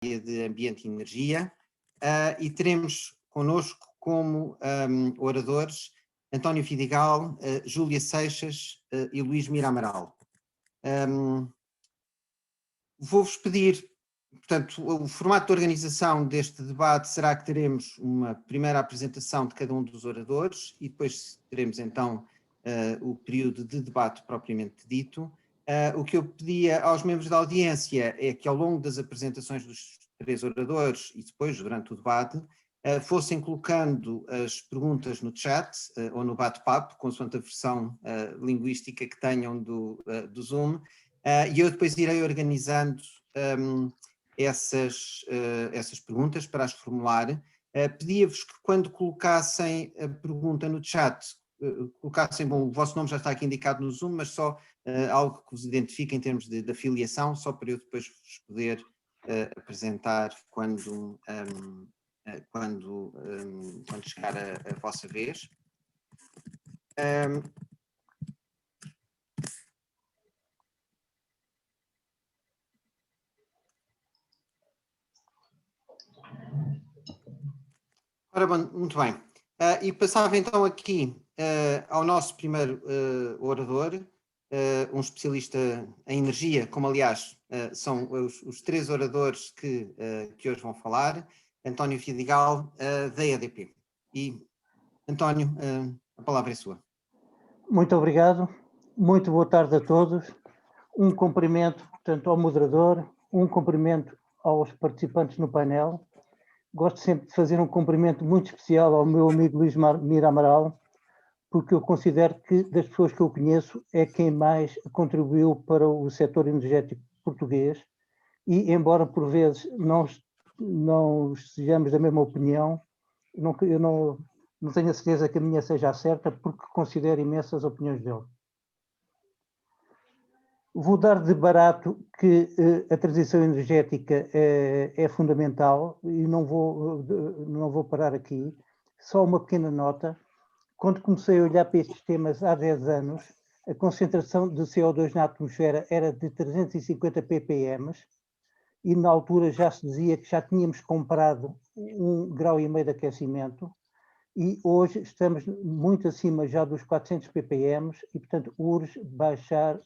de Ambiente e Energia, e teremos connosco como oradores António Vidigal, Júlia Seixas e Luís Mira Amaral. Vou-vos pedir, portanto, o formato de organização deste debate será que teremos uma primeira apresentação de cada um dos oradores e depois teremos então o período de debate propriamente dito. O que eu pedia aos membros da audiência é que ao longo das apresentações dos três oradores e depois durante o debate fossem colocando as perguntas no chat ou no bate-papo, consoante a versão linguística que tenham do Zoom, e eu depois irei organizando essas perguntas para as formular. Pedia-vos que quando colocassem a pergunta no chat, colocassem, bom, o vosso nome já está aqui indicado no Zoom, mas só algo que vos identifique em termos de afiliação, só para eu depois vos poder apresentar quando chegar a vossa vez. Ora bom, muito bem. E passava então aqui ao nosso primeiro orador, um especialista em energia, como aliás são os três oradores que hoje vão falar, António Vidigal, da EDP. E, António, a palavra é sua. Muito obrigado, muito boa tarde a todos. Um cumprimento, portanto, ao moderador, um cumprimento aos participantes no painel. Gosto sempre de fazer um cumprimento muito especial ao meu amigo Luís Mira Amaral, porque eu considero que, das pessoas que eu conheço, é quem mais contribuiu para o setor energético português e, embora por vezes não estejamos da mesma opinião, eu não tenho a certeza que a minha seja a certa, porque considero imensas opiniões dele. Vou dar de barato que a transição energética é fundamental e não vou parar aqui. Só uma pequena nota. Quando comecei a olhar para estes temas há 10 anos, a concentração de CO2 na atmosfera era de 350 ppm e na altura já se dizia que já tínhamos comprado 1,5 grau de aquecimento e hoje estamos muito acima já dos 400 ppm e, portanto, urge baixar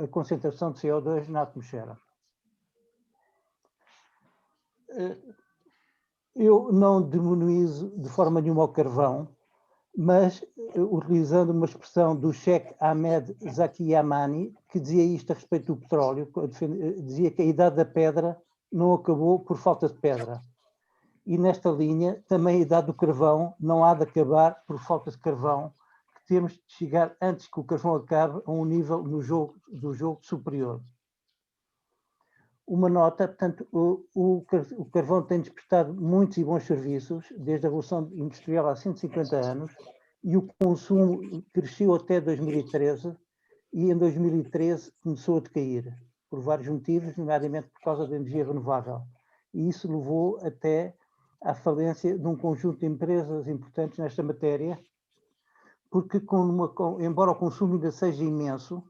a concentração de CO2 na atmosfera. Eu não demonizo de forma nenhuma o carvão, mas utilizando uma expressão do Sheikh Ahmed Zaki Yamani, que dizia isto a respeito do petróleo, dizia que a idade da pedra não acabou por falta de pedra. E nesta linha, também a idade do carvão não há de acabar por falta de carvão, que temos de chegar antes que o carvão acabe a um nível do jogo superior. Uma nota, portanto, o carvão tem-nos prestado muitos e bons serviços, desde a Revolução Industrial há 150 anos, e o consumo cresceu até 2013, e em 2013 começou a decair, por vários motivos, nomeadamente por causa da energia renovável. E isso levou até à falência de um conjunto de empresas importantes nesta matéria, porque embora o consumo ainda seja imenso,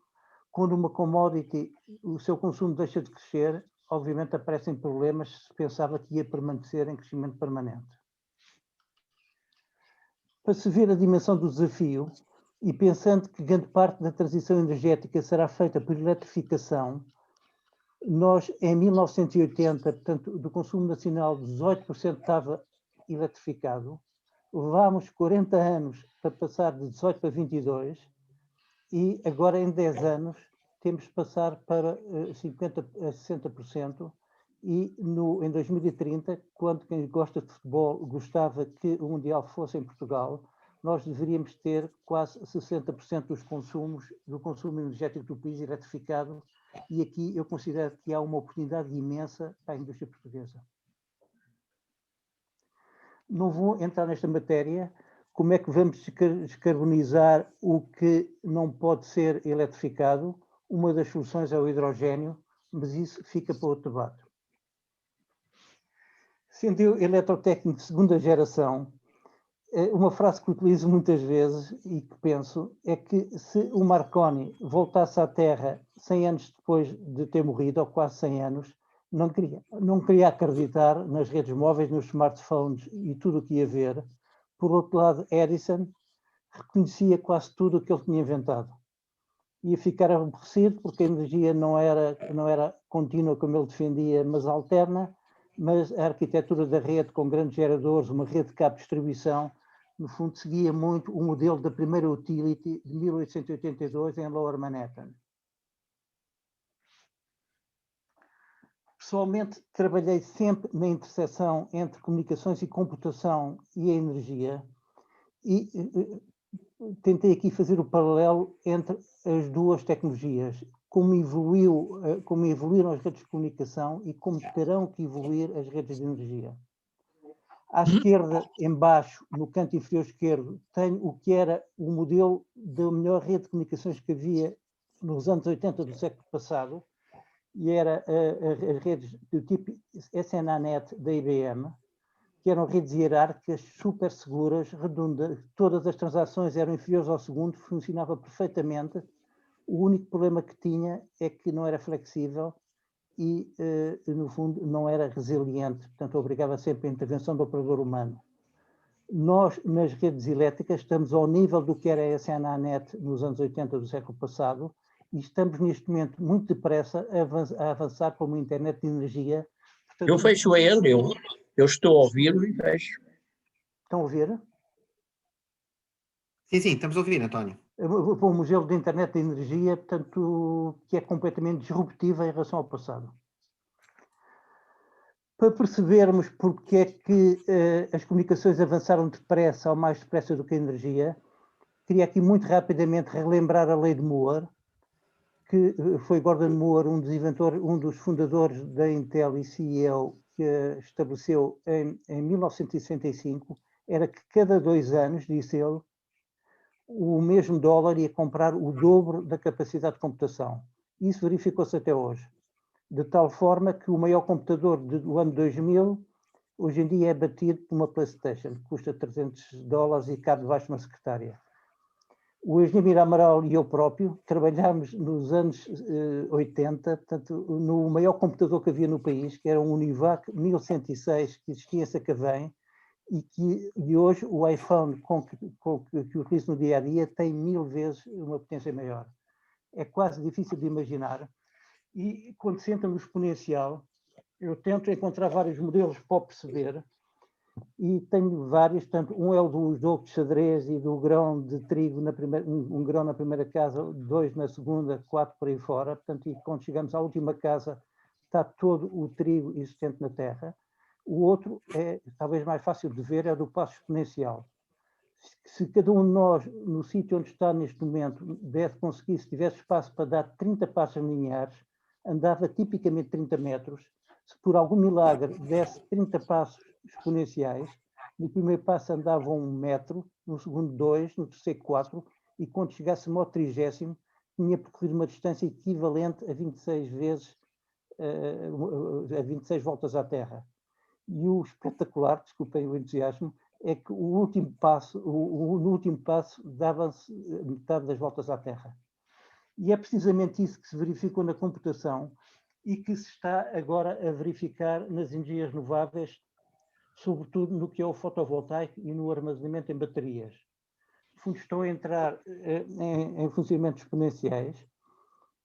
quando uma commodity, o seu consumo deixa de crescer, obviamente aparecem problemas se pensava que ia permanecer em crescimento permanente. Para se ver a dimensão do desafio, e pensando que grande parte da transição energética será feita por eletrificação, nós, em 1980, portanto, do consumo nacional, 18% estava eletrificado, levámos 40 anos para passar de 18 para 22, e agora em 10 anos temos de passar para 50% a 60%, e em 2030, quando quem gosta de futebol gostava que o Mundial fosse em Portugal, nós deveríamos ter quase 60% do consumo energético do país eletrificado, e aqui eu considero que há uma oportunidade imensa para a indústria portuguesa. Não vou entrar nesta matéria. Como é que vamos descarbonizar o que não pode ser eletrificado? Uma das soluções é o hidrogênio, mas isso fica para outro debate. Sendo eu eletrotécnico de segunda geração, uma frase que utilizo muitas vezes e que penso é que se o Marconi voltasse à Terra 100 anos depois de ter morrido, ou quase 100 anos, não queria acreditar nas redes móveis, nos smartphones e tudo o que ia ver. Por outro lado, Edison reconhecia quase tudo o que ele tinha inventado. Ia ficar aborrecido porque a energia não era contínua como ele defendia, mas alterna, mas a arquitetura da rede com grandes geradores, uma rede de cabo de distribuição, no fundo seguia muito o modelo da primeira utility de 1882 em Lower Manhattan. Pessoalmente, trabalhei sempre na interseção entre comunicações e computação e a energia e tentei aqui fazer o paralelo entre as duas tecnologias, como evoluíram as redes de comunicação e como terão que evoluir as redes de energia. À esquerda, em baixo, no canto inferior esquerdo, tenho o que era o modelo da melhor rede de comunicações que havia nos anos 80 do século passado, e era as redes do tipo SNANet da IBM, que eram redes hierárquicas, super seguras, redundantes, todas as transações eram inferiores ao segundo, funcionava perfeitamente. O único problema que tinha é que não era flexível e, no fundo, não era resiliente, portanto, obrigava sempre a intervenção do operador humano. Nós, nas redes elétricas, estamos ao nível do que era a SNANet nos anos 80 do século passado, e estamos neste momento muito depressa a avançar para uma internet de energia. Portanto, eu fecho ele, eu estou a ouvi-lo e fecho. Estão a ouvir? Sim, estamos a ouvir, António. Para um modelo de internet de energia, portanto, que é completamente disruptiva em relação ao passado. Para percebermos porque é que as comunicações avançaram depressa, ou mais depressa do que a energia, queria aqui muito rapidamente relembrar a lei de Moore, que foi Gordon Moore, um dos fundadores da Intel e CEO, que estabeleceu em 1965, era que cada 2 anos, disse ele, o mesmo dólar ia comprar o dobro da capacidade de computação. Isso verificou-se até hoje. De tal forma que o maior computador do ano 2000, hoje em dia é batido por uma PlayStation, que custa $300 e cabe debaixo de uma secretária. O engenheiro Amaral e eu próprio trabalhámos nos anos 80, portanto, no maior computador que havia no país, que era um Univac 1106, que existia em Sacavém, e hoje o iPhone que utilizo no dia a dia tem 1000 vezes uma potência maior. É quase difícil de imaginar. E quando se entra no exponencial, eu tento encontrar vários modelos para perceber, e tenho vários, portanto, um é o do jogo de xadrez e do grão de trigo, um grão na primeira casa, 2 na segunda, 4 por aí fora, portanto, e quando chegamos à última casa, está todo o trigo existente na Terra. O outro é, talvez mais fácil de ver, é o do passo exponencial. Se cada um de nós, no sítio onde está neste momento, se tivesse espaço para dar 30 passos lineares, andava tipicamente 30 metros. Se por algum milagre desse 30 passos exponenciais, no primeiro passo andava 1 metro, no segundo 2, no terceiro 4, e quando chegasse ao 30º, tinha percorrido uma distância equivalente a 26 voltas à Terra. E o espetacular, desculpem o entusiasmo, é que no último passo dava-se metade das voltas à Terra. E é precisamente isso que se verificou na computação e que se está agora a verificar nas energias renováveis, sobretudo no que é o fotovoltaico e no armazenamento em baterias. No fundo, estão a entrar em funcionamentos exponenciais,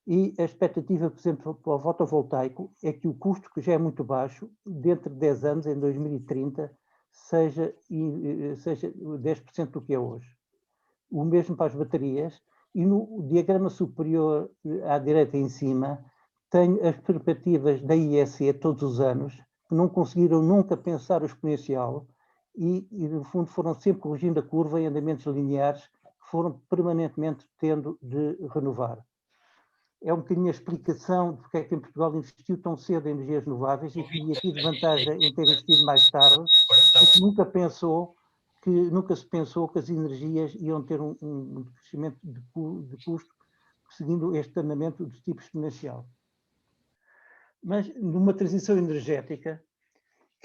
e a expectativa, por exemplo, para o fotovoltaico é que o custo, que já é muito baixo, dentro de 10 anos, em 2030, seja 10% do que é hoje. O mesmo para as baterias, e no diagrama superior à direita em cima, tenho as perspectivas da IEC todos os anos, que não conseguiram nunca pensar o exponencial e, no fundo, foram sempre corrigindo a curva em andamentos lineares que foram permanentemente tendo de renovar. É um bocadinho a explicação de porque é que em Portugal investiu tão cedo em energias renováveis e tinha tido vantagem em ter investido mais tarde, porque nunca se pensou que as energias iam ter um crescimento de custo seguindo este andamento de tipo exponencial. Mas numa transição energética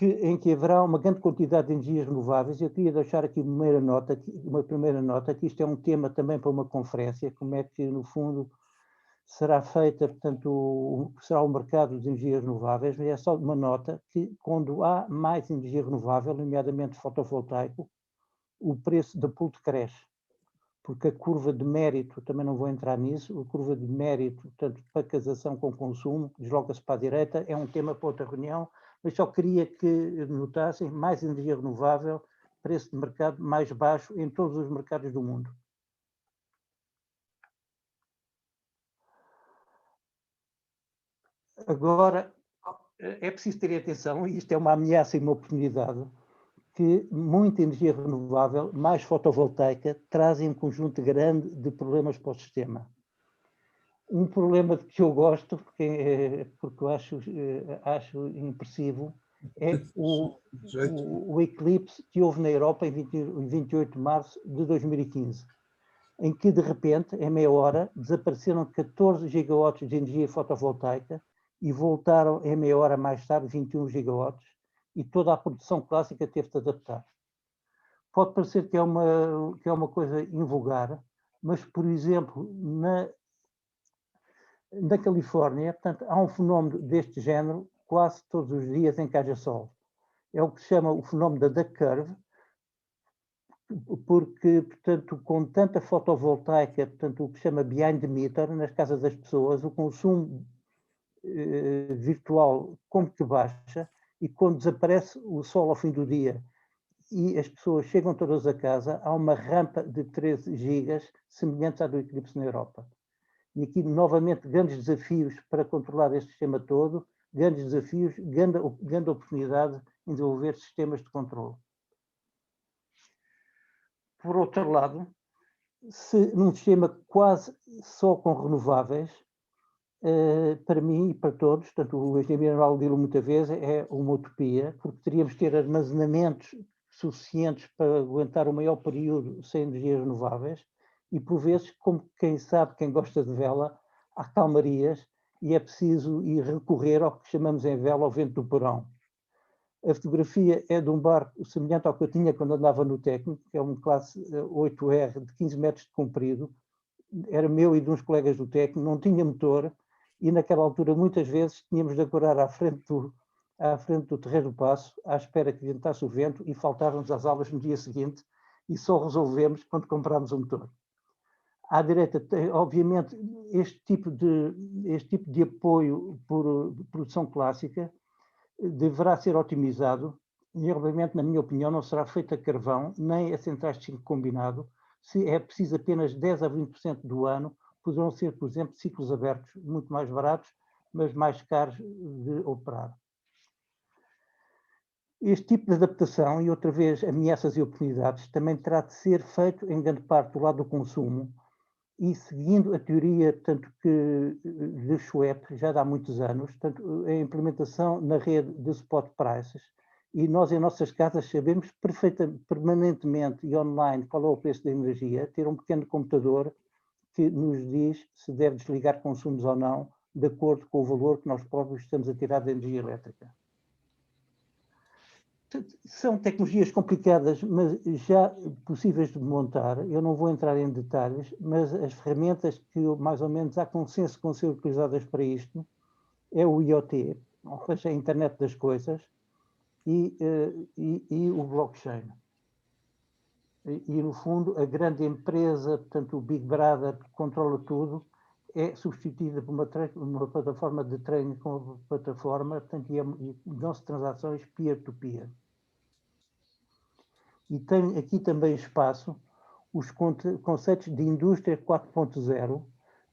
em que haverá uma grande quantidade de energias renováveis, eu queria deixar aqui uma primeira nota, que isto é um tema também para uma conferência, como é que, no fundo, será feita, portanto, será o mercado de energias renováveis, mas é só uma nota que quando há mais energia renovável, nomeadamente fotovoltaico, o preço da PULT cresce, porque a curva de mérito, também não vou entrar nisso, a curva de mérito, portanto, para casação com consumo, desloca-se para a direita, é um tema para outra reunião, mas só queria que notassem mais energia renovável, preço de mercado mais baixo em todos os mercados do mundo. Agora, é preciso ter atenção, e isto é uma ameaça e uma oportunidade, que muita energia renovável, mais fotovoltaica, trazem um conjunto grande de problemas para o sistema. Um problema de que eu gosto, porque eu acho impressivo, é o eclipse que houve na Europa em 28 de março de 2015, em que, de repente, em meia hora, desapareceram 14 gigawatts de energia fotovoltaica e voltaram, em meia hora mais tarde, 21 gigawatts, e toda a produção clássica teve de adaptar. Pode parecer que é uma coisa invulgar, mas, por exemplo, na Califórnia, portanto, há um fenómeno deste género quase todos os dias em que haja sol. É o que se chama o fenómeno da duck curve, porque, portanto, com tanta fotovoltaica, portanto, o que se chama behind the meter, nas casas das pessoas, o consumo virtual como que baixa, e quando desaparece o sol ao fim do dia e as pessoas chegam todas a casa, há uma rampa de 13 gigas semelhante à do eclipse na Europa. E aqui, novamente, grandes desafios para controlar este sistema todo, grandes desafios, grande oportunidade em desenvolver sistemas de controle. Por outro lado, se num sistema quase só com renováveis, para mim e para todos, portanto, o engenheiro mineral diz muitas vezes, é uma utopia, porque teríamos de ter armazenamentos suficientes para aguentar o maior período sem energias renováveis, e por vezes, como quem sabe, quem gosta de vela, há calmarias e é preciso ir recorrer ao que chamamos em vela ao vento do porão. A fotografia é de um barco semelhante ao que eu tinha quando andava no técnico, que é um classe 8R de 15 metros de comprido, era meu e de uns colegas do técnico, não tinha motor, e naquela altura muitas vezes tínhamos de aguardar à frente do Terreiro do Paço, à espera que ventasse o vento, e faltávamos às aulas no dia seguinte, e só resolvemos quando comprámos um motor. À direita, obviamente, este tipo de apoio por produção clássica deverá ser otimizado, e obviamente, na minha opinião, não será feito a carvão, nem a centrais de ciclo combinado. Se é preciso apenas 10 a 20% do ano, poderão ser, por exemplo, ciclos abertos, muito mais baratos, mas mais caros de operar. Este tipo de adaptação, e outra vez ameaças e oportunidades, também terá de ser feito em grande parte do lado do consumo, e seguindo a teoria, portanto, de Schwepp, já há muitos anos, portanto, a implementação na rede de spot prices, e nós em nossas casas sabemos permanentemente e online qual é o preço da energia, ter um pequeno computador que nos diz se deve desligar consumos ou não, de acordo com o valor que nós próprios estamos a tirar da energia elétrica. São tecnologias complicadas, mas já possíveis de montar. Eu não vou entrar em detalhes, mas as ferramentas que mais ou menos há consenso que vão ser utilizadas para isto é o IoT, ou seja, a internet das coisas, e o blockchain. E, no fundo, a grande empresa, portanto, o Big Brother, que controla tudo, é substituída por uma plataforma de treino com uma plataforma, portanto, e dão-se transações peer-to-peer. E tem aqui também espaço os conceitos de indústria 4.0,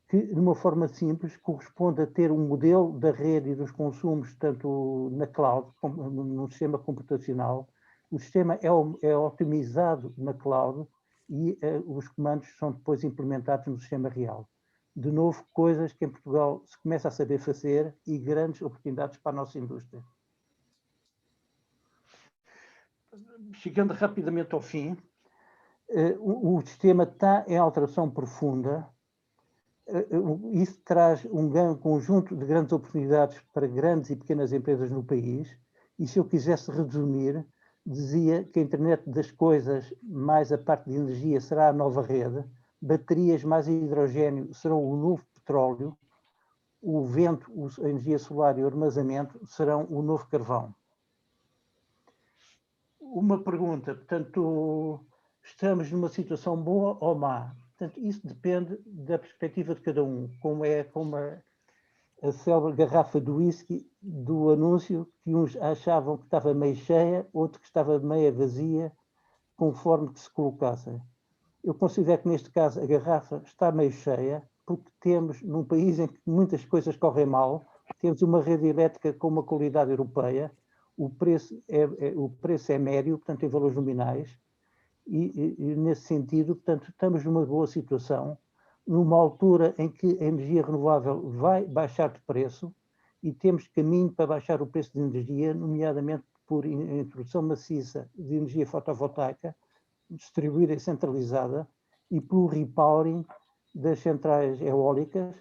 que, de uma forma simples, corresponde a ter um modelo da rede e dos consumos, tanto na cloud, como no sistema computacional. O sistema é otimizado na cloud e os comandos são depois implementados no sistema real. De novo, coisas que em Portugal se começa a saber fazer e grandes oportunidades para a nossa indústria. Chegando rapidamente ao fim, o sistema está em alteração profunda. Isso traz um conjunto de grandes oportunidades para grandes e pequenas empresas no país. E se eu quisesse resumir, dizia que a internet das coisas, mais a parte de energia, será a nova rede, baterias mais hidrogênio serão o novo petróleo, o vento, a energia solar e o armazenamento serão o novo carvão. Uma pergunta, portanto, estamos numa situação boa ou má? Portanto, isso depende da perspectiva de cada um, como a célebre garrafa do whisky do anúncio, que uns achavam que estava meio cheia, outros que estava meio vazia, conforme que se colocassem. Eu considero que neste caso a garrafa está meio cheia, porque temos, num país em que muitas coisas correm mal, temos uma rede elétrica com uma qualidade europeia, o preço é médio, portanto em valores nominais, e nesse sentido, portanto, estamos numa boa situação, numa altura em que a energia renovável vai baixar de preço e temos caminho para baixar o preço de energia, nomeadamente por introdução maciça de energia fotovoltaica, distribuída e centralizada, e pelo repowering das centrais eólicas,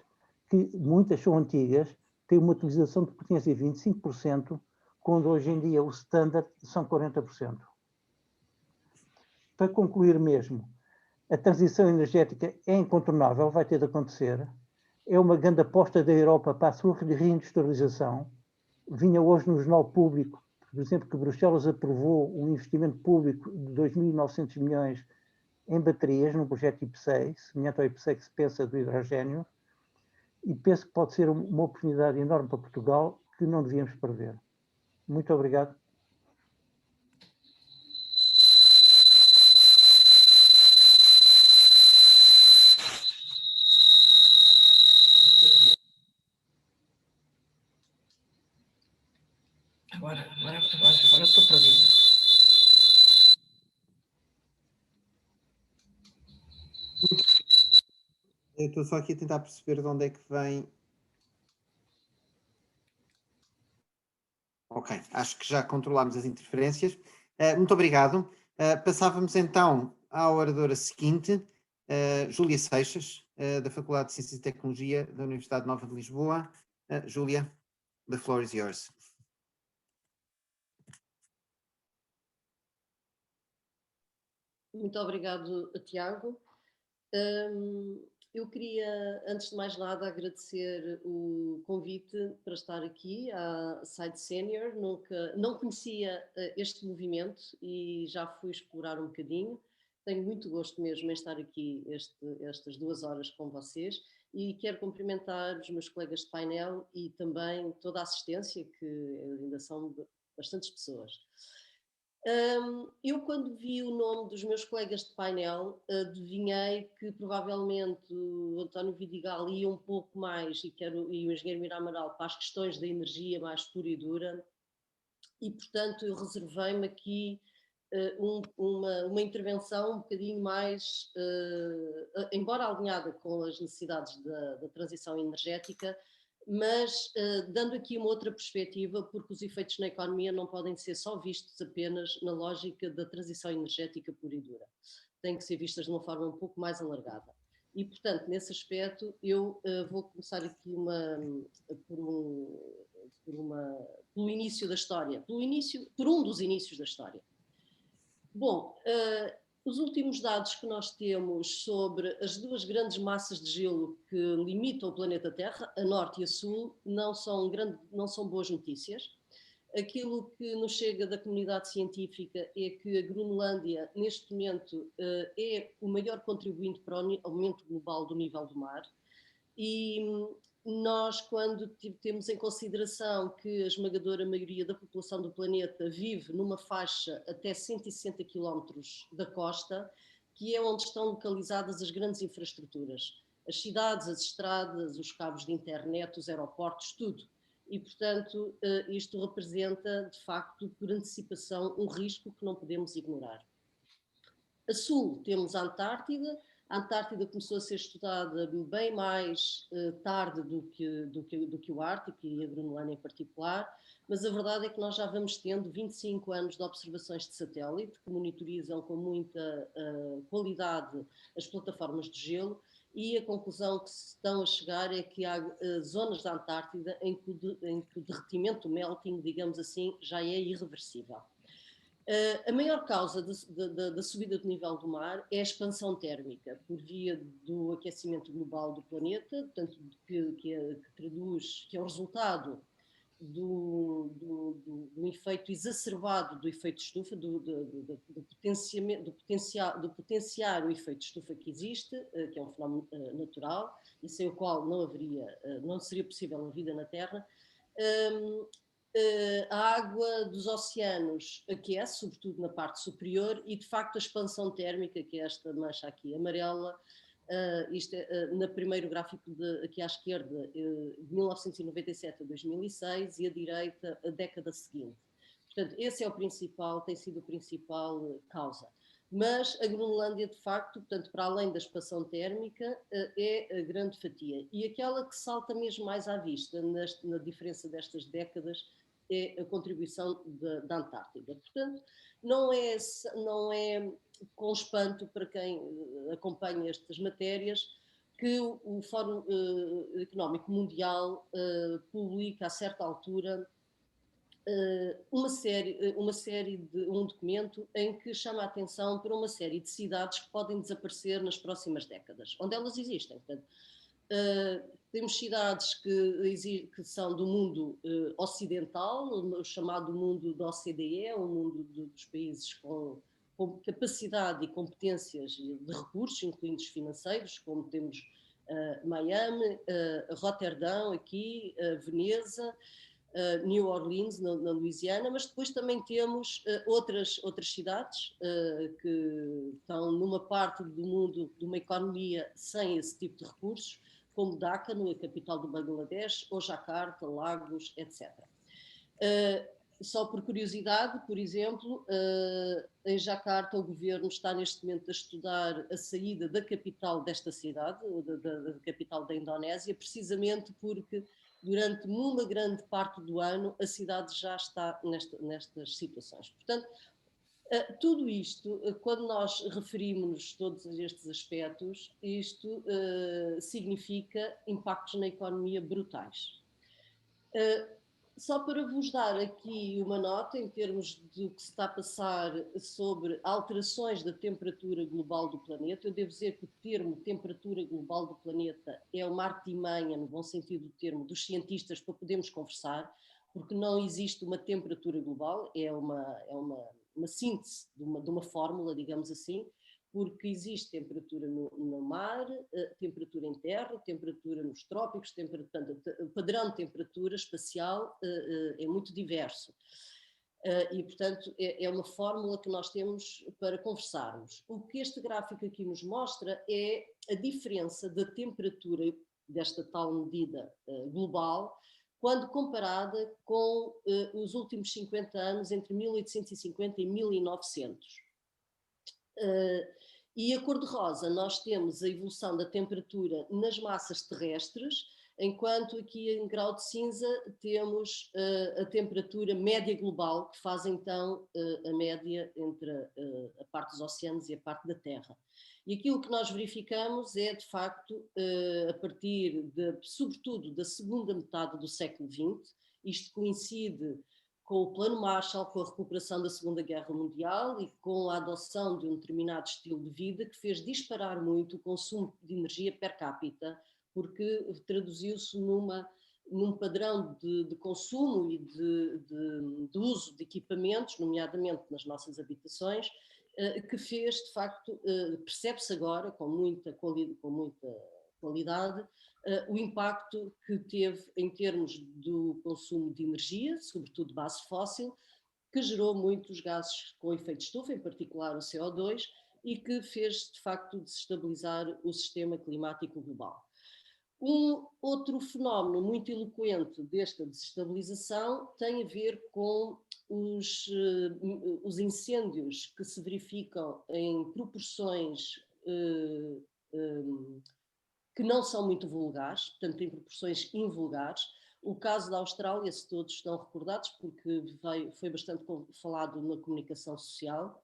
que muitas são antigas, têm uma utilização de potência de 25%, quando hoje em dia o standard são 40%. Para concluir mesmo, a transição energética é incontornável, vai ter de acontecer, é uma grande aposta da Europa para a sua reindustrialização. Vinha hoje no Jornal Público, por exemplo, que Bruxelas aprovou um investimento público de 2.900 milhões em baterias, num projeto IPCEI, semelhante ao IPCEI que se pensa do hidrogênio, e penso que pode ser uma oportunidade enorme para Portugal que não devíamos perder. Muito obrigado. Agora estou perdido. Eu estou só aqui a tentar perceber de onde é que vem. Ok, acho que já controlámos as interferências. Muito obrigado. Passávamos então à oradora seguinte, Júlia Seixas, da Faculdade de Ciências e Tecnologia da Universidade Nova de Lisboa. Júlia, the floor is yours. Muito obrigado, Tiago. Eu queria, antes de mais nada, agradecer o convite para estar aqui à Side Senior. Não conhecia este movimento e já fui explorar um bocadinho. Tenho muito gosto mesmo em estar aqui estas 2 horas com vocês e quero cumprimentar os meus colegas de painel e também toda a assistência, que ainda são bastantes pessoas. Eu, quando vi o nome dos meus colegas de painel, adivinhei que provavelmente o António Vidigal ia um pouco mais, e o engenheiro Mira Amaral, para as questões da energia mais pura e dura, e portanto eu reservei-me aqui uma intervenção um bocadinho mais, embora alinhada com as necessidades da transição energética, mas dando aqui uma outra perspectiva, porque os efeitos na economia não podem ser só vistos apenas na lógica da transição energética pura e dura. Têm que ser vistas de uma forma um pouco mais alargada. E, portanto, nesse aspecto, eu vou começar aqui pelo início da história, por um dos inícios da história. Bom, os últimos dados que nós temos sobre as 2 grandes massas de gelo que limitam o planeta Terra, a norte e a sul, não são boas notícias. Aquilo que nos chega da comunidade científica é que a Groenlândia, neste momento, é o maior contribuinte para o aumento global do nível do mar. E nós, quando temos em consideração que a esmagadora maioria da população do planeta vive numa faixa até 160 km da costa, que é onde estão localizadas as grandes infraestruturas, as cidades, as estradas, os cabos de internet, os aeroportos, tudo. E, portanto, isto representa, de facto, por antecipação, um risco que não podemos ignorar. A sul temos a Antártida. A Antártida começou a ser estudada bem mais tarde do que o Ártico e a Groenlândia em particular, mas a verdade é que nós já vamos tendo 25 anos de observações de satélite que monitorizam com muita qualidade as plataformas de gelo, e a conclusão que se estão a chegar é que há zonas da Antártida em que o derretimento, o melting, digamos assim, já é irreversível. A maior causa da subida do nível do mar é a expansão térmica, por via do aquecimento global do planeta, portanto, que é o resultado do efeito exacerbado do efeito estufa, do potenciar o efeito estufa que existe, que é um fenómeno natural, e sem o qual não seria possível a vida na Terra. A água dos oceanos aquece, sobretudo na parte superior, e de facto a expansão térmica, que é esta mancha aqui amarela, isto é, no primeiro gráfico aqui à esquerda, de 1997 a 2006, e à direita a década seguinte. Portanto, esse é tem sido a principal causa. Mas a Groenlândia, de facto, portanto, para além da expansão térmica, é a grande fatia. E aquela que salta mesmo mais à vista na diferença destas décadas é a contribuição da Antártida. Portanto, não é com espanto para quem acompanha estas matérias que o Fórum Económico Mundial publica a certa altura um documento em que chama a atenção para uma série de cidades que podem desaparecer nas próximas décadas, onde elas existem. Portanto, temos cidades que são do mundo ocidental, o chamado mundo da OCDE, o mundo dos países com capacidade e competências de recursos, incluindo os financeiros, como temos Miami, Roterdão aqui, Veneza, New Orleans, na Louisiana, mas depois também temos outras cidades que estão numa parte do mundo de uma economia sem esse tipo de recursos, como Dhaka, a capital do Bangladesh, ou Jakarta, Lagos, etc. Só por curiosidade, por exemplo, em Jakarta o governo está neste momento a estudar a saída da capital desta cidade, da capital da Indonésia, precisamente porque durante uma grande parte do ano a cidade já está nestas situações. Portanto, tudo isto, quando nós referimos todos estes aspectos, isto significa impactos na economia brutais. Só para vos dar aqui uma nota em termos do que se está a passar sobre alterações da temperatura global do planeta, eu devo dizer que o termo temperatura global do planeta é uma artimanha, no bom sentido do termo, dos cientistas para podermos conversar, porque não existe uma temperatura global, é uma síntese de uma fórmula, digamos assim, porque existe temperatura no mar, temperatura em terra, temperatura nos trópicos, portanto, o padrão de temperatura espacial é muito diverso. E, portanto, é uma fórmula que nós temos para conversarmos. O que este gráfico aqui nos mostra é a diferença da temperatura desta tal medida global, quando comparada com os últimos 50 anos, entre 1850 e 1900. E a cor-de-rosa, nós temos a evolução da temperatura nas massas terrestres, enquanto aqui em grau de cinza temos a temperatura média global, que faz então a média entre a parte dos oceanos e a parte da Terra. E aquilo que nós verificamos é, de facto, a partir sobretudo da segunda metade do século XX, isto coincide com o Plano Marshall, com a recuperação da Segunda Guerra Mundial e com a adoção de um determinado estilo de vida que fez disparar muito o consumo de energia per capita, porque traduziu-se num padrão de consumo e de uso de equipamentos, nomeadamente nas nossas habitações, que fez, de facto, percebe-se agora com muita qualidade, o impacto que teve em termos do consumo de energia, sobretudo de base fóssil, que gerou muitos gases com efeito estufa, em particular o CO2, e que fez, de facto, desestabilizar o sistema climático global. Um outro fenómeno muito eloquente desta desestabilização tem a ver com os incêndios que se verificam em proporções que não são muito vulgares, portanto em proporções invulgares. O caso da Austrália, se todos estão recordados, porque foi bastante falado na comunicação social,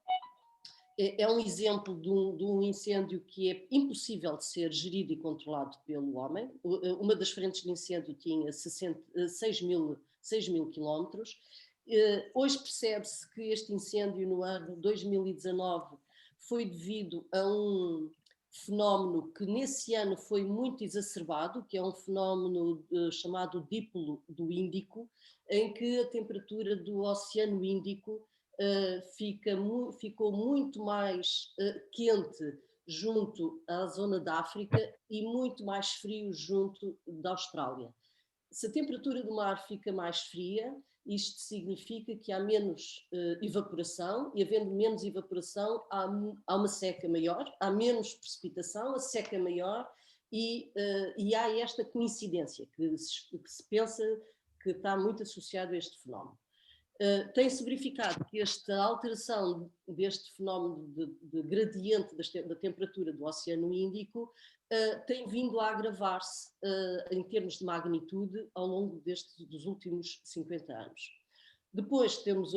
é um exemplo de um incêndio que é impossível de ser gerido e controlado pelo homem. Uma das frentes de incêndio tinha 6 mil quilómetros Hoje percebe-se que este incêndio no ano 2019 foi devido a um fenómeno que nesse ano foi muito exacerbado, que é um fenómeno chamado Dipolo do Índico, em que a temperatura do Oceano Índico ficou muito mais quente junto à zona da África e muito mais frio junto da Austrália. Se a temperatura do mar fica mais fria, isto significa que há menos evaporação, e havendo menos evaporação há uma seca maior, há menos precipitação, a seca é maior, e há esta coincidência que se pensa que está muito associado a este fenómeno. Tem-se verificado que esta alteração deste fenómeno de gradiente da temperatura do Oceano Índico tem vindo a agravar-se em termos de magnitude ao longo dos últimos 50 anos. Depois temos,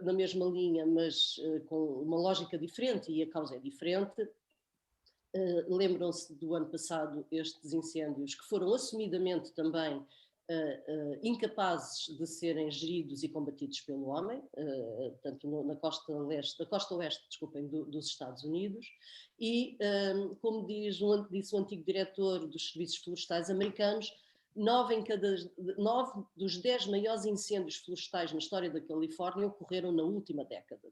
na mesma linha, mas com uma lógica diferente, e a causa é diferente, lembram-se do ano passado estes incêndios que foram assumidamente também incapazes de serem geridos e combatidos pelo homem, tanto na costa oeste, desculpem, dos Estados Unidos, e como disse o antigo diretor dos serviços florestais americanos, 9 dos 10 maiores incêndios florestais na história da Califórnia ocorreram na última década.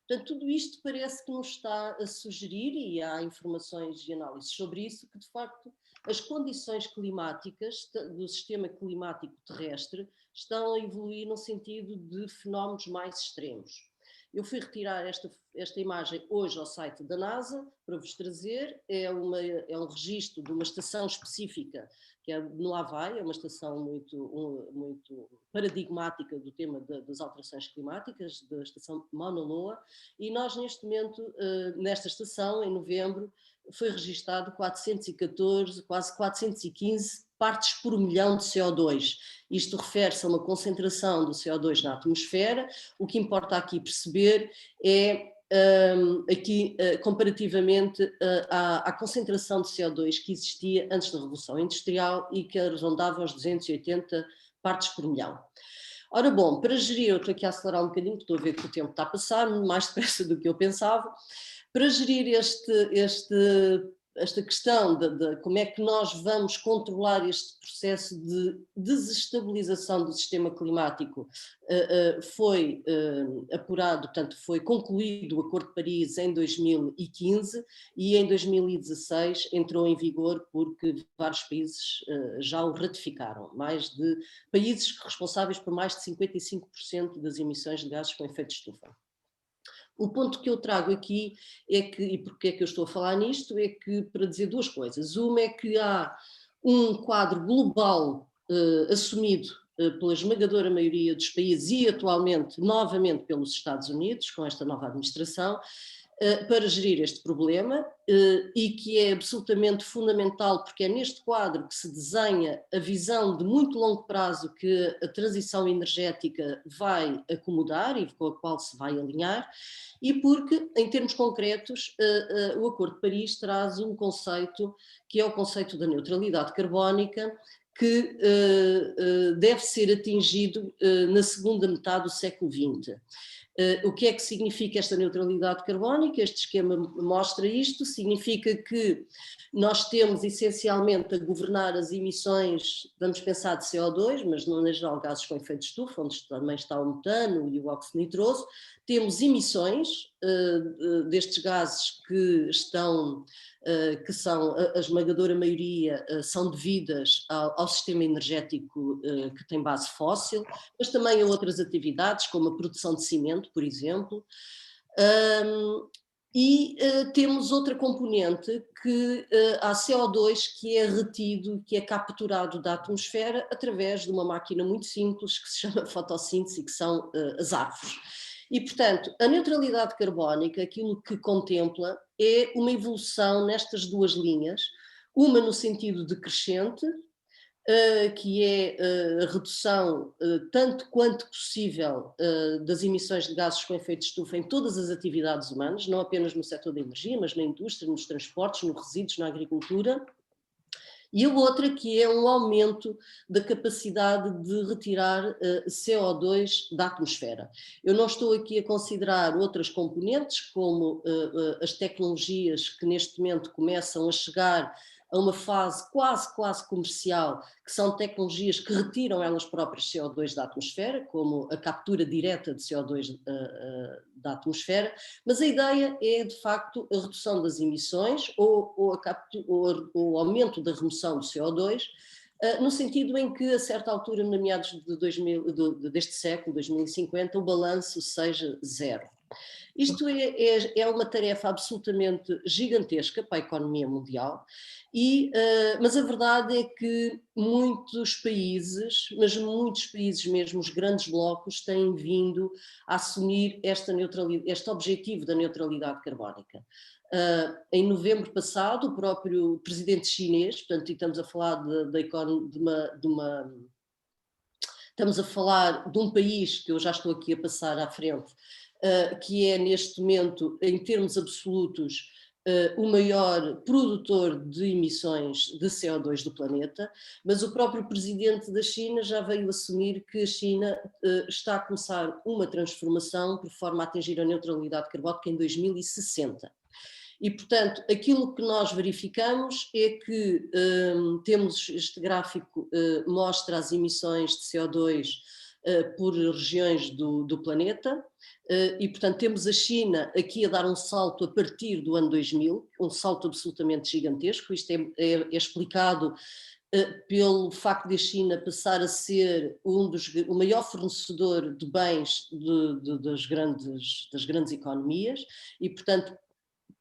Portanto, tudo isto parece que nos está a sugerir, e há informações e análises sobre isso, que de facto as condições climáticas do sistema climático terrestre estão a evoluir no sentido de fenómenos mais extremos. Eu fui retirar esta imagem hoje ao site da NASA para vos trazer, é um registro de uma estação específica, que é no Havaí, é uma estação muito paradigmática do tema das alterações climáticas, da estação Mauna Loa, e nós neste momento, nesta estação, em novembro, foi registado 414, quase 415 partes por milhão de CO2. Isto refere-se a uma concentração do CO2 na atmosfera. O que importa aqui perceber é, comparativamente à concentração de CO2 que existia antes da Revolução Industrial e que rondava os 280 partes por milhão. Ora bom, para gerir, eu estou aqui a acelerar um bocadinho, estou a ver que o tempo está a passar, mais depressa do que eu pensava. Para gerir esta questão de como é que nós vamos controlar este processo de desestabilização do sistema climático, foi apurado, portanto, foi concluído o Acordo de Paris em 2015 e em 2016 entrou em vigor porque vários países já o ratificaram, países responsáveis por mais de 55% das emissões de gases com efeito de estufa. O ponto que eu trago aqui é que, e porque é que eu estou a falar nisto, é que para dizer duas coisas. Uma é que há um quadro global assumido pela esmagadora maioria dos países e atualmente, novamente, pelos Estados Unidos, com esta nova administração, para gerir este problema e que é absolutamente fundamental porque é neste quadro que se desenha a visão de muito longo prazo que a transição energética vai acomodar e com a qual se vai alinhar e porque, em termos concretos, o Acordo de Paris traz um conceito que é o conceito da neutralidade carbónica que deve ser atingido na segunda metade do século XX. O que é que significa esta neutralidade carbónica? Este esquema mostra isto, significa que nós temos essencialmente a governar as emissões, vamos pensar de CO2, mas não na geral gases com efeito de estufa, onde também está o metano e o óxido nitroso, temos emissões destes gases que são, a esmagadora maioria, são devidas ao sistema energético que tem base fóssil, mas também a outras atividades, como a produção de cimento, por exemplo. Temos outra componente que há CO2 que é retido, que é capturado da atmosfera através de uma máquina muito simples que se chama fotossíntese, que são as árvores. E, portanto, a neutralidade carbónica, aquilo que contempla é uma evolução nestas duas linhas, uma no sentido decrescente, que é a redução, tanto quanto possível, das emissões de gases com efeito de estufa em todas as atividades humanas, não apenas no setor da energia, mas na indústria, nos transportes, nos resíduos, na agricultura. E a outra que é um aumento da capacidade de retirar CO2 da atmosfera. Eu não estou aqui a considerar outras componentes, como as tecnologias que neste momento começam a chegar a uma fase quase comercial, que são tecnologias que retiram elas próprias CO2 da atmosfera, como a captura direta de CO2 da atmosfera, mas a ideia é, de facto, a redução das emissões ou o aumento da remoção de CO2, no sentido em que, a certa altura, na meados deste século, 2050, o balanço seja zero. Isto é uma tarefa absolutamente gigantesca para a economia mundial, mas a verdade é que muitos países, mas muitos países mesmo, os grandes blocos, têm vindo a assumir este objetivo da neutralidade carbónica. Em novembro passado, o próprio presidente chinês, portanto, estamos a falar estamos a falar de um país que eu já estou aqui a passar à frente, que é neste momento, em termos absolutos, o maior produtor de emissões de CO2 do planeta, mas o próprio presidente da China já veio assumir que a China está a começar uma transformação por forma a atingir a neutralidade carbónica em 2060. E, portanto, aquilo que nós verificamos é que temos este gráfico, mostra as emissões de CO2 por regiões do planeta, e, portanto, temos a China aqui a dar um salto a partir do ano 2000, um salto absolutamente gigantesco. Isto é explicado pelo facto de a China passar a ser o maior fornecedor de bens das grandes economias e, portanto,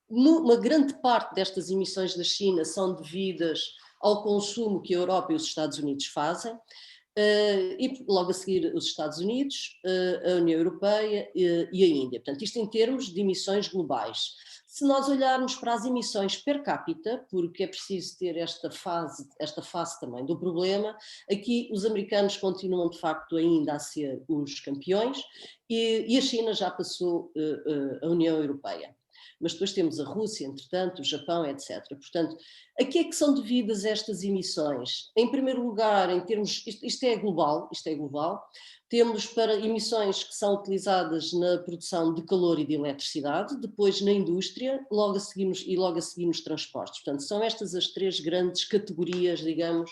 uma grande parte destas emissões da China são devidas ao consumo que a Europa e os Estados Unidos fazem, e logo a seguir os Estados Unidos, a União Europeia e a Índia. Portanto, isto em termos de emissões globais. Se nós olharmos para as emissões per capita, porque é preciso ter esta fase também do problema, aqui os americanos continuam de facto ainda a ser os campeões e a China já passou a União Europeia. Mas depois temos a Rússia, entretanto, o Japão, etc. Portanto, a que é que são devidas estas emissões? Em primeiro lugar, em termos, isto é global, temos para emissões que são utilizadas na produção de calor e de eletricidade, depois na indústria, logo a seguir nos transportes. Portanto, são estas as três grandes categorias, digamos,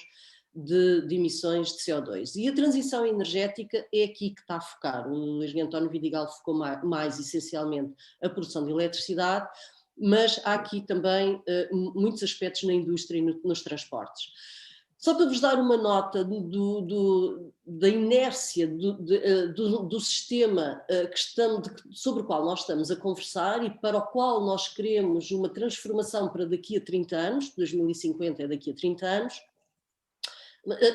de emissões de CO2. E a transição energética é aqui que está a focar. O engenheiro António Vidigal focou mais essencialmente a produção de eletricidade, mas há aqui também muitos aspectos na indústria e nos transportes. Só para vos dar uma nota da inércia do sistema sobre o qual nós estamos a conversar e para o qual nós queremos uma transformação para daqui a 30 anos, 2050 é daqui a 30 anos,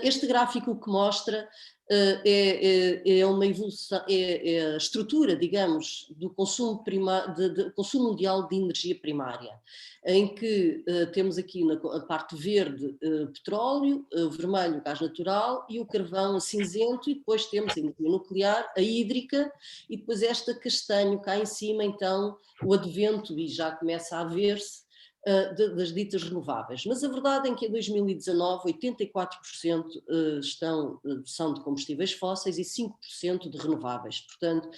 este gráfico que mostra é uma evolução, é a estrutura, digamos, do consumo, consumo mundial de energia primária, em que temos aqui na parte verde petróleo, vermelho gás natural e o carvão a cinzento, e depois temos a energia nuclear, a hídrica, e depois esta castanho cá em cima, então o advento, e já começa a ver-se, das ditas renováveis. Mas a verdade é que em 2019 84% são de combustíveis fósseis e 5% de renováveis. Portanto,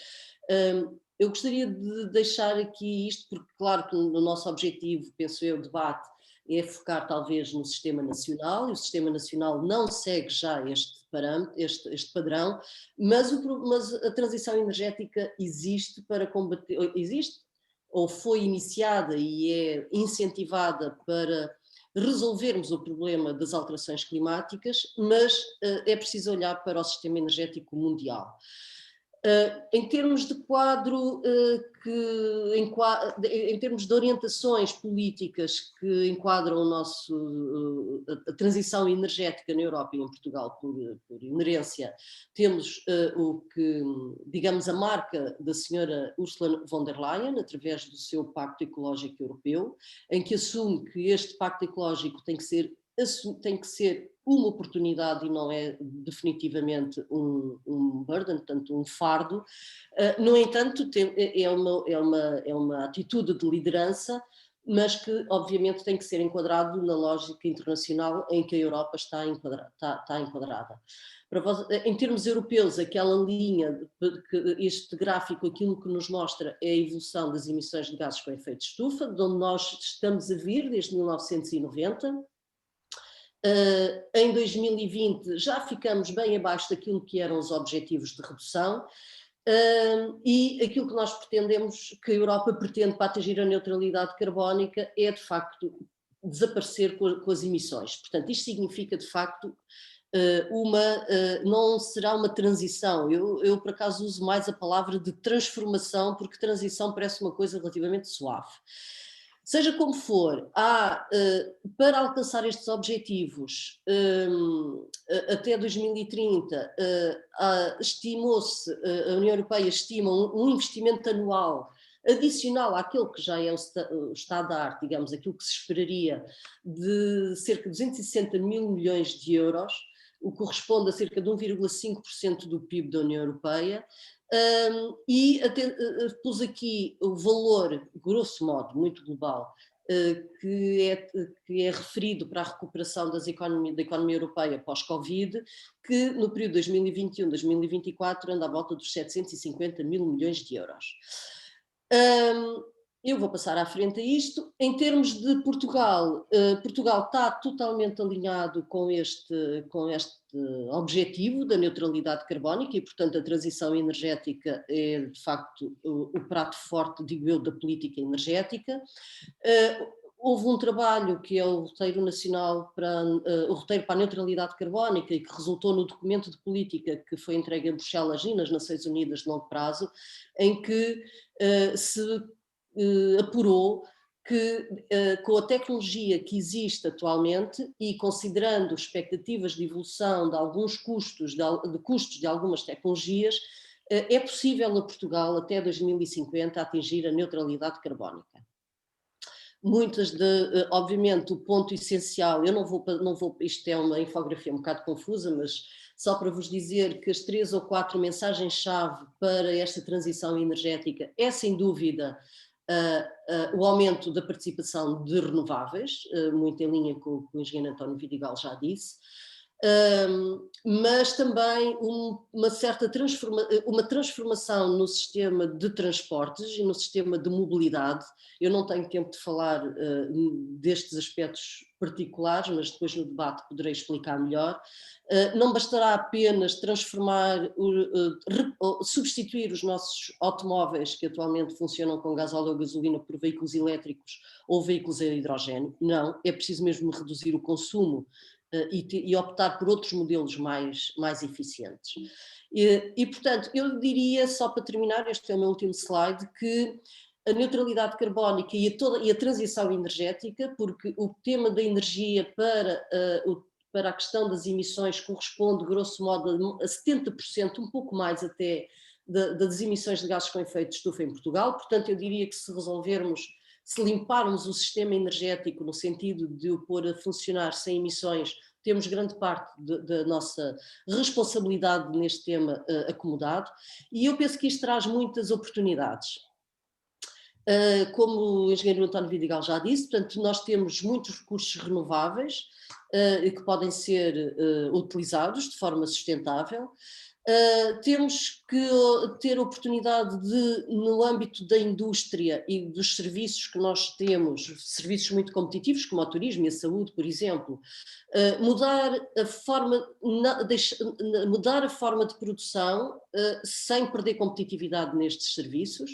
eu gostaria de deixar aqui isto, porque claro que o nosso objetivo, penso eu, debate, é focar talvez no sistema nacional, e o sistema nacional não segue já este padrão, mas a transição energética existe para combater, ou foi iniciada e é incentivada para resolvermos o problema das alterações climáticas, mas é preciso olhar para o sistema energético mundial. Em termos de quadro, em termos de orientações políticas que enquadram a transição energética na Europa e em Portugal por inerência, temos digamos, a marca da senhora Ursula von der Leyen, através do seu Pacto Ecológico Europeu, em que assume que este Pacto Ecológico tem que ser uma oportunidade e não é definitivamente um burden, portanto um fardo. No entanto, é uma atitude de liderança mas que obviamente tem que ser enquadrado na lógica internacional em que a Europa está enquadrada. Em termos europeus, aquela linha, este gráfico, aquilo que nos mostra é a evolução das emissões de gases com efeito de estufa, de onde nós estamos a vir desde 1990. Em 2020 já ficamos bem abaixo daquilo que eram os objetivos de redução, e aquilo que nós pretendemos, que a Europa pretende para atingir a neutralidade carbónica, é de facto desaparecer com as emissões. Portanto, isto significa de facto não será uma transição. Eu por acaso uso mais a palavra de transformação, porque transição parece uma coisa relativamente suave. Seja como for, para alcançar estes objetivos até 2030, estimou-se, a União Europeia estima um investimento anual adicional àquele que já é o estado da arte, digamos, aquilo que se esperaria, de cerca de 260 mil milhões de euros, o que corresponde a cerca de 1,5% do PIB da União Europeia, e pus aqui o valor, grosso modo, muito global, que é referido para a recuperação da economia europeia pós-Covid, que no período 2021-2024 anda à volta dos 750 mil milhões de euros. Eu vou passar à frente a isto. Em termos de Portugal, Portugal está totalmente alinhado com este objetivo da neutralidade carbónica e, portanto, a transição energética é, de facto, o prato forte, digo eu, da política energética. Houve um trabalho que é o roteiro nacional o roteiro para a neutralidade carbónica e que resultou no documento de política que foi entregue em Bruxelas e nas Nações Unidas de longo prazo, em que se apurou que com a tecnologia que existe atualmente e considerando expectativas de evolução de alguns custos de algumas tecnologias, é possível a Portugal até 2050 atingir a neutralidade carbónica. Obviamente, o ponto essencial, eu não vou, isto é uma infografia um bocado confusa, mas só para vos dizer que as 3 ou 4 mensagens-chave para esta transição energética é, sem dúvida, o aumento da participação de renováveis, muito em linha com o que o engenheiro António Vidigal já disse, mas também uma transformação no sistema de transportes e no sistema de mobilidade. Eu não tenho tempo de falar destes aspectos particulares, mas depois no debate poderei explicar melhor. Não bastará apenas substituir os nossos automóveis que atualmente funcionam com gasóleo ou gasolina por veículos elétricos ou veículos a hidrogênio. Não, é preciso mesmo reduzir o consumo e optar por outros modelos mais eficientes. E, portanto, eu diria, só para terminar, este é o meu último slide, que a neutralidade carbónica e a transição energética, porque o tema da energia para a questão das emissões corresponde, grosso modo, a 70%, um pouco mais até, das emissões de gases com efeito de estufa em Portugal. Portanto, eu diria que se limparmos o sistema energético no sentido de o pôr a funcionar sem emissões, temos grande parte da nossa responsabilidade neste tema acomodado, e eu penso que isto traz muitas oportunidades. Como o engenheiro António Vidigal já disse, portanto, nós temos muitos recursos renováveis que podem ser utilizados de forma sustentável. Temos que ter oportunidade de, no âmbito da indústria e dos serviços que nós temos, serviços muito competitivos, como o turismo e a saúde, por exemplo, mudar a forma de produção sem perder competitividade nestes serviços.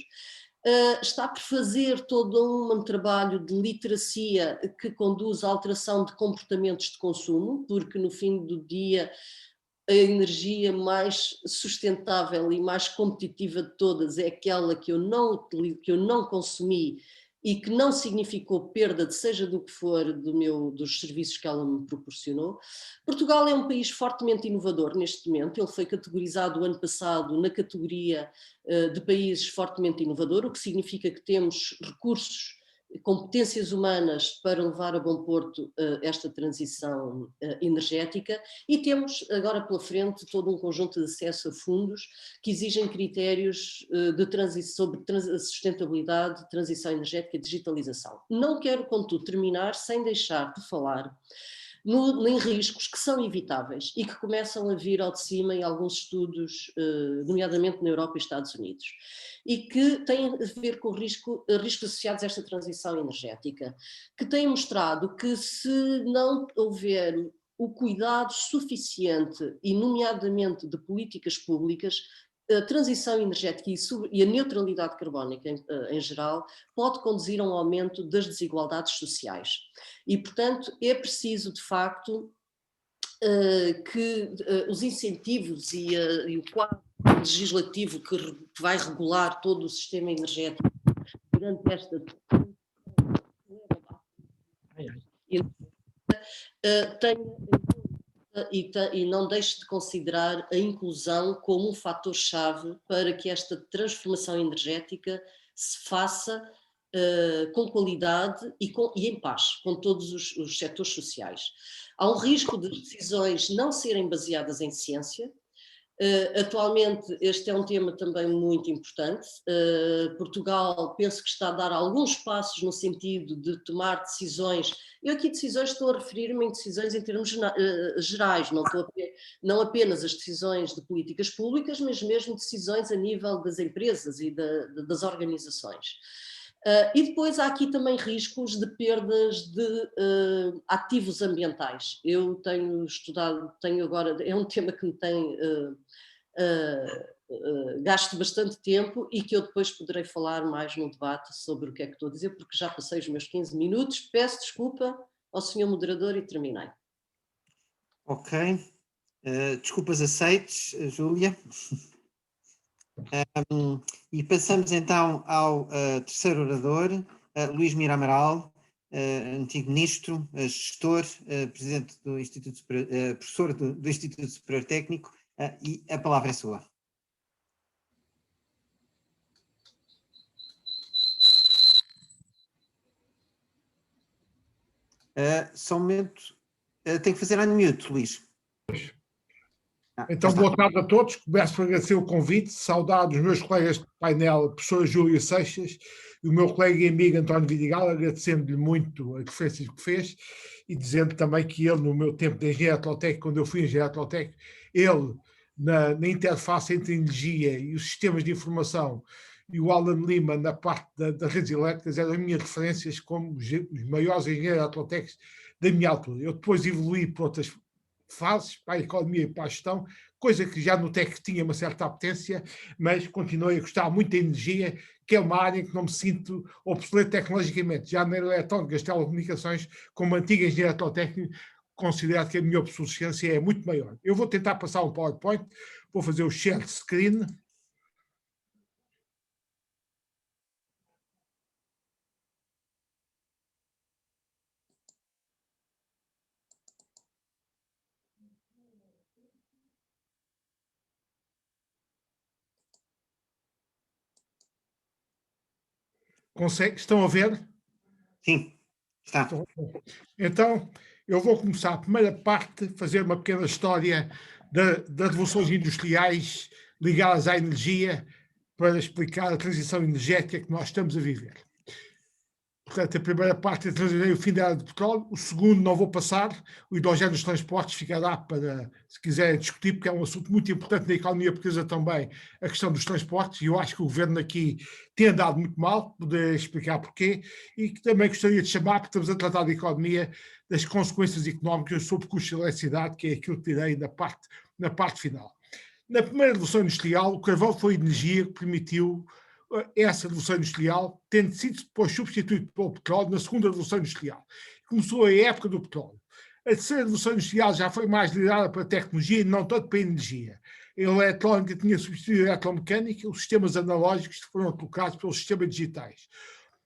Está por fazer todo um trabalho de literacia que conduz à alteração de comportamentos de consumo, porque no fim do dia a energia mais sustentável e mais competitiva de todas é aquela que eu não consumi e que não significou perda de seja do que for dos serviços que ela me proporcionou. Portugal é um país fortemente inovador neste momento, ele foi categorizado o ano passado na categoria de países fortemente inovador, o que significa que temos recursos competências humanas para levar a bom porto esta transição energética, e temos agora pela frente todo um conjunto de acesso a fundos que exigem critérios sobre sustentabilidade, transição energética e digitalização. Não quero, contudo, terminar sem deixar de falar em riscos que são evitáveis e que começam a vir ao de cima em alguns estudos, nomeadamente na Europa e Estados Unidos, e que têm a ver com riscos associados a esta transição energética, que têm mostrado que, se não houver o cuidado suficiente, e nomeadamente de políticas públicas, a transição energética e a neutralidade carbónica em geral pode conduzir a um aumento das desigualdades sociais. E, portanto, é preciso, de facto, que os incentivos e o quadro legislativo que vai regular todo o sistema energético durante esta e não deixe de considerar a inclusão como um fator-chave para que esta transformação energética se faça com qualidade e em paz com todos os setores sociais. Há um risco de decisões não serem baseadas em ciência. Atualmente este é um tema também muito importante. Portugal penso que está a dar alguns passos no sentido de tomar decisões. Eu aqui decisões estou a referir-me em decisões em termos gerais, não apenas as decisões de políticas públicas, mas mesmo decisões a nível das empresas e das organizações. E depois há aqui também riscos de perdas de ativos ambientais. Eu tenho estudado, agora, é um tema que me tem gasto bastante tempo e que eu depois poderei falar mais no debate sobre o que é que estou a dizer, porque já passei os meus 15 minutos. Peço desculpa ao senhor moderador e terminei. Ok. Desculpas aceites, Júlia. E passamos então ao terceiro orador, Luís Mira Amaral, antigo ministro, gestor, presidente do Instituto Superior, professor do Instituto Superior Técnico, e a palavra é sua. Só um momento, tenho que fazer unmute, Luís. Então, boa tarde a todos. Começo por agradecer o convite, saudar os meus colegas de painel, a professora Júlia Seixas e o meu colega e amigo António Vidigal, agradecendo-lhe muito a referência que fez e dizendo também que ele, no meu tempo de engenheiro eletrotécnico, quando eu fui engenheiro eletrotécnico, ele, na interface entre a energia e os sistemas de informação, e o Alan Lima, na parte das redes elétricas, eram as minhas referências como os maiores engenheiros eletrotécnicos da minha altura. Eu depois evoluí para outras fases, para a economia e para a gestão, coisa que já no TEC tinha uma certa apetência, mas continuei a gostar muito da energia, que é uma área em que não me sinto obsoleto tecnologicamente. Já na eletrónica, as telecomunicações, como antigo engenheiro eletrotécnico, considero que a minha obsolescência é muito maior. Eu vou tentar passar um PowerPoint, vou fazer o share screen. Estão a ver? Sim, está. Então, eu vou começar a primeira parte, fazer uma pequena história das revoluções industriais ligadas à energia, para explicar a transição energética que nós estamos a viver. Portanto, a primeira parte é trazer o fim da era do petróleo, o segundo não vou passar, o hidrogênio dos transportes ficará para, se quiserem discutir, porque é um assunto muito importante na economia portuguesa também, a questão dos transportes, e eu acho que o governo aqui tem andado muito mal, poder explicar porquê, e que também gostaria de chamar, porque estamos a tratar da economia, das consequências económicas sobre o custo de eletricidade, que é aquilo que direi na parte final. Na primeira revolução industrial, o carvão foi a energia que permitiu essa revolução industrial, tendo sido depois substituído pelo petróleo na segunda revolução industrial. Começou a época do petróleo. A terceira revolução industrial já foi mais liderada pela tecnologia e não tanto pela energia. A eletrónica tinha substituído a eletromecânica, os sistemas analógicos foram trocados pelos sistemas digitais.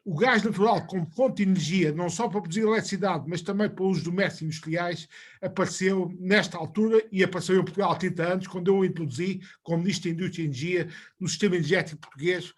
O gás natural como fonte de energia, não só para produzir eletricidade, mas também para usos domésticos industriais, apareceu nesta altura e apareceu em Portugal há 30 anos, quando eu o introduzi como Ministro da Indústria e Energia no sistema energético português,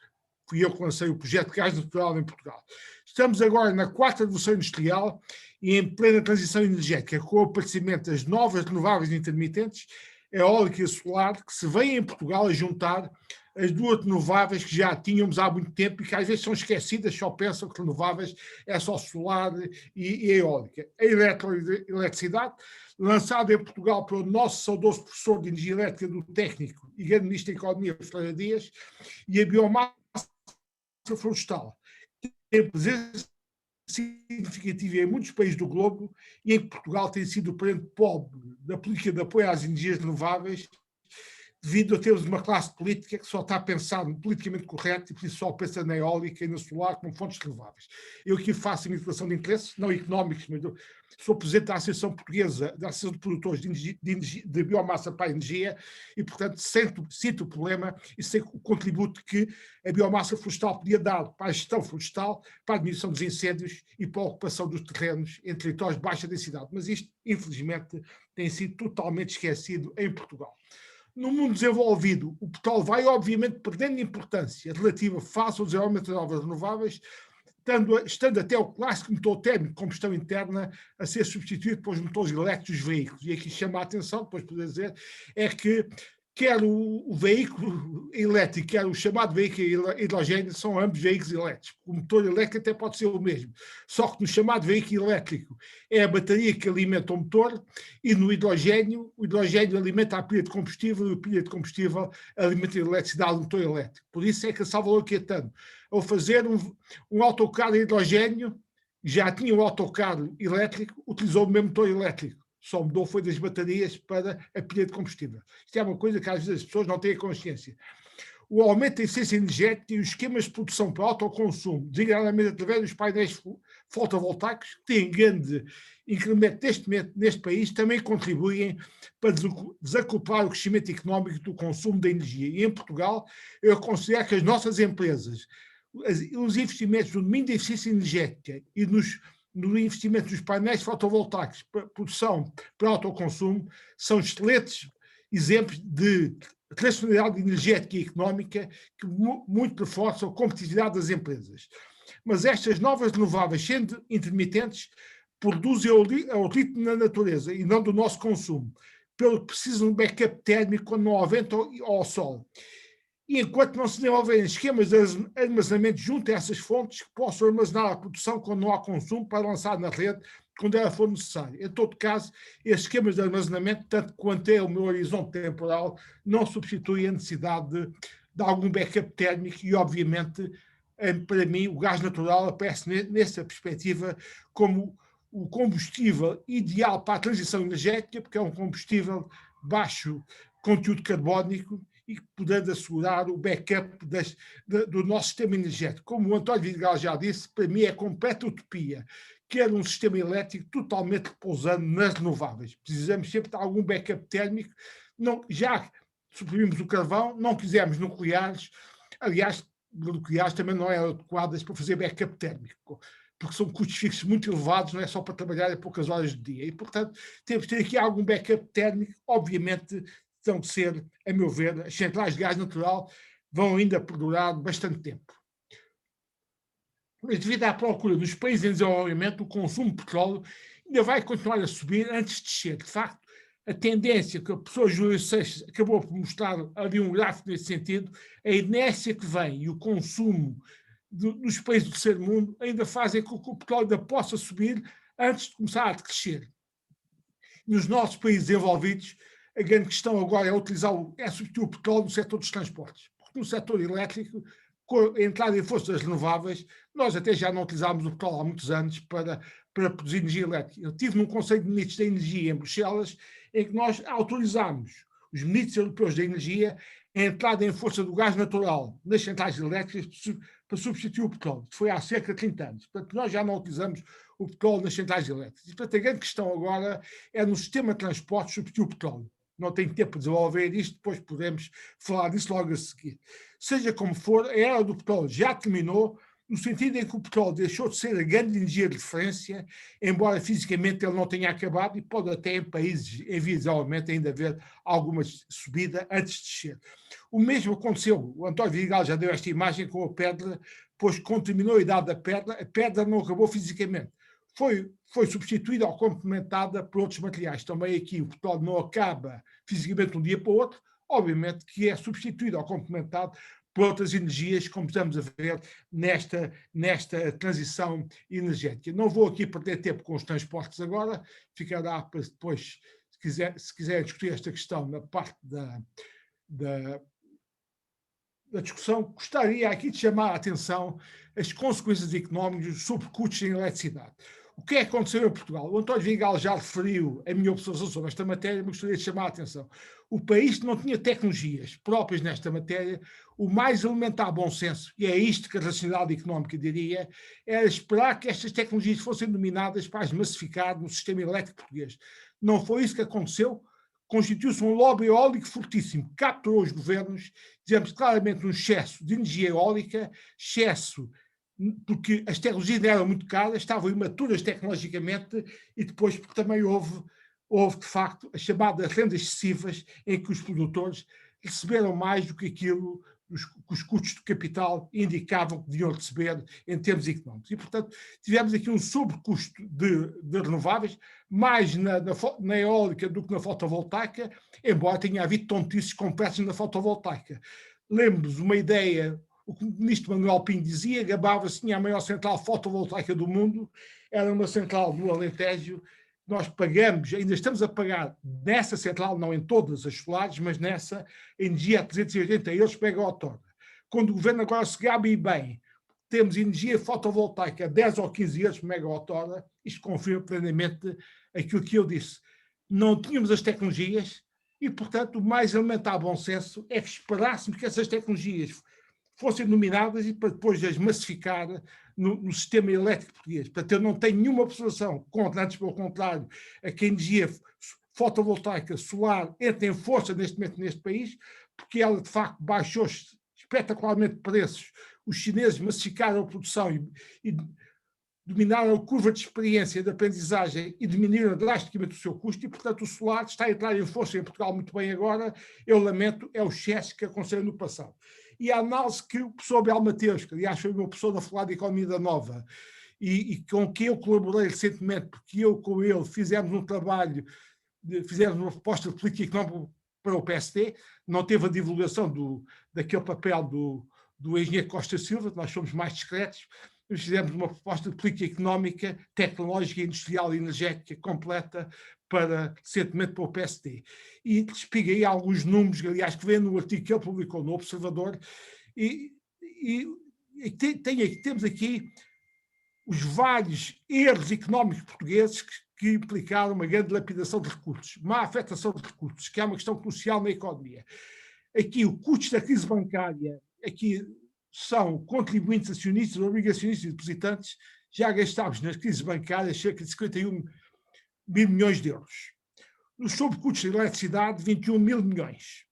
fui eu que lancei o projeto de gás natural em Portugal. Estamos agora na 4ª Revolução Industrial e em plena transição energética, com o aparecimento das novas renováveis intermitentes, eólica e solar, que se vêm em Portugal a juntar as 2 renováveis que já tínhamos há muito tempo e que às vezes são esquecidas, só pensam que renováveis é só solar e eólica. A eletricidade, lançada em Portugal pelo nosso saudoso professor de energia elétrica do técnico e grande ministro da Economia, Ferreira Dias, e a biomassa florestal, que tem presença significativa em muitos países do globo e em que Portugal tem sido o parente pobre da política de apoio às energias renováveis, devido a termos uma classe política que só está a pensar no politicamente correto e por isso só pensa na eólica e na solar como fontes renováveis. Eu aqui faço a manifestação de interesses, não económicos, mas sou presidente da Associação Portuguesa, da Associação de Produtores de Biomassa para a Energia e, portanto, sinto o problema e sei o contributo que a biomassa florestal podia dar para a gestão florestal, para a diminuição dos incêndios e para a ocupação dos terrenos em territórios de baixa densidade. Mas isto, infelizmente, tem sido totalmente esquecido em Portugal. No mundo desenvolvido, o petróleo vai, obviamente, perdendo importância relativa face ao desenvolvimento de novas renováveis, estando até o clássico motor térmico de combustão interna a ser substituído pelos motores elétricos dos veículos. E aqui chama a atenção, depois poder dizer, é que quer o veículo elétrico, quer o chamado veículo hidrogênio, são ambos veículos elétricos. O motor elétrico até pode ser o mesmo, só que no chamado veículo elétrico é a bateria que alimenta o motor e no hidrogênio, o hidrogênio alimenta a pilha de combustível e a pilha de combustível alimenta a eletricidade do motor elétrico. Por isso é que a Salvador Caetano, ao fazer um autocarro a hidrogênio, já tinha um autocarro elétrico, utilizou o mesmo motor elétrico. Só mudou foi das baterias para a pilha de combustível. Isto é uma coisa que às vezes as pessoas não têm consciência. O aumento da eficiência energética e os esquemas de produção para autoconsumo, designadamente através dos painéis fotovoltaicos, que têm grande incremento neste país, também contribuem para desacoplar o crescimento económico do consumo de energia. E em Portugal, eu considero que as nossas empresas, os investimentos no domínio da eficiência energética e no investimento dos painéis fotovoltaicos para produção para autoconsumo são excelentes exemplos de racionalidade energética e económica que muito reforçam a competitividade das empresas. Mas estas novas renováveis, sendo intermitentes, produzem ao ritmo da natureza e não do nosso consumo, pelo que precisam de backup térmico quando não há vento ou ao sol. E enquanto não se desenvolverem esquemas de armazenamento junto a essas fontes que possam armazenar a produção quando não há consumo para lançar na rede quando ela for necessária. Em todo caso, esses esquemas de armazenamento, tanto quanto é o meu horizonte temporal, não substituem a necessidade de algum backup térmico e, obviamente, para mim, o gás natural aparece nessa perspectiva como o combustível ideal para a transição energética, porque é um combustível de baixo conteúdo carbónico e podendo assegurar o backup do nosso sistema energético. Como o António Vidigal já disse, para mim é completa utopia, quer um sistema elétrico totalmente repousando nas renováveis. Precisamos sempre de algum backup térmico. Não, já suprimimos o carvão, não quisemos nucleares, aliás, nucleares também não eram adequadas para fazer backup térmico, porque são custos fixos muito elevados, não é só para trabalhar a poucas horas do dia. E, portanto, temos de ter aqui algum backup térmico, obviamente, são de ser, a meu ver, as centrais de gás natural vão ainda perdurar bastante tempo. Mas devido à procura dos países em desenvolvimento, o consumo de petróleo ainda vai continuar a subir antes de descer. De facto, a tendência que a professora Júlia Seixas acabou por mostrar ali um gráfico nesse sentido, a inércia que vem e o consumo dos países do terceiro mundo ainda fazem com que o petróleo ainda possa subir antes de começar a crescer. Nos nossos países desenvolvidos, a grande questão agora é substituir o petróleo no setor dos transportes. Porque no setor elétrico, com a entrada em força das renováveis, nós até já não utilizámos o petróleo há muitos anos para produzir energia elétrica. Eu estive num Conselho de Ministros da Energia em Bruxelas, em que nós autorizámos os ministros europeus da energia a entrada em força do gás natural nas centrais elétricas para substituir o petróleo. Foi há cerca de 30 anos. Portanto, nós já não utilizamos o petróleo nas centrais elétricas. E, portanto, a grande questão agora é no sistema de transporte substituir o petróleo. Não tenho tempo de desenvolver isto, depois podemos falar disso logo a seguir. Seja como for, a era do petróleo já terminou, no sentido em que o petróleo deixou de ser a grande energia de referência, embora fisicamente ele não tenha acabado e pode até em países em vias de desenvolvimento ainda haver alguma subida antes de descer. O mesmo aconteceu, o António Vidigal já deu esta imagem com a pedra, pois quando terminou a idade da pedra, a pedra não acabou fisicamente. Foi substituída ou complementada por outros materiais. Também aqui o petróleo não acaba fisicamente de um dia para o outro, obviamente que é substituído ou complementado por outras energias, como estamos a ver nesta transição energética. Não vou aqui perder tempo com os transportes agora, ficará para depois, se quiser discutir esta questão na parte da discussão, gostaria aqui de chamar a atenção as consequências económicas sobre custos em eletricidade. O que é que aconteceu em Portugal? O António Vidigal já referiu a minha observação sobre esta matéria, mas gostaria de chamar a atenção. O país não tinha tecnologias próprias nesta matéria, o mais elementar bom senso, e é isto que a racionalidade económica diria, era esperar que estas tecnologias fossem dominadas para as massificar no sistema elétrico português. Não foi isso que aconteceu. Constituiu-se um lobby eólico fortíssimo, capturou os governos, dizemos claramente um excesso de energia eólica, excesso porque as tecnologias eram muito caras, estavam imaturas tecnologicamente e depois porque também houve de facto as chamadas rendas excessivas em que os produtores receberam mais do que aquilo que os custos de capital indicavam que deviam receber em termos económicos. E, portanto, tivemos aqui um sobrecusto de renováveis, mais na eólica do que na fotovoltaica, embora tenha havido tontices complexas na fotovoltaica. Lembro-vos uma ideia. O que o ministro Manuel Pinho dizia, gabava-se, tinha a maior central fotovoltaica do mundo, era uma central no Alentejo, nós pagamos, ainda estamos a pagar nessa central, não em todas as solares, mas nessa, energia a 380 euros por megawatt-hora. Quando o governo agora se gabe bem, temos energia fotovoltaica a 10 ou 15 euros por megawatt-hora, isto confirma plenamente aquilo que eu disse. Não tínhamos as tecnologias e, portanto, o mais elementar bom senso é que esperássemos que essas tecnologias fossem nominadas e para depois as massificar no sistema elétrico português. Portanto, eu não tenho nenhuma observação, antes pelo contrário, a que a energia fotovoltaica solar entra em força neste momento neste país, porque ela de facto baixou espetacularmente preços. Os chineses massificaram a produção e dominaram a curva de experiência de aprendizagem e diminuíram drasticamente o seu custo e, portanto, o solar está a entrar em força em Portugal muito bem agora. Eu lamento, é o excesso que aconteceu no passado. E a análise que o professor Abel Mateus, que aliás foi o meu professor da Faculdade de Economia da Nova, e com que eu colaborei recentemente, porque eu com ele fizemos um trabalho, fizemos uma proposta de política económica para o PSD, não teve a divulgação daquele papel do engenheiro Costa Silva, nós somos mais discretos, mas fizemos uma proposta de política económica, tecnológica, industrial e energética completa recentemente para o PSD. E despiguei alguns números, aliás, que vêm no artigo que ele publicou no Observador, e temos aqui os vários erros económicos portugueses que implicaram uma grande lapidação de recursos, má afetação de recursos, que é uma questão crucial na economia. Aqui o custo da crise bancária, aqui são contribuintes acionistas, obrigacionistas e depositantes, já gastámos nas crises bancárias cerca de 51 mil milhões de euros. Nos sobrecustos de eletricidade, 21 mil milhões.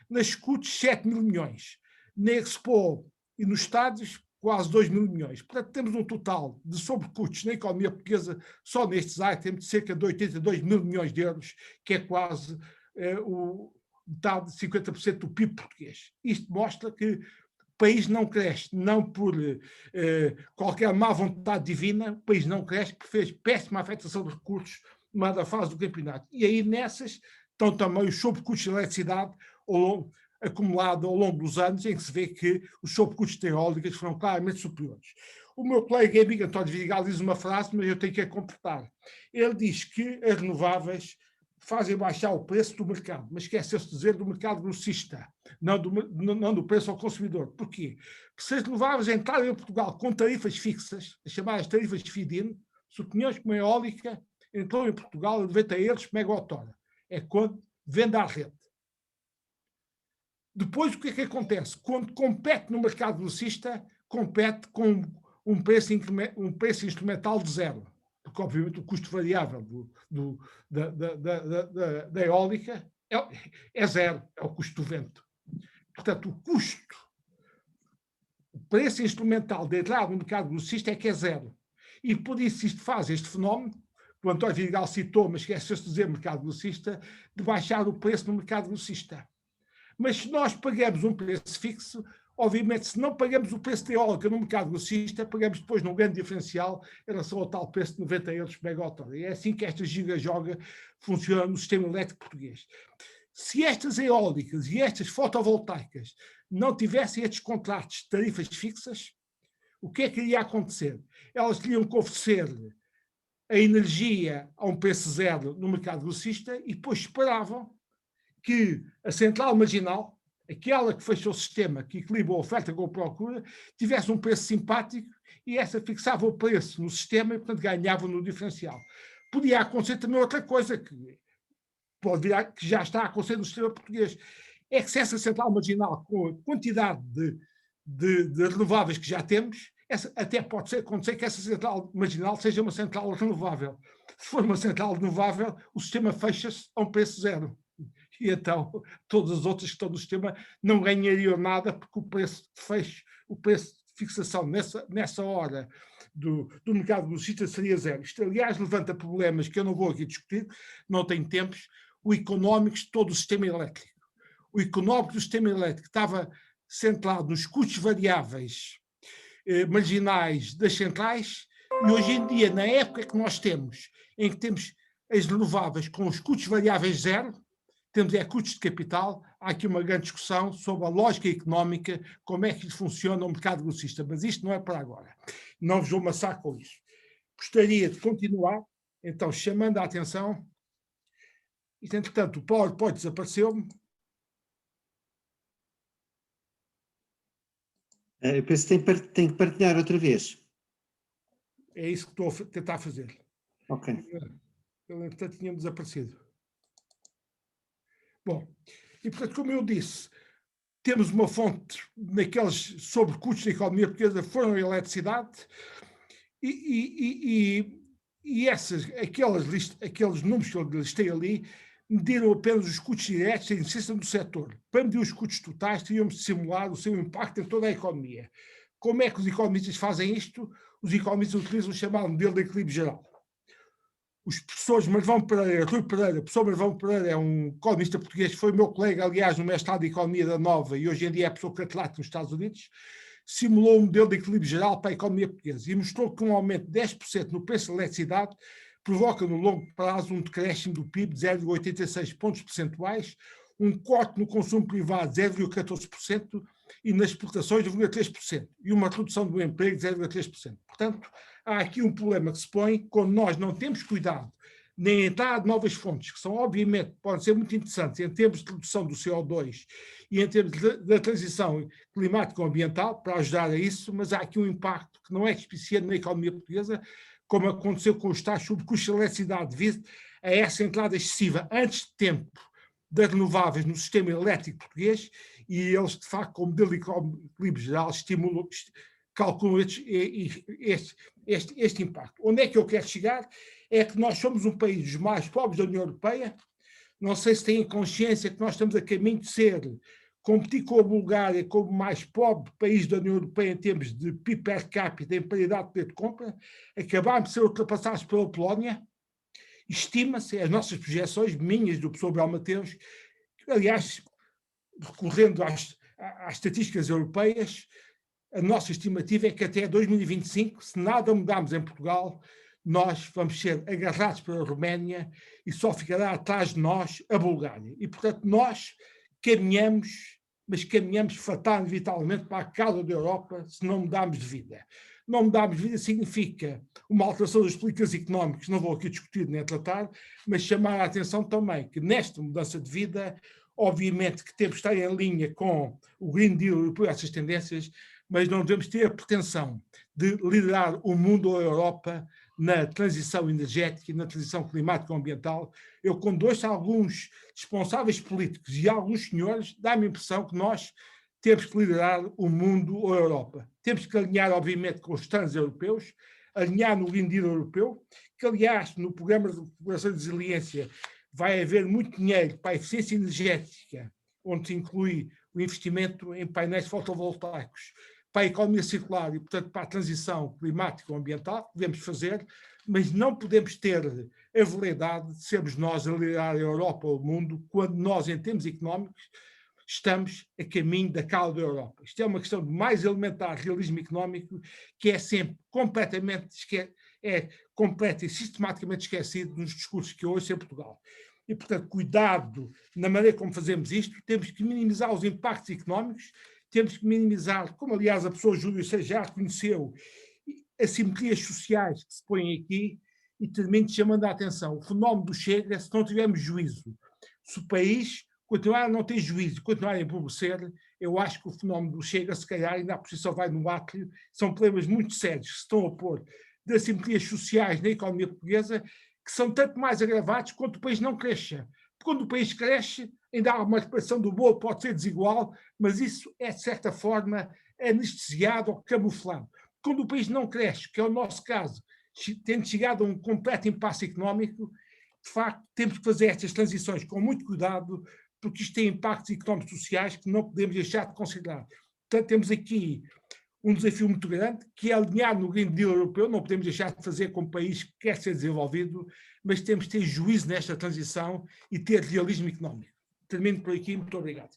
Nas escutas, 7 mil milhões. Na Expo e nos estádios, quase 2 mil milhões. Portanto, temos um total de sobrecustos na economia portuguesa, só nestes itens, de cerca de 82 mil milhões de euros, que é quase metade de 50% do PIB português. Isto mostra que o país não cresce, não por qualquer má vontade divina, o país não cresce porque fez péssima afetação de recursos numa da fase do campeonato. E aí nessas estão também os sobrecustos de eletricidade acumulado ao longo dos anos, em que se vê que os sobrecustos de eólicas foram claramente superiores. O meu colega e amigo António Vidigal diz uma frase, mas eu tenho que a completar. Ele diz que as renováveis fazem baixar o preço do mercado, mas esquece-se de dizer do mercado grossista, não do preço ao consumidor. Porquê? Porque se as renováveis entrarem em Portugal com tarifas fixas, as chamadas tarifas feed-in, se opiniões como a eólica entrou em Portugal a 90 euros por megawatt-hora. É quando vende à rede. Depois, o que é que acontece? Quando compete no mercado grossista, compete com um preço instrumental de zero. Porque, obviamente, o custo variável da eólica é zero, é o custo do vento. Portanto, o preço instrumental de entrada no mercado grossista é que é zero. E por isso isto faz este fenómeno, que o António Vidigal citou, mas esquece-se de dizer mercado grossista, de baixar o preço no mercado grossista. Mas se nós pagamos um preço fixo, obviamente, se não pagamos o preço de eólica no mercado grossista, pagamos depois num grande diferencial em relação ao tal preço de 90 euros por megawatt-hora. E é assim que esta giga-joga funciona no sistema elétrico português. Se estas eólicas e estas fotovoltaicas não tivessem estes contratos de tarifas fixas, o que é que iria acontecer? Elas teriam que oferecer a energia a um preço zero no mercado grossista e depois esperavam que a central marginal, aquela que fecha o sistema, que equilibra a oferta com a procura, tivesse um preço simpático e essa fixava o preço no sistema e, portanto, ganhava no diferencial. Podia acontecer também outra coisa, que pode virar, que já está a acontecer no sistema português, é que se essa central marginal, com a quantidade de renováveis que já temos, até pode acontecer que essa central marginal seja uma central renovável. Se for uma central renovável, o sistema fecha-se a um preço zero. E então todas as outras que estão no sistema não ganhariam nada, porque o preço de fecho, o preço de fixação nessa hora do mercado grossista seria zero. Isto, aliás, levanta problemas que eu não vou aqui discutir, não tenho tempos, o económicos de todo o sistema elétrico. O económico do sistema elétrico estava centrado nos custos variáveis marginais das centrais, e hoje em dia, na época que nós temos, em que temos as renováveis com os custos variáveis zero, temos custos de capital, há aqui uma grande discussão sobre a lógica económica, como é que funciona o mercado grossista, mas isto não é para agora. Não vos vou amassar com isso. Gostaria de continuar, então, chamando a atenção, e, entretanto, o PowerPoint desapareceu-me. Eu penso que tem que partilhar outra vez. É isso que estou a tentar fazer. Ok. Ele, entretanto, tinha desaparecido. Bom, e portanto, como eu disse, temos uma fonte naqueles sobre custos da economia portuguesa, foram a eletricidade, e aqueles números que eu listei ali mediram apenas os custos diretos da iniciação do setor. Para medir os custos totais, teríamos de simular o seu impacto em toda a economia. Como é que os economistas fazem isto? Os economistas utilizam o chamado modelo de equilíbrio geral. Os professores Marvão Pereira, Rui Pereira, o professor Marvão Pereira é um economista português que foi meu colega, aliás, no mestrado de Economia da Nova e hoje em dia é professor catedrático nos Estados Unidos, simulou um modelo de equilíbrio geral para a economia portuguesa e mostrou que um aumento de 10% no preço da eletricidade provoca no longo prazo um decréscimo do PIB de 0,86 pontos percentuais, um corte no consumo privado de 0,14% e nas exportações de 0,3% e uma redução do emprego de 0,3%. Portanto, há aqui um problema que se põe quando nós não temos cuidado na entrada de novas fontes, que são, obviamente, podem ser muito interessantes em termos de redução do CO2 e em termos da transição climático-ambiental, para ajudar a isso, mas há aqui um impacto que não é suficiente na economia portuguesa, como aconteceu com os tais sobre custos de eletricidade, devido a essa entrada excessiva antes de tempo das renováveis no sistema elétrico português, e eles, de facto, com o modelo de equilíbrio geral, calculam este impacto. Onde é que eu quero chegar? É que nós somos um país dos mais pobres da União Europeia. Não sei se têm consciência que nós estamos a caminho de competir com a Bulgária como o mais pobre país da União Europeia em termos de PIB per capita, em paridade de poder de compra. Acabámos de ser ultrapassados pela Polónia. Estima-se, as nossas projeções, minhas, do professor Bel Mateus, aliás, recorrendo às estatísticas europeias, a nossa estimativa é que até 2025, se nada mudarmos em Portugal, nós vamos ser agarrados pela Roménia e só ficará atrás de nós a Bulgária. E, portanto, nós caminhamos, mas caminhamos fatal e vitalmente para a causa da Europa se não mudarmos de vida. Não mudarmos de vida significa uma alteração das políticas económicas, não vou aqui discutir nem tratar, mas chamar a atenção também que nesta mudança de vida, obviamente que temos de estar em linha com o Green Deal europeu, essas tendências, mas não devemos ter a pretensão de liderar o mundo ou a Europa na transição energética e na transição climático-ambiental. Eu, quando ouço alguns responsáveis políticos e alguns senhores, dá-me a impressão que nós temos que liderar o mundo ou a Europa. Temos que alinhar, obviamente, com os standards europeus, alinhar no Green Deal europeu, que, aliás, no programa de recuperação e resiliência vai haver muito dinheiro para a eficiência energética, onde se inclui o investimento em painéis fotovoltaicos, para a economia circular e, portanto, para a transição climática ou ambiental, devemos fazer, mas não podemos ter a veleidade de sermos nós a liderar a Europa ou o mundo quando nós, em termos económicos, estamos a caminho da cauda da Europa. Isto é uma questão de mais elementar realismo económico que é sempre completo e sistematicamente esquecido nos discursos que ouço em Portugal. E, portanto, cuidado na maneira como fazemos isto, temos que minimizar os impactos económicos, temos que minimizar, como aliás a pessoa Júlio já reconheceu, assimetrias sociais que se põem aqui, e termino chamando a atenção. O fenómeno do Chega, se não tivermos juízo, se o país continuar a não ter juízo, continuar a empobrecer, eu acho que o fenómeno do Chega, se calhar, ainda a posição vai no átrio, são problemas muito sérios que se estão a pôr de assimetrias sociais na economia portuguesa, que são tanto mais agravados quanto o país não cresça. Quando o país cresce, ainda há uma expressão do bolo, pode ser desigual, mas isso é, de certa forma, anestesiado ou camuflado. Quando o país não cresce, que é o nosso caso, tendo chegado a um completo impasse económico, de facto, temos que fazer estas transições com muito cuidado, porque isto tem impactos económicos e sociais que não podemos deixar de considerar. Portanto, temos aqui um desafio muito grande, que é alinhar no Green Deal europeu, não podemos deixar de fazer como país que quer ser desenvolvido, mas temos que ter juízo nesta transição e ter realismo económico. Termino por aqui, muito obrigado.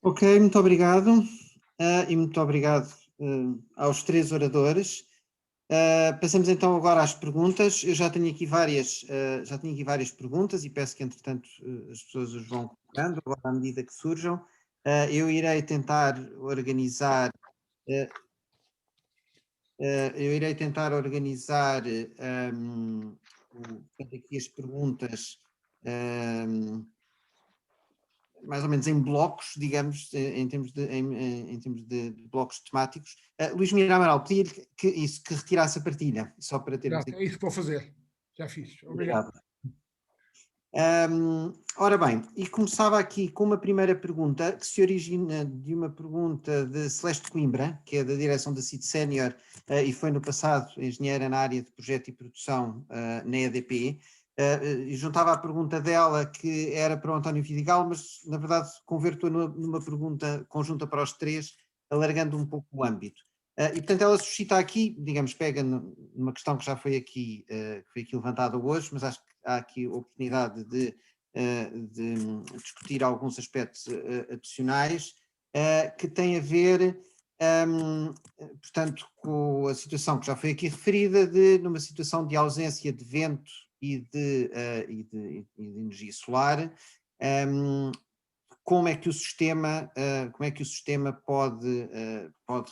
Ok, muito obrigado. E muito obrigado aos três oradores. Passamos então agora às perguntas. Eu já tenho aqui várias perguntas e peço que, entretanto, as pessoas os vão colocando agora à medida que surjam. Eu irei tentar organizar aqui as perguntas mais ou menos em blocos, digamos, em termos de blocos temáticos. Luís Mira Amaral, pedir que retirasse a partilha, só para termos... É isso que vou fazer. Já fiz. Obrigado. Ora bem, e começava aqui com uma primeira pergunta que se origina de uma pergunta de Celeste Coimbra, que é da direção da CIT Sénior e foi no passado engenheira na área de projeto e produção na EDP. E juntava a pergunta dela, que era para o António Vidigal, mas na verdade converto-a numa pergunta conjunta para os três, alargando um pouco o âmbito. E portanto ela suscita aqui, digamos, pega numa questão que já foi aqui levantada hoje, mas acho que há aqui a oportunidade de discutir alguns aspectos adicionais, que têm a ver, portanto, com a situação que já foi aqui referida, numa situação de ausência de vento e de energia solar, como é que o sistema pode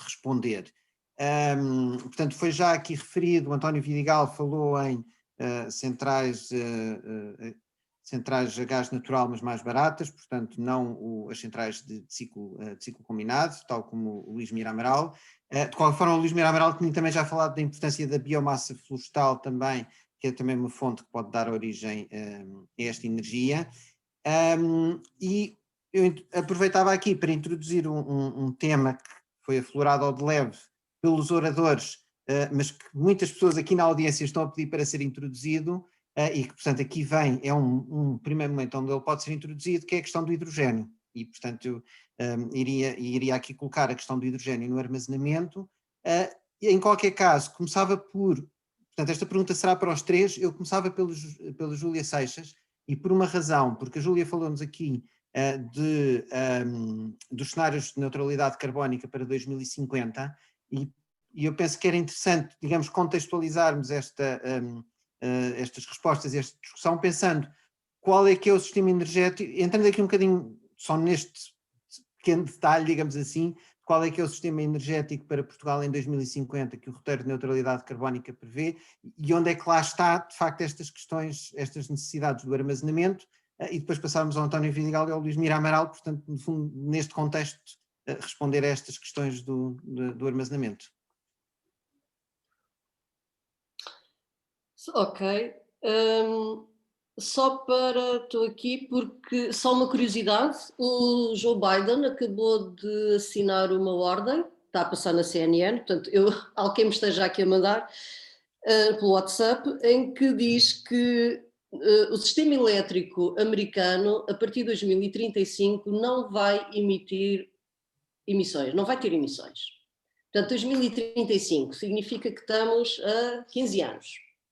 responder. Portanto, foi já aqui referido, o António Vidigal falou em centrais a gás natural, mas mais baratas, portanto, não as centrais de ciclo combinado, tal como o Luís Mira Amaral. De qualquer forma, o Luís Mira Amaral tinha também já falado da importância da biomassa florestal também, que é também uma fonte que pode dar origem a esta energia. E eu aproveitava aqui para introduzir um tema que foi aflorado ao de leve pelos oradores, mas que muitas pessoas aqui na audiência estão a pedir para ser introduzido, e que, portanto, aqui vem, é um primeiro momento onde ele pode ser introduzido, que é a questão do hidrogênio. E, portanto, eu iria aqui colocar a questão do hidrogênio no armazenamento. Em qualquer caso, começava por... Portanto, esta pergunta será para os três. Eu começava pela Júlia Seixas, e por uma razão, porque a Júlia falou-nos aqui dos cenários de neutralidade carbónica para 2050, e eu penso que era interessante, digamos, contextualizarmos estas respostas e esta discussão, pensando qual é que é o sistema energético, entrando aqui um bocadinho só neste pequeno detalhe, digamos assim, qual é que é o sistema energético para Portugal em 2050 que o roteiro de neutralidade carbónica prevê, e onde é que lá está, de facto, estas questões, estas necessidades do armazenamento, e depois passarmos ao António Vidigal e ao Luís Mira Amaral, portanto, no fundo, neste contexto, responder a estas questões do armazenamento. Ok. Estou aqui porque, só uma curiosidade, o Joe Biden acabou de assinar uma ordem, está a passar na CNN, portanto, alguém me esteja aqui a mandar, pelo WhatsApp, em que diz que o sistema elétrico americano, a partir de 2035, não vai emitir emissões, não vai ter emissões. Portanto, 2035 significa que estamos a 15 anos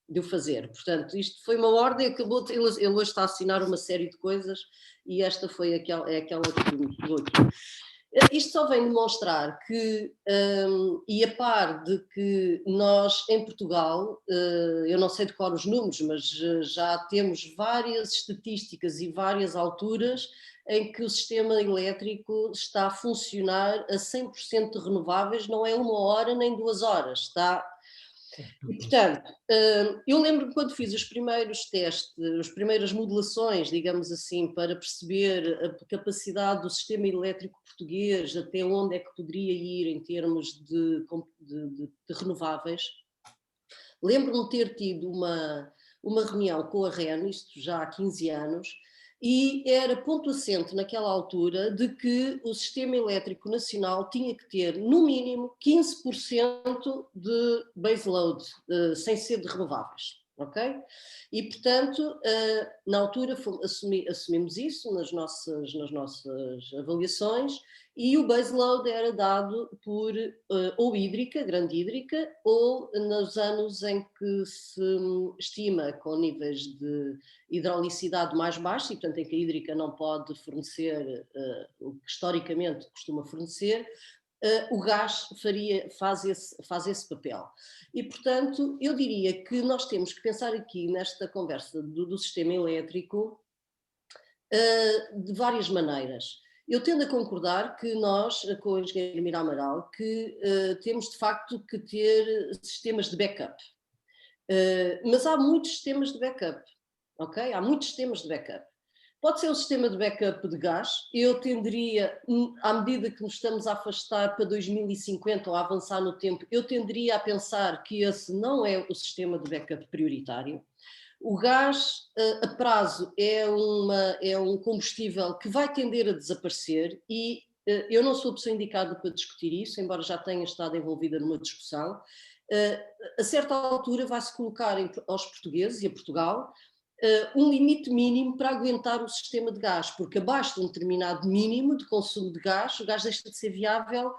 de o fazer. Portanto, isto foi uma ordem, acabou, ele hoje está a assinar uma série de coisas e esta foi aquela que começou aqui. Isto só vem demonstrar que, e a par de que nós em Portugal, eu não sei de cor os números, mas já temos várias estatísticas e várias alturas em que o sistema elétrico está a funcionar a 100% de renováveis, não é 1 hora nem 2 horas, está. E, portanto, eu lembro-me quando fiz os primeiros testes, as primeiras modelações, digamos assim, para perceber a capacidade do sistema elétrico português, até onde é que poderia ir em termos de renováveis. Lembro-me de ter tido uma reunião com a REN, isto já há 15 anos, e era ponto assente naquela altura de que o sistema elétrico nacional tinha que ter, no mínimo, 15% de baseload, sem ser de renováveis, ok? E, portanto, na altura assumimos isso nas nossas avaliações, e o baseload era dado por ou hídrica, grande hídrica, ou nos anos em que se estima com níveis de hidraulicidade mais baixos, e portanto em que a hídrica não pode fornecer o que historicamente costuma fornecer, o gás faz esse papel. E portanto eu diria que nós temos que pensar aqui nesta conversa do sistema elétrico de várias maneiras. Eu tendo a concordar que nós, com o engenheiro Mira Amaral, que temos de facto que ter sistemas de backup. Mas há muitos sistemas de backup, ok? Há muitos sistemas de backup. Pode ser um sistema de backup de gás. Eu tenderia, à medida que nos estamos a afastar para 2050 ou a avançar no tempo, eu tenderia a pensar que esse não é o sistema de backup prioritário. O gás, a prazo, é um combustível que vai tender a desaparecer e eu não sou a pessoa indicada para discutir isso, embora já tenha estado envolvida numa discussão. A certa altura vai-se colocar aos portugueses e a Portugal um limite mínimo para aguentar o sistema de gás, porque abaixo de um determinado mínimo de consumo de gás, o gás deixa de ser viável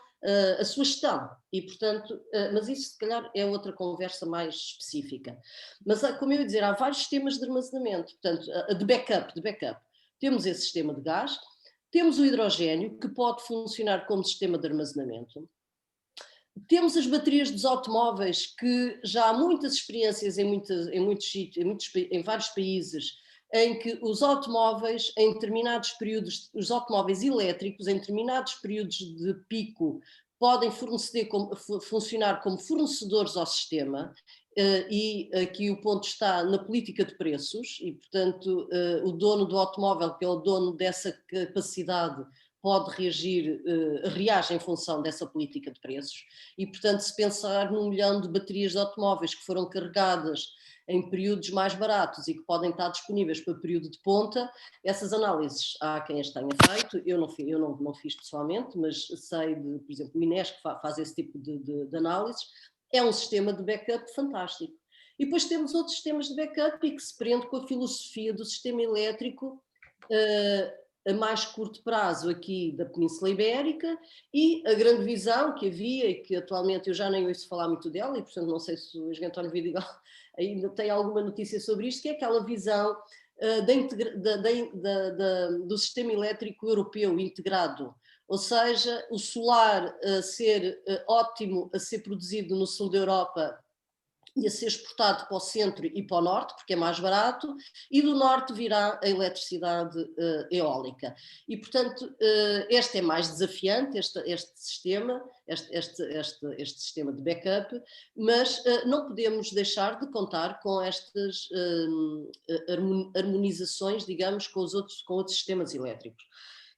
a sua gestão e, portanto, mas isso se calhar é outra conversa mais específica. Mas, como eu ia dizer, há vários sistemas de armazenamento, portanto, de backup. Temos esse sistema de gás, temos o hidrogénio, que pode funcionar como sistema de armazenamento. Temos as baterias dos automóveis, que já há muitas experiências em vários países, em que os automóveis, em determinados períodos, os automóveis elétricos, em determinados períodos de pico, podem funcionar como fornecedores ao sistema, e aqui o ponto está na política de preços, e portanto o dono do automóvel, que é o dono dessa capacidade, pode reage em função dessa política de preços e, portanto, se pensar num milhão de baterias de automóveis que foram carregadas em períodos mais baratos e que podem estar disponíveis para período de ponta, essas análises há quem as tenha feito, eu não fiz pessoalmente, mas sei, por exemplo, o Inés que faz esse tipo de análises, é um sistema de backup fantástico. E depois temos outros sistemas de backup e que se prende com a filosofia do sistema elétrico a mais curto prazo aqui da Península Ibérica e a grande visão que havia e que atualmente eu já nem ouço falar muito dela e portanto não sei se o engenheiro António Vidigal ainda tem alguma notícia sobre isto, que é aquela visão do sistema elétrico europeu integrado, ou seja, o solar ser ótimo a ser produzido no sul da Europa e a ser exportado para o centro e para o norte, porque é mais barato, e do norte virá a eletricidade eólica. E, portanto, este é mais desafiante, este sistema de backup, mas não podemos deixar de contar com estas harmonizações, digamos, com outros sistemas elétricos.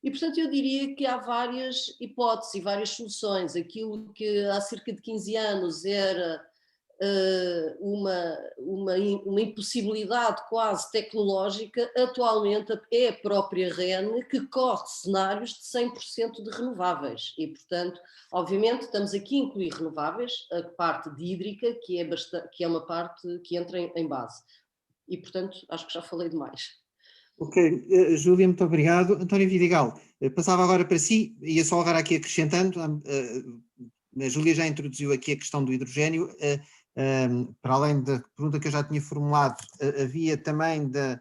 E, portanto, eu diria que há várias hipóteses e várias soluções. Aquilo que há cerca de 15 anos era uma impossibilidade quase tecnológica, atualmente é a própria REN que corre cenários de 100% de renováveis e, portanto, obviamente estamos aqui a incluir renováveis, a parte de hídrica, que é uma parte que entra em base. E, portanto, acho que já falei demais. Ok, Júlia, muito obrigado. António Vidigal, passava agora para si, ia só agora aqui acrescentando, a Júlia já introduziu aqui a questão do hidrogênio, para além da pergunta que eu já tinha formulado, havia também da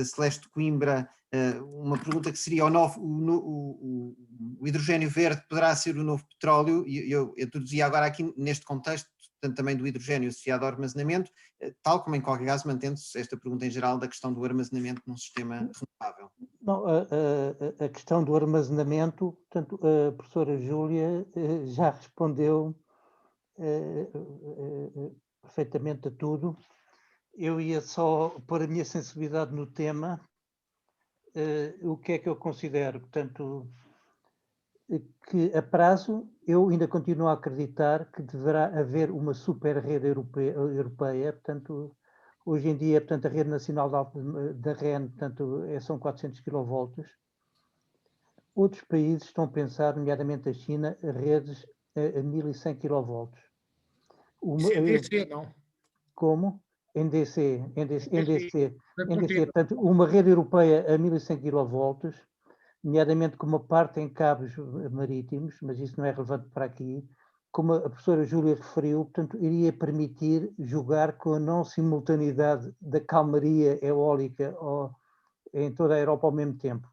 Celeste Coimbra uma pergunta que seria o hidrogênio verde poderá ser o novo petróleo, e eu introduzia agora aqui neste contexto, portanto também do hidrogênio associado ao armazenamento, tal como em qualquer caso mantendo-se esta pergunta em geral da questão do armazenamento num sistema renovável. Não, a questão do armazenamento, portanto, a professora Júlia já respondeu perfeitamente a tudo. Eu ia só pôr a minha sensibilidade no tema. O que é que eu considero? Portanto, que a prazo eu ainda continuo a acreditar que deverá haver uma super rede europeia, portanto, hoje em dia, portanto, a rede nacional da REN, portanto, são 400 kV. Outros países estão a pensar, nomeadamente a China, redes a 1100 kV. CDC, não. Como? NDC, NDC. portanto, uma rede europeia a 1100 kV, nomeadamente com uma parte em cabos marítimos, mas isso não é relevante para aqui, como a professora Júlia referiu, portanto, iria permitir jogar com a não simultaneidade da calmaria eólica em toda a Europa ao mesmo tempo.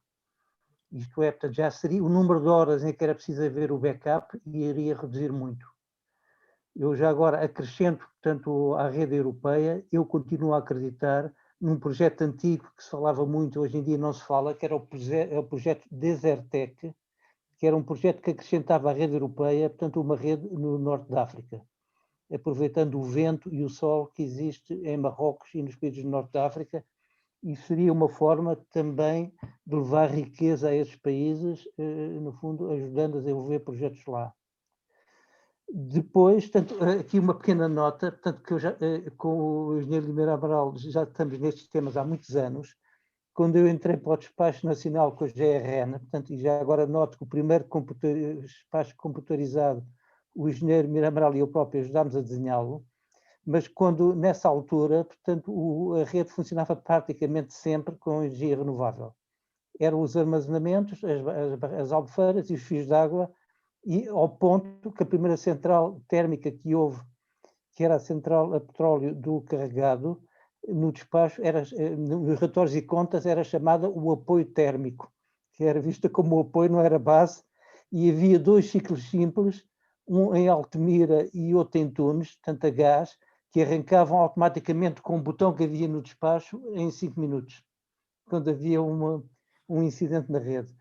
Isto é, portanto, já seria o número de horas em que era preciso haver o backup e iria reduzir muito. Eu já agora acrescento, portanto, à rede europeia, eu continuo a acreditar num projeto antigo que se falava muito, hoje em dia não se fala, que era o projeto Desertec, que era um projeto que acrescentava à rede europeia, portanto, uma rede no norte da África, aproveitando o vento e o sol que existe em Marrocos e nos países do norte da África, e seria uma forma também de levar riqueza a esses países, no fundo, ajudando a desenvolver projetos lá. Depois, portanto, aqui uma pequena nota, portanto, que eu já, com o engenheiro Limeira Amaral, já estamos nestes temas há muitos anos. Quando eu entrei para o despacho nacional com a GRN, portanto, e já agora noto que o primeiro despacho computadorizado, o engenheiro Limeira Amaral e eu próprio ajudámos a desenhá-lo, mas quando, nessa altura, portanto, a rede funcionava praticamente sempre com energia renovável. Eram os armazenamentos, as albufeiras e os fios de água, e ao ponto que a primeira central térmica que houve, que era a central a petróleo do carregado, no despacho, nos relatórios e contas, era chamada o apoio térmico, que era vista como o apoio, não era base, e havia dois ciclos simples, um em Altemira e outro em Tunes, tanto a gás, que arrancavam automaticamente com um botão que havia no despacho em 5 minutos, quando havia um incidente na rede.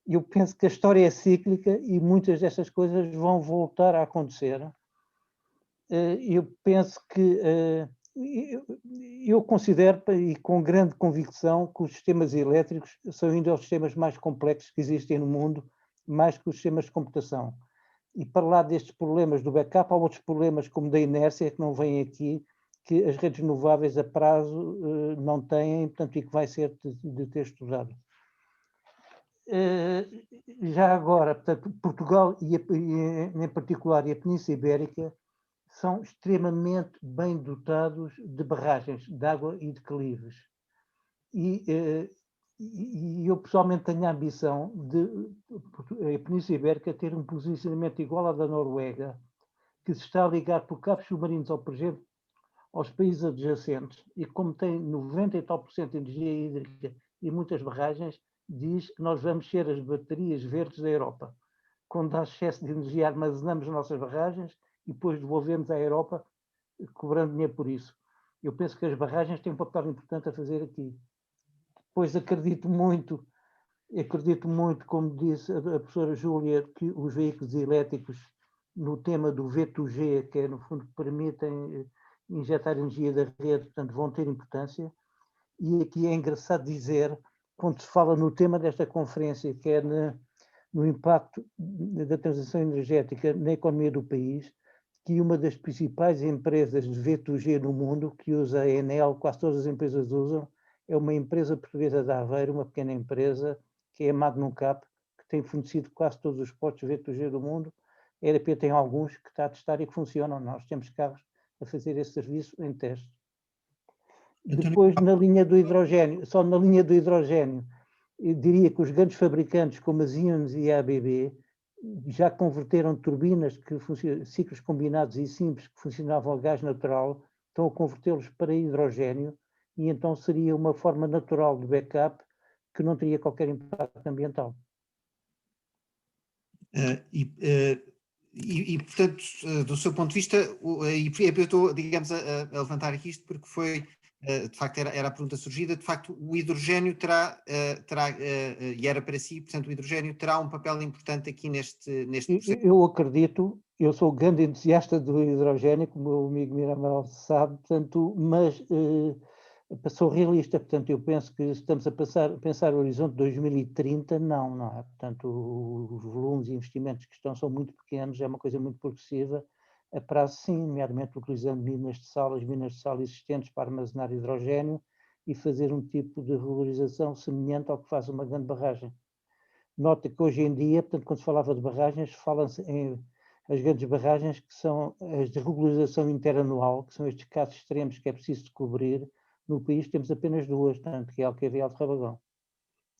Eu penso que a história é cíclica e muitas destas coisas vão voltar a acontecer. Eu penso que eu considero, e com grande convicção, que os sistemas elétricos são ainda os sistemas mais complexos que existem no mundo, mais que os sistemas de computação. E para lá destes problemas do backup, há outros problemas como da inércia, que não vêm aqui, que as redes renováveis a prazo não têm, portanto, e que vai ser de ter estudado. Já agora, portanto, Portugal e em particular e a Península Ibérica são extremamente bem dotados de barragens de água e de calives. E eu pessoalmente tenho a ambição de a Península Ibérica ter um posicionamento igual ao da Noruega, que se está a ligar por cabos submarinos, por exemplo, aos países adjacentes, e como tem 90 e tal % de energia hídrica e muitas barragens, diz que nós vamos ser as baterias verdes da Europa. Quando há excesso de energia, armazenamos as nossas barragens e depois devolvemos à Europa, cobrando dinheiro por isso. Eu penso que as barragens têm um papel importante a fazer aqui. Depois acredito muito, como disse a professora Júlia, que os veículos elétricos, no tema do V2G, que é, no fundo, permitem injetar energia da rede, portanto, vão ter importância. E aqui é engraçado dizer, quando se fala no tema desta conferência, que é no impacto da transição energética na economia do país, que uma das principais empresas de V2G no mundo, que usa a Enel, quase todas as empresas usam, é uma empresa portuguesa de Aveiro, uma pequena empresa, que é a Magnum Cap, que tem fornecido quase todos os postos V2G do mundo. A EDP tem alguns que está a testar e que funcionam. Nós temos carros a fazer esse serviço em teste. Depois, na linha do hidrogênio, só na linha do hidrogênio, eu diria que os grandes fabricantes como a Siemens e a ABB já converteram turbinas, ciclos combinados e simples que funcionavam a gás natural, estão a convertê-los para hidrogênio, e então seria uma forma natural de backup que não teria qualquer impacto ambiental. Portanto, do seu ponto de vista, e eu estou, digamos, a levantar aqui isto porque foi, de facto, era a pergunta surgida, de facto, o hidrogênio terá, e era para si, portanto, o hidrogênio terá um papel importante aqui neste processo. Eu acredito, eu sou grande entusiasta do hidrogênio, como o meu amigo Miramal sabe, portanto, mas sou realista, portanto, eu penso que estamos a pensar o horizonte 2030, não é? Portanto, os volumes de investimentos que são muito pequenos, é uma coisa muito progressiva, a prazo sim, nomeadamente utilizando minas de sal existentes para armazenar hidrogênio e fazer um tipo de regularização semelhante ao que faz uma grande barragem. Nota que hoje em dia, portanto, quando se falava de barragens, fala-se em as grandes barragens que são as de regularização interanual, que são estes casos extremos que é preciso cobrir. No país temos apenas duas, tanto que é Alqueva e Alto Rabagão.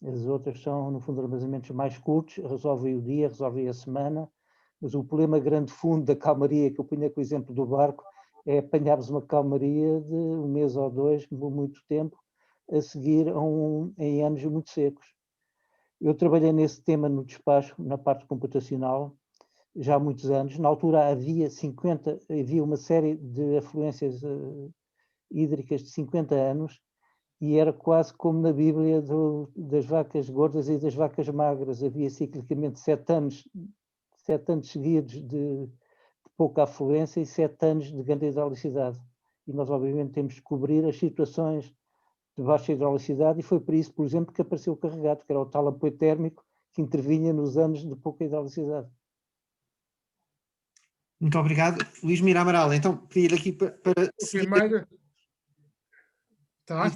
As outras são, no fundo, armazenamentos mais curtos, resolvem o dia, resolvem a semana, mas o problema grande fundo da calmaria, que eu ponho com o exemplo do barco, é apanharmos uma calmaria de um mês ou dois, muito tempo, a seguir em anos muito secos. Eu trabalhei nesse tema no despacho, na parte computacional, já há muitos anos. Na altura havia uma série de afluências hídricas de 50 anos e era quase como na Bíblia das vacas gordas e das vacas magras. Havia ciclicamente 7 anos seguidos de pouca afluência e 7 anos de grande hidrolicidade. E nós, obviamente, temos de cobrir as situações de baixa hidrolicidade, e foi por isso, por exemplo, que apareceu o carregado, que era o tal apoio térmico que intervinha nos anos de pouca hidrolicidade. Muito obrigado. Luís Mira Amaral, então, pedir aqui para seguir. Primeiro, tá?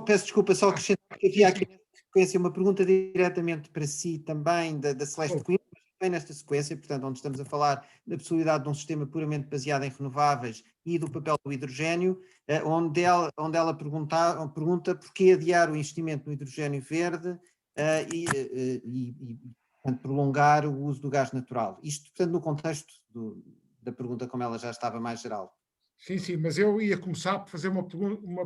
Peço desculpa, só acrescentar que havia aqui nesta sequência uma pergunta diretamente para si também, da Celeste Coimbra, bem nesta sequência, portanto, onde estamos a falar da possibilidade de um sistema puramente baseado em renováveis e do papel do hidrogênio, onde ela pergunta porquê adiar o investimento no hidrogênio verde e portanto, prolongar o uso do gás natural. Isto, portanto, no contexto da pergunta como ela já estava mais geral. Sim, mas eu ia começar por fazer uma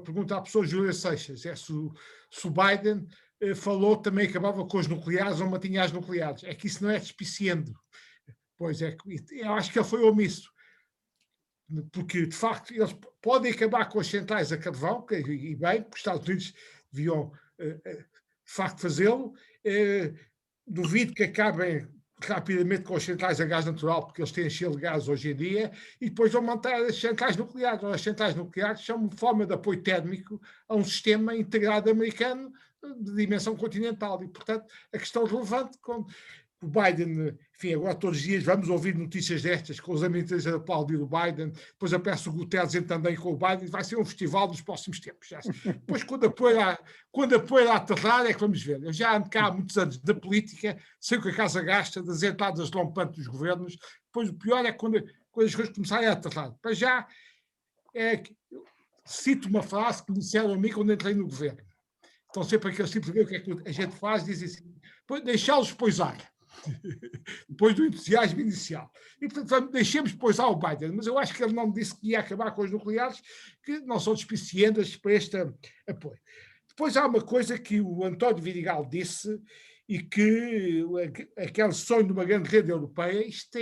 pergunta à pessoa Júlia Seixas. Se o Biden falou também acabava com os nucleares ou mantinha as nucleares. É que isso não é despiciando. Pois é, eu acho que ele foi omisso. Porque, de facto, eles podem acabar com as centrais a carvão, e bem, porque os Estados Unidos deviam, de facto, fazê-lo. Duvido que acabem rapidamente com as centrais a gás natural, porque eles têm cheio de gás hoje em dia, e depois vão manter as centrais nucleares. As centrais nucleares são uma forma de apoio térmico a um sistema integrado americano de dimensão continental. E, portanto, a questão relevante, quando o Biden, enfim, agora todos os dias vamos ouvir notícias destas, com os americanos a aplaudir o Biden, depois aparece o Guterres também com o Biden, vai ser um festival dos próximos tempos. Depois, quando apoia a aterrar, é que vamos ver. Eu já ando cá há muitos anos da política, sei o que a casa gasta, das entradas rompantes dos governos, depois o pior é quando as coisas começarem a aterrar. Para já, cito uma frase que me disseram a mim quando entrei no governo. Então sempre aqueles tipos de ver o que é que a gente faz, dizem assim, deixá-los poisar. Depois do entusiasmo inicial. E, portanto, deixemos poisar o Biden, mas eu acho que ele não disse que ia acabar com os nucleares, que não são despiciendas para este apoio. Depois há uma coisa que o António Vidigal disse, e que aquele sonho de uma grande rede europeia, isto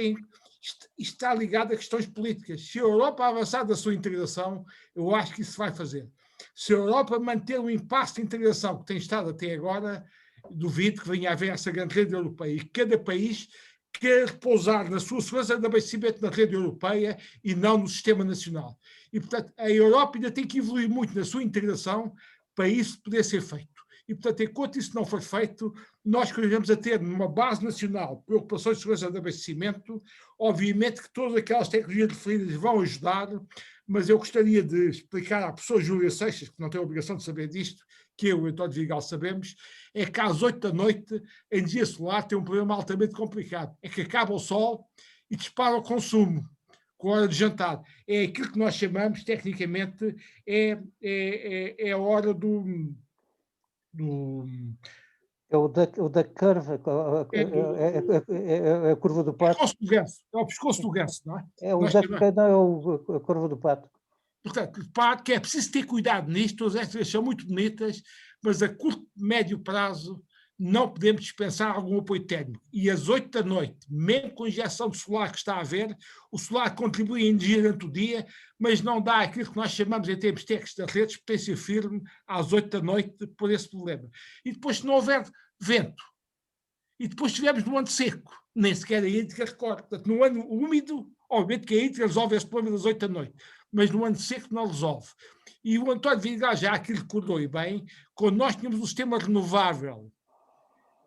está ligado a questões políticas. Se a Europa avançar da sua integração, eu acho que isso vai fazer. Se a Europa manter o impasse de integração que tem estado até agora, duvido que venha a haver essa grande rede europeia, e cada país quer repousar na sua segurança de abastecimento na rede europeia e não no sistema nacional. E, portanto, a Europa ainda tem que evoluir muito na sua integração para isso poder ser feito. E, portanto, enquanto isso não for feito, nós continuamos a ter numa base nacional preocupações de segurança de abastecimento. Obviamente que todas aquelas tecnologias referidas vão ajudar, mas eu gostaria de explicar à pessoa Júlia Seixas, que não tem a obrigação de saber disto, que eu e o António Vidigal sabemos, é que às 8 da noite, em dia solar, tem um problema altamente complicado. É que acaba o sol e dispara o consumo. com a hora de jantar. É aquilo que nós chamamos, tecnicamente, é a hora do É o da curva, é a curva do pato. pescoço do ganso, é o pescoço do ganso, não é? É o Nós da, chamamos. não, é a curva do pato. Portanto, repare que é preciso ter cuidado nisto, todas estas são muito bonitas, mas a curto, médio prazo não podemos dispensar algum apoio técnico. E às 8 da noite, mesmo com a injeção de solar que está a haver, o solar contribui em energia durante o dia, mas não dá aquilo que nós chamamos em termos técnicos das redes, potência firme às 8 da noite por esse problema. E depois, se não houver vento, e depois estivermos no ano seco, nem sequer a hídrica recorre. Portanto, no ano úmido, obviamente que a hídrica resolve esse problema das 8 da noite, mas no ano seco não resolve. E o António Vidigal já aqui recordou e bem, quando nós tínhamos um sistema renovável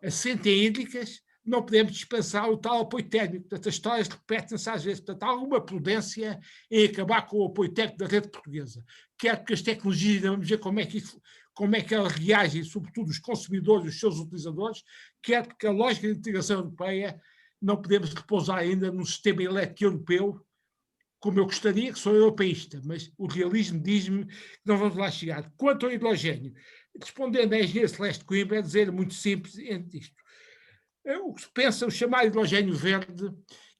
assente em hídricas, não podemos dispensar o tal apoio técnico. Portanto, as histórias repetem-se às vezes. Portanto, há alguma prudência em acabar com o apoio técnico da rede portuguesa. Quer que as tecnologias, vamos ver como é que elas reagem, sobretudo os consumidores e os seus utilizadores, quer porque a lógica de integração europeia não podemos repousar ainda no sistema elétrico europeu, como eu gostaria, que sou europeísta, mas o realismo diz-me que não vamos lá chegar. Quanto ao hidrogênio, respondendo à engenheira Celeste Coimbra, é dizer muito simples isto. O que se pensa, o chamado hidrogênio verde,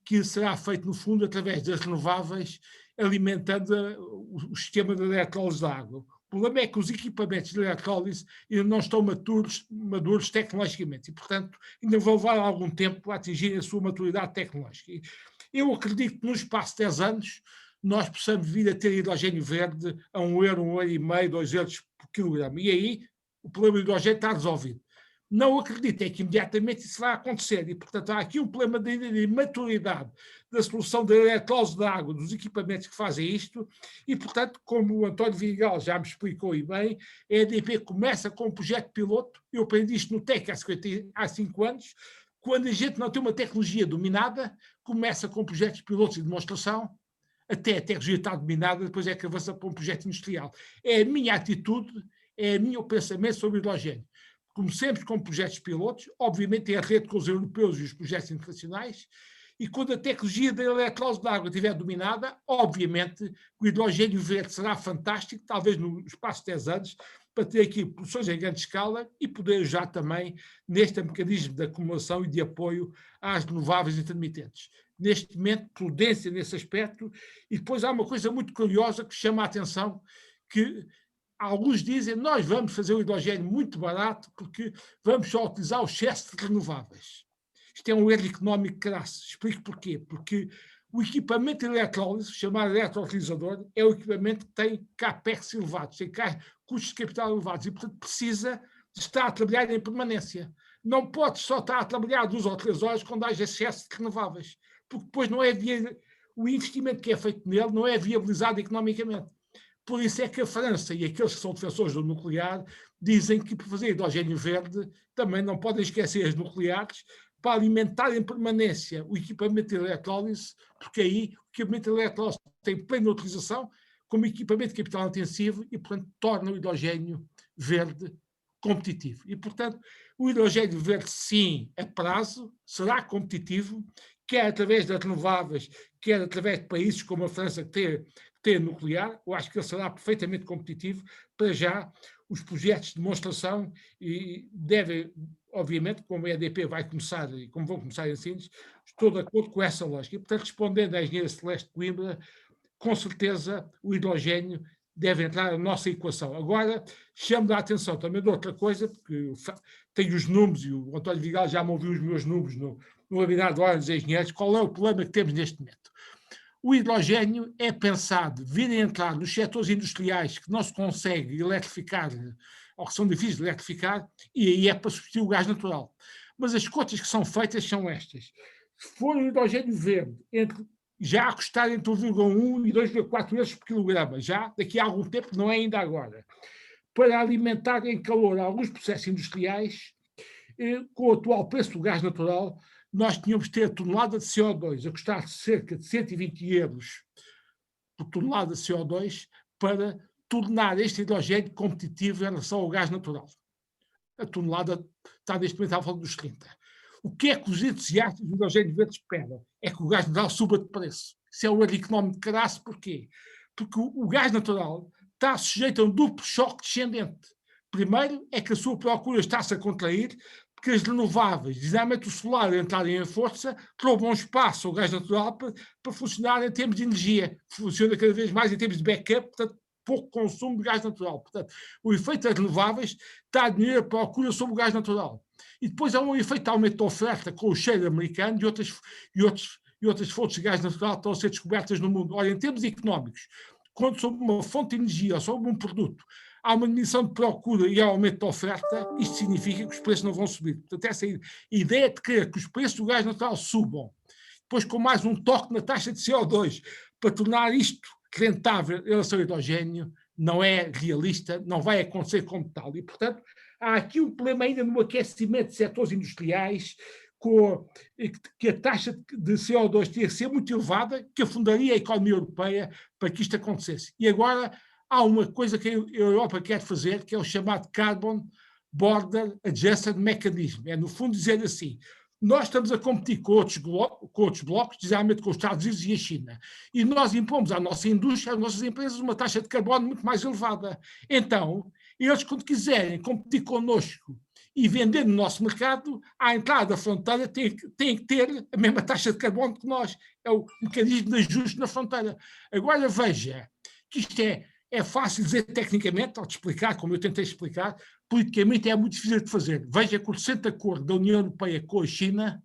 que será feito, no fundo, através das renováveis, alimentando o sistema de eletrólise da água. O problema é que os equipamentos de eletrólise ainda não estão maduros tecnologicamente e, portanto, ainda vão levar algum tempo a atingir a sua maturidade tecnológica. Eu acredito que no espaço de 10 anos nós possamos vir a ter hidrogênio verde a €1, €1,5, €2 por quilograma. E aí o problema do hidrogênio está resolvido. Não acredito é que imediatamente isso vai acontecer e, portanto, há aqui um problema de maturidade da solução da eletrólise da água, dos equipamentos que fazem isto e, portanto, como o António Vidigal já me explicou e bem, a EDP começa com um projeto piloto, eu aprendi isto no TEC há 5 anos, quando a gente não tem uma tecnologia dominada, começa com projetos pilotos de demonstração, até a tecnologia está dominada, depois é que avança para um projeto industrial. É a minha atitude, é o meu pensamento sobre o hidrogênio. Comecemos com projetos pilotos, obviamente em rede com os europeus e os projetos internacionais, e quando a tecnologia da eletrólise da água estiver dominada, obviamente o hidrogênio verde será fantástico, talvez no espaço de 10 anos, para ter aqui produções em grande escala e poder já também neste mecanismo de acumulação e de apoio às renováveis intermitentes. Neste momento, prudência nesse aspecto, e depois há uma coisa muito curiosa que chama a atenção, que alguns dizem nós vamos fazer o hidrogênio muito barato porque vamos só utilizar o excesso de renováveis. Isto é um erro económico crasso. Explico porquê. Porque o equipamento de eletrólise, chamado eletrolisador, é o equipamento que tem capex elevados, tem custos de capital elevados e, portanto, precisa de estar a trabalhar em permanência. Não pode só estar a trabalhar 2 ou 3 horas quando haja excesso de renováveis, porque depois não é o investimento que é feito nele não é viabilizado economicamente. Por isso é que a França e aqueles que são defensores do nuclear dizem que para fazer hidrogênio verde também não podem esquecer as nucleares para alimentar em permanência o equipamento de eletrólise, porque aí o equipamento de eletrólise tem plena utilização como equipamento de capital intensivo e, portanto, torna o hidrogênio verde competitivo. E, portanto, o hidrogênio verde, sim, a prazo, será competitivo, quer através das renováveis, quer através de países como a França que tem nuclear. Eu acho que ele será perfeitamente competitivo. Para já, os projetos de demonstração e devem, obviamente, como a EDP vai começar e como vão começar em Sines, estou de acordo com essa lógica. E, portanto, respondendo à engenheira Celeste Coimbra, com certeza o hidrogênio deve entrar na nossa equação. Agora, chamo a atenção também de outra coisa, porque tenho os números e o António Vidigal já me ouviu os meus números no webinar de Ordem dos Engenheiros. Qual é o problema que temos neste momento? O hidrogênio é pensado vir a entrar nos setores industriais que não se consegue eletrificar ou que são difíceis de eletrificar e aí é para substituir o gás natural. Mas as contas que são feitas são estas. Se for o hidrogênio verde, já a custar entre 1,1 e 2,4 euros por quilograma, já daqui a algum tempo, não é ainda agora, para alimentar em calor alguns processos industriais, com o atual preço do gás natural, nós tínhamos de ter a tonelada de CO2 a custar cerca de 120 euros por tonelada de CO2 para tornar este hidrogênio competitivo em relação ao gás natural. A tonelada está neste momento à volta dos 30. O que é que os entusiastas do hidrogênio verde esperam? É que o gás natural suba de preço. Isso é o erro económico de caraço. Porquê? Porque o gás natural está sujeito a um duplo choque descendente. Primeiro é que a sua procura está-se a contrair, porque as renováveis, designadamente o solar, entrarem em força, roubam espaço ao gás natural para funcionar em termos de energia. Funciona cada vez mais em termos de backup, portanto, pouco consumo de gás natural. Portanto, o efeito das renováveis está a diminuir a procura sobre o gás natural. E depois há um efeito de aumento da oferta com o shale americano e outras fontes de gás natural que estão a ser descobertas no mundo. Olha, em termos económicos, quando sobre uma fonte de energia ou sobre um produto há uma diminuição de procura e há um aumento da oferta, isto significa que os preços não vão subir. Portanto, essa ideia de querer que os preços do gás natural subam, depois com mais um toque na taxa de CO2, para tornar isto rentável em relação ao hidrogênio, não é realista, não vai acontecer como tal. E, portanto, há aqui um problema ainda no aquecimento de setores industriais, que a taxa de CO2 tinha que ser muito elevada, que afundaria a economia europeia para que isto acontecesse. E agora há uma coisa que a Europa quer fazer, que é o chamado Carbon Border Adjustment Mechanism. É, no fundo, dizer assim, nós estamos a competir com outros blocos, designadamente com os Estados Unidos e a China, e nós impomos à nossa indústria, às nossas empresas, uma taxa de carbono muito mais elevada. Então, eles, quando quiserem competir connosco e vender no nosso mercado, à entrada da fronteira têm que ter a mesma taxa de carbono que nós. É o mecanismo de ajuste na fronteira. Agora veja que isto é fácil dizer tecnicamente, ao te explicar, como eu tentei explicar, politicamente é muito difícil de fazer. Veja que o recente acordo da União Europeia com a China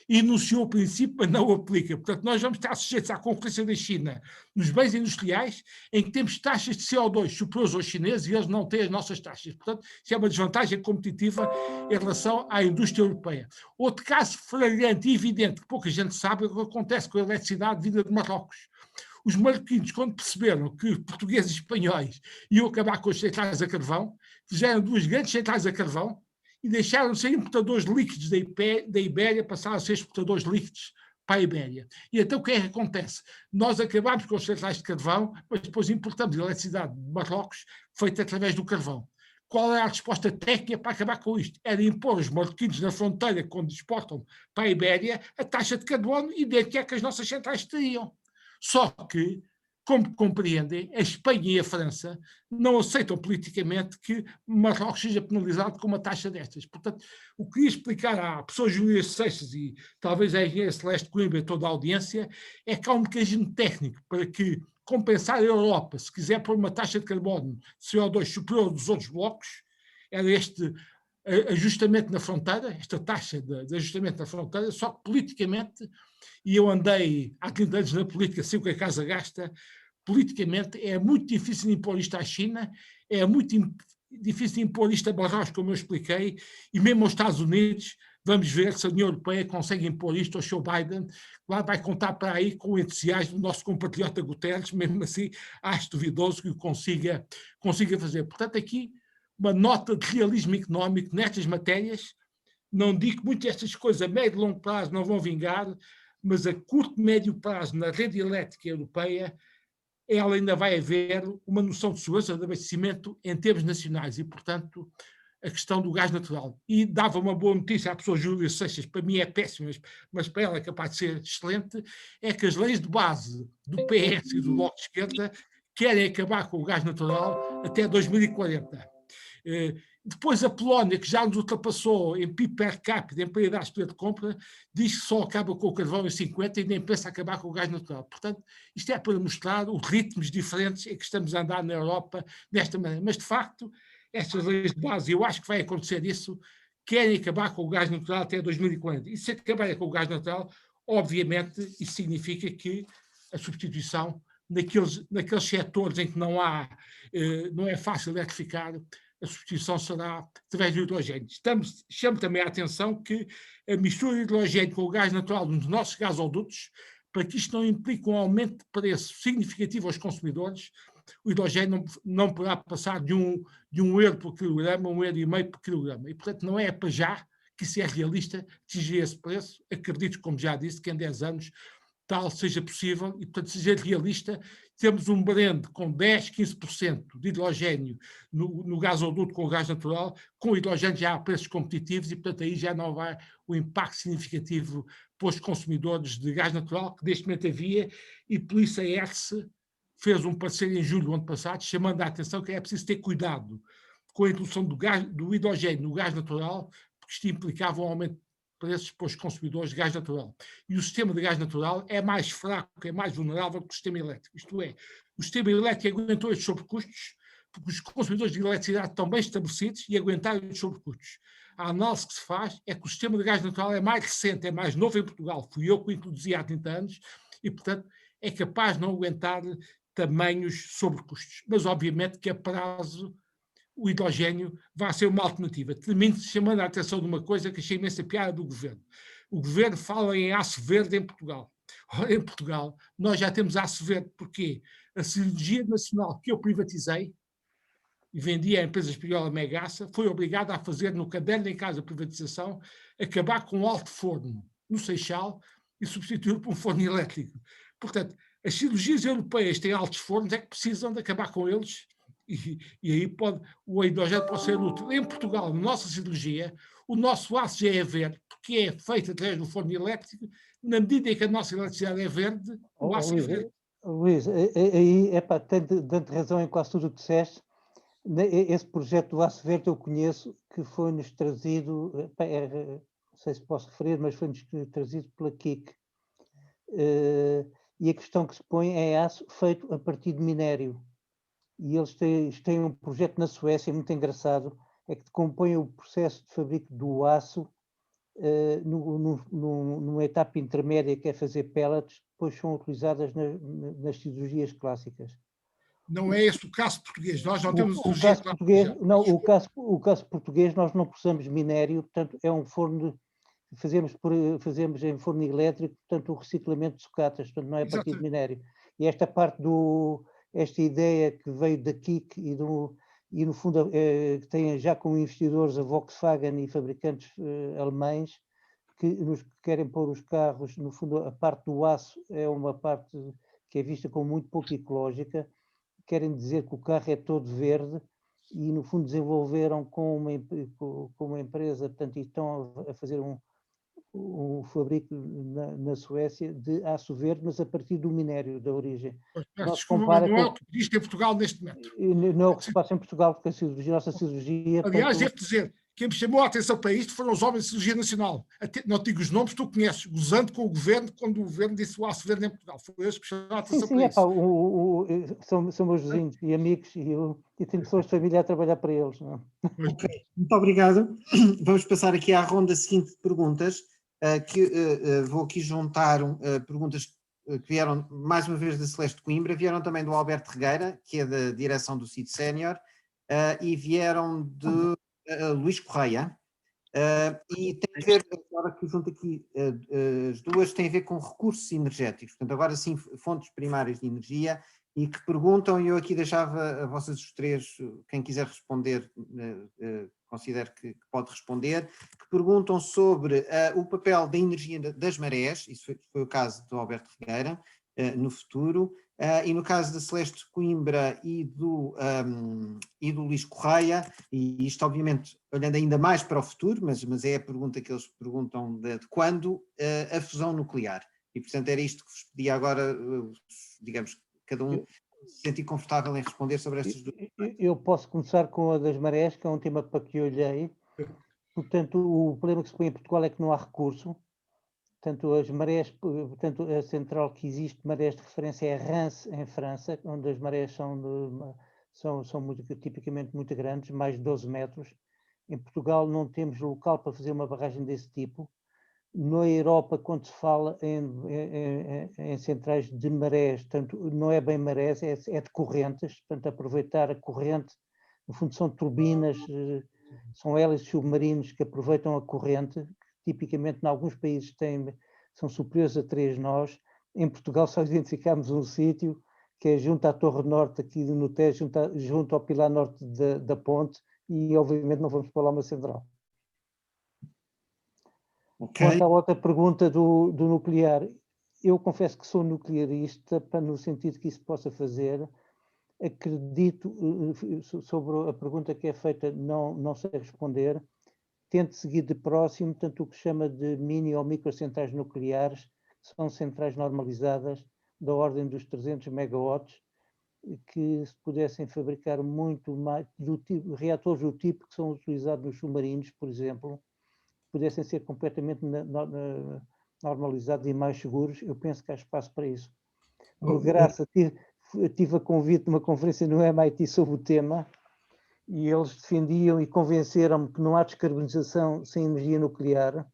enunciou o princípio, mas não o aplica. Portanto, nós vamos estar sujeitos à concorrência da China nos bens industriais, em que temos taxas de CO2 superiores aos chineses e eles não têm as nossas taxas. Portanto, isso é uma desvantagem competitiva em relação à indústria europeia. Outro caso flagrante e evidente, que pouca gente sabe, é o que acontece com a eletricidade vinda de Marrocos. Os marroquinos, quando perceberam que portugueses e espanhóis iam acabar com as centrais a carvão, fizeram 2 grandes centrais a carvão e deixaram de ser importadores líquidos da Ibéria, passaram a ser exportadores líquidos para a Ibéria. E então o que é que acontece? Nós acabamos com as centrais de carvão, mas depois importamos eletricidade de Marrocos, feita através do carvão. Qual era a resposta técnica para acabar com isto? Era impor os marroquinos na fronteira, quando exportam para a Ibéria, a taxa de carbono idêntica à que as nossas centrais teriam. Só que, como compreendem, a Espanha e a França não aceitam politicamente que Marrocos seja penalizado com uma taxa destas. Portanto, o que queria explicar à professora Júlia Seixas e talvez à engenheira Celeste Coimbra e toda a audiência é que há um mecanismo técnico para que compensar a Europa, se quiser pôr uma taxa de carbono de CO2 superior dos outros blocos, era este ajustamento na fronteira, esta taxa de ajustamento na fronteira, só que politicamente, e eu andei há 30 anos na política, sei o que a casa gasta, politicamente é muito difícil impor isto à China, é muito difícil impor isto a Marrocos, como eu expliquei, e mesmo aos Estados Unidos, vamos ver se a União Europeia consegue impor isto ao Joe Biden, lá vai contar para aí com o entusiasmo do nosso compatriota Guterres, mesmo assim acho duvidoso que o consiga fazer. Portanto, aqui uma nota de realismo económico nestas matérias. Não digo que muitas destas coisas a médio e longo prazo não vão vingar, mas a curto e médio prazo na rede elétrica europeia, ela ainda vai haver uma noção de segurança de abastecimento em termos nacionais e, portanto, a questão do gás natural. E dava uma boa notícia à pessoa Júlia Seixas, para mim é péssima, mas para ela é capaz de ser excelente, é que as leis de base do PS e do Bloco de Esquerda querem acabar com o gás natural até 2040. Depois a Polónia, que já nos ultrapassou em PIB per capita, em paridade de poder de compra, diz que só acaba com o carvão em 50 e nem pensa acabar com o gás natural. Portanto, isto é para mostrar os ritmos diferentes em que estamos a andar na Europa desta maneira. Mas, de facto, estas leis de base, eu acho que vai acontecer isso, querem acabar com o gás natural até 2040. E se acabarem com o gás natural, obviamente, isso significa que a substituição naqueles setores em que não é fácil eletrificar, a substituição será através do hidrogênio. Chamo também a atenção que a mistura de hidrogênio com o gás natural nos nossos gasodutos, para que isto não implique um aumento de preço significativo aos consumidores, o hidrogênio não poderá passar de um euro por quilograma a €1,5 por quilograma. E, portanto, não é para já que isso é realista atingir esse preço. Acredito, como já disse, que em 10 anos tal seja possível e, portanto, seja realista. Temos um blend com 10, 15% de hidrogênio no gasoduto com o gás natural, com o hidrogênio já a preços competitivos e, portanto, aí já não vai o impacto significativo postos consumidores de gás natural que neste momento havia, e por isso a ERSE fez um parecer em julho do ano passado, chamando a atenção que é preciso ter cuidado com a introdução do hidrogênio no gás natural, porque isto implicava um aumento de preços para os consumidores de gás natural. E o sistema de gás natural é mais fraco, é mais vulnerável que o sistema elétrico. Isto é, o sistema elétrico aguentou estes sobrecustos, porque os consumidores de eletricidade estão bem estabelecidos e aguentaram os sobrecustos. A análise que se faz é que o sistema de gás natural é mais recente, é mais novo em Portugal. Fui eu que o introduzi há 30 anos e, portanto, é capaz de não aguentar tamanhos sobrecustos. Mas, obviamente, que a prazo o hidrogênio vai ser uma alternativa. Termino chamando a atenção de uma coisa que achei imensa piada do governo. O governo fala em aço verde em Portugal. Ora, em Portugal, nós já temos aço verde. Porquê? A Siderurgia Nacional que eu privatizei e vendi à empresa espanhola Megaça, foi obrigada a fazer no caderno em casa de privatização, acabar com um alto forno no Seixal e substituir por um forno elétrico. Portanto, as siderurgias europeias têm altos fornos, é que precisam de acabar com eles, e aí o hidrogênio pode ser útil. Em Portugal, na nossa siderurgia, o nosso aço já é verde, porque é feito através do forno elétrico. Na medida em que a nossa eletricidade é verde, o aço é verde. Luís, aí tem razão em quase tudo o que disseste. Esse projeto do Aço Verde eu conheço, que foi-nos trazido, não sei se posso referir, mas foi-nos trazido pela KIC. E a questão que se põe é aço feito a partir de minério. E eles têm um projeto na Suécia muito engraçado, é que compõem o processo de fabrico do aço numa etapa intermédia, que é fazer pellets, que depois são utilizadas nas siderurgias clássicas. Não é esse o caso português. Nós não temos o caso português, não, o caso português nós não processamos minério, portanto é um forno, fazemos em forno elétrico, portanto o reciclamento de sucatas, portanto não é a partir de minério. E esta parte esta ideia que veio da KIC e no fundo que tem já como investidores a Volkswagen e fabricantes alemães que nos querem pôr os carros, no fundo a parte do aço é uma parte que é vista como muito pouco ecológica, querem dizer que o carro é todo verde e no fundo desenvolveram com uma empresa, portanto, e estão a fazer um fabrico na Suécia de aço verde, mas a partir do minério, da origem. Desculpa, mas não é o que existe em Portugal neste momento. Não é o que se passa em Portugal, porque a nossa cirurgia... Aliás, devo dizer, quem me chamou a atenção para isto foram os homens de cirurgia nacional. Até, não digo os nomes, tu conheces, gozando com o governo, quando o governo disse o aço verde em Portugal. Foi eles que chamaram a atenção para isso. São meus vizinhos e amigos, e tenho pessoas de família a trabalhar para eles. Não? Ok, muito obrigado. Vamos passar aqui à ronda seguinte de perguntas, vou aqui juntar perguntas que vieram mais uma vez da Celeste Coimbra, vieram também do Alberto Regueira, que é da direção do CID Sénior, e vieram de Luís Correia, e tem a ver, agora que junto aqui as duas, têm a ver com recursos energéticos, portanto agora sim fontes primárias de energia, e que perguntam, e eu aqui deixava a vocês os três, quem quiser responder, considero que pode responder, que perguntam sobre o papel da energia das marés, isso foi o caso do Alberto Regueira, no futuro, e no caso da Celeste Coimbra e do Luís Correia, e isto obviamente olhando ainda mais para o futuro, mas é a pergunta que eles perguntam de quando a fusão nuclear, e portanto era isto que vos pedi agora, digamos, cada um se sentir confortável em responder sobre estas duas. Eu posso começar com a das marés, que é um tema para que olhei. Portanto, o problema que se põe em Portugal é que não há recurso. Portanto, as marés, portanto, a central que existe, marés de referência, é Reims, em França, onde as marés são tipicamente muito grandes, mais de 12 metros. Em Portugal não temos local para fazer uma barragem desse tipo. Na Europa, quando se fala em centrais de marés, portanto, não é bem marés, é de correntes, portanto, aproveitar a corrente, no fundo são turbinas, são hélices submarinos que aproveitam a corrente, que tipicamente em alguns países são superiores a 3 nós. Em Portugal só identificamos um sítio, que é junto à Torre Norte, aqui no Tejo, junto ao pilar norte da ponte, e obviamente não vamos pôr lá uma central. Okay. Quanto à outra pergunta do nuclear, eu confesso que sou nuclearista, no sentido que isso possa fazer. Acredito, sobre a pergunta que é feita, não sei responder. tente seguir de próximo tanto o que chama de mini ou microcentrais nucleares, que são centrais normalizadas da ordem dos 300 megawatts, que se pudessem fabricar muito mais, reatores do tipo que são utilizados nos submarinos, por exemplo, pudessem ser completamente normalizados e mais seguros, eu penso que há espaço para isso. Por graça, tive a convite de uma conferência no MIT sobre o tema, e eles defendiam e convenceram-me que não há descarbonização sem energia nuclear,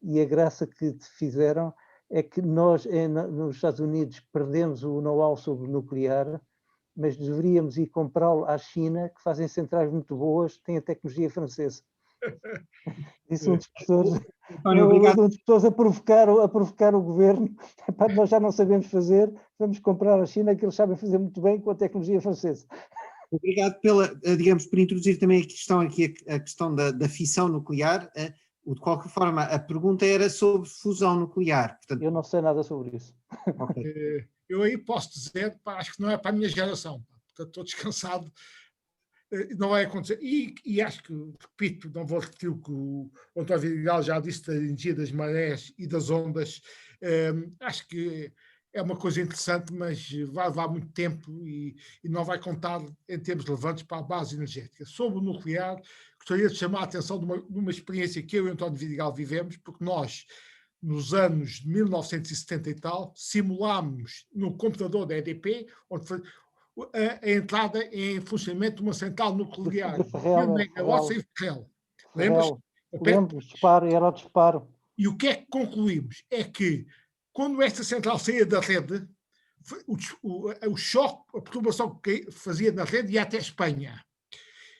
e a graça que fizeram é que nós, nos Estados Unidos, perdemos o know-how sobre o nuclear, mas deveríamos ir comprá-lo à China, que fazem centrais muito boas, têm a tecnologia francesa. Disse um dos professores, António, obrigado. um dos professores a provocar o governo. Nós já não sabemos fazer, vamos comprar à China, que eles sabem fazer muito bem com a tecnologia francesa. Obrigado digamos, por introduzir também a questão da fissão nuclear. De qualquer forma, a pergunta era sobre fusão nuclear. Portanto, Eu não sei nada sobre isso. okay. Eu aí posso dizer, acho que não é para a minha geração, portanto estou descansado, não vai acontecer. E acho que, repito, não vou repetir o que o António Vidigal já disse da energia das marés e das ondas. Acho que é uma coisa interessante, mas vai levar muito tempo e não vai contar em termos relevantes para a base energética. Sobre o nuclear, gostaria de chamar a atenção de uma experiência que eu e o António Vidigal vivemos, porque nós, nos anos de 1970 e tal, simulámos no computador da EDP, onde foi a entrada em funcionamento de uma central nuclear De Ferrel, de 1000 megawatts em Ferrel. Lembras? Lembro, disparo, era o disparo. E o que é que concluímos? É que, quando esta central saía da rede, o choque, a perturbação que fazia na rede ia até a Espanha.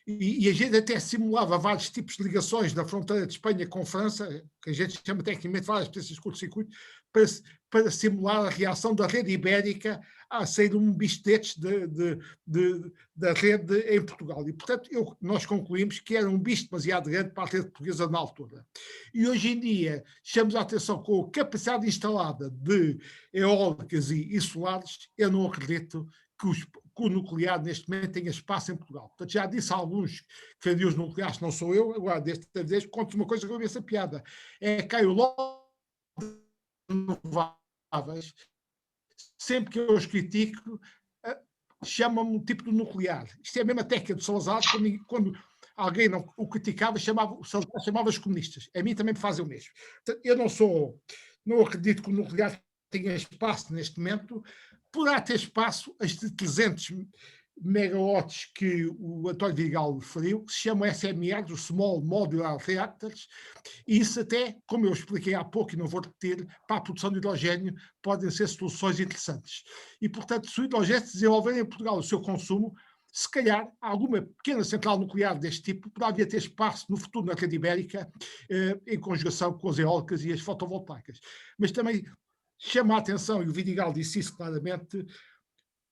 E a gente até simulava vários tipos de ligações na fronteira de Espanha com França, que a gente chama tecnicamente várias espécies de curto-circuito, para simular a reação da rede ibérica a sair um bicho destes da rede em Portugal. E, portanto, nós concluímos que era um bicho demasiado grande para a rede portuguesa na altura. E hoje em dia, chamamos a atenção com a capacidade instalada de eólicas e solares, eu não acredito que o nuclear neste momento tenha espaço em Portugal. Portanto, já disse a alguns que defendiam os nucleares, não sou eu, agora desta vez conto uma coisa que eu vi essa piada. É que caiu logo renováveis, sempre que eu os critico, chamam-me o tipo de nuclear. Isto é a mesma técnica de Salazar, quando alguém não o criticava, chamava os comunistas. A mim também me fazem o mesmo. Portanto, eu não acredito que o nuclear tenha espaço neste momento. Poderá ter espaço as de 300 megawatts que o António Vidigal referiu, que se chamam SMRs, os Small Modular Reactors, e isso até, como eu expliquei há pouco e não vou repetir, para a produção de hidrogênio podem ser soluções interessantes. E, portanto, se o hidrogênio se desenvolver em Portugal o seu consumo, se calhar alguma pequena central nuclear deste tipo poderia ter espaço no futuro na rede ibérica, em conjugação com as eólicas e as fotovoltaicas. Mas também chama a atenção, e o Vidigal disse isso claramente,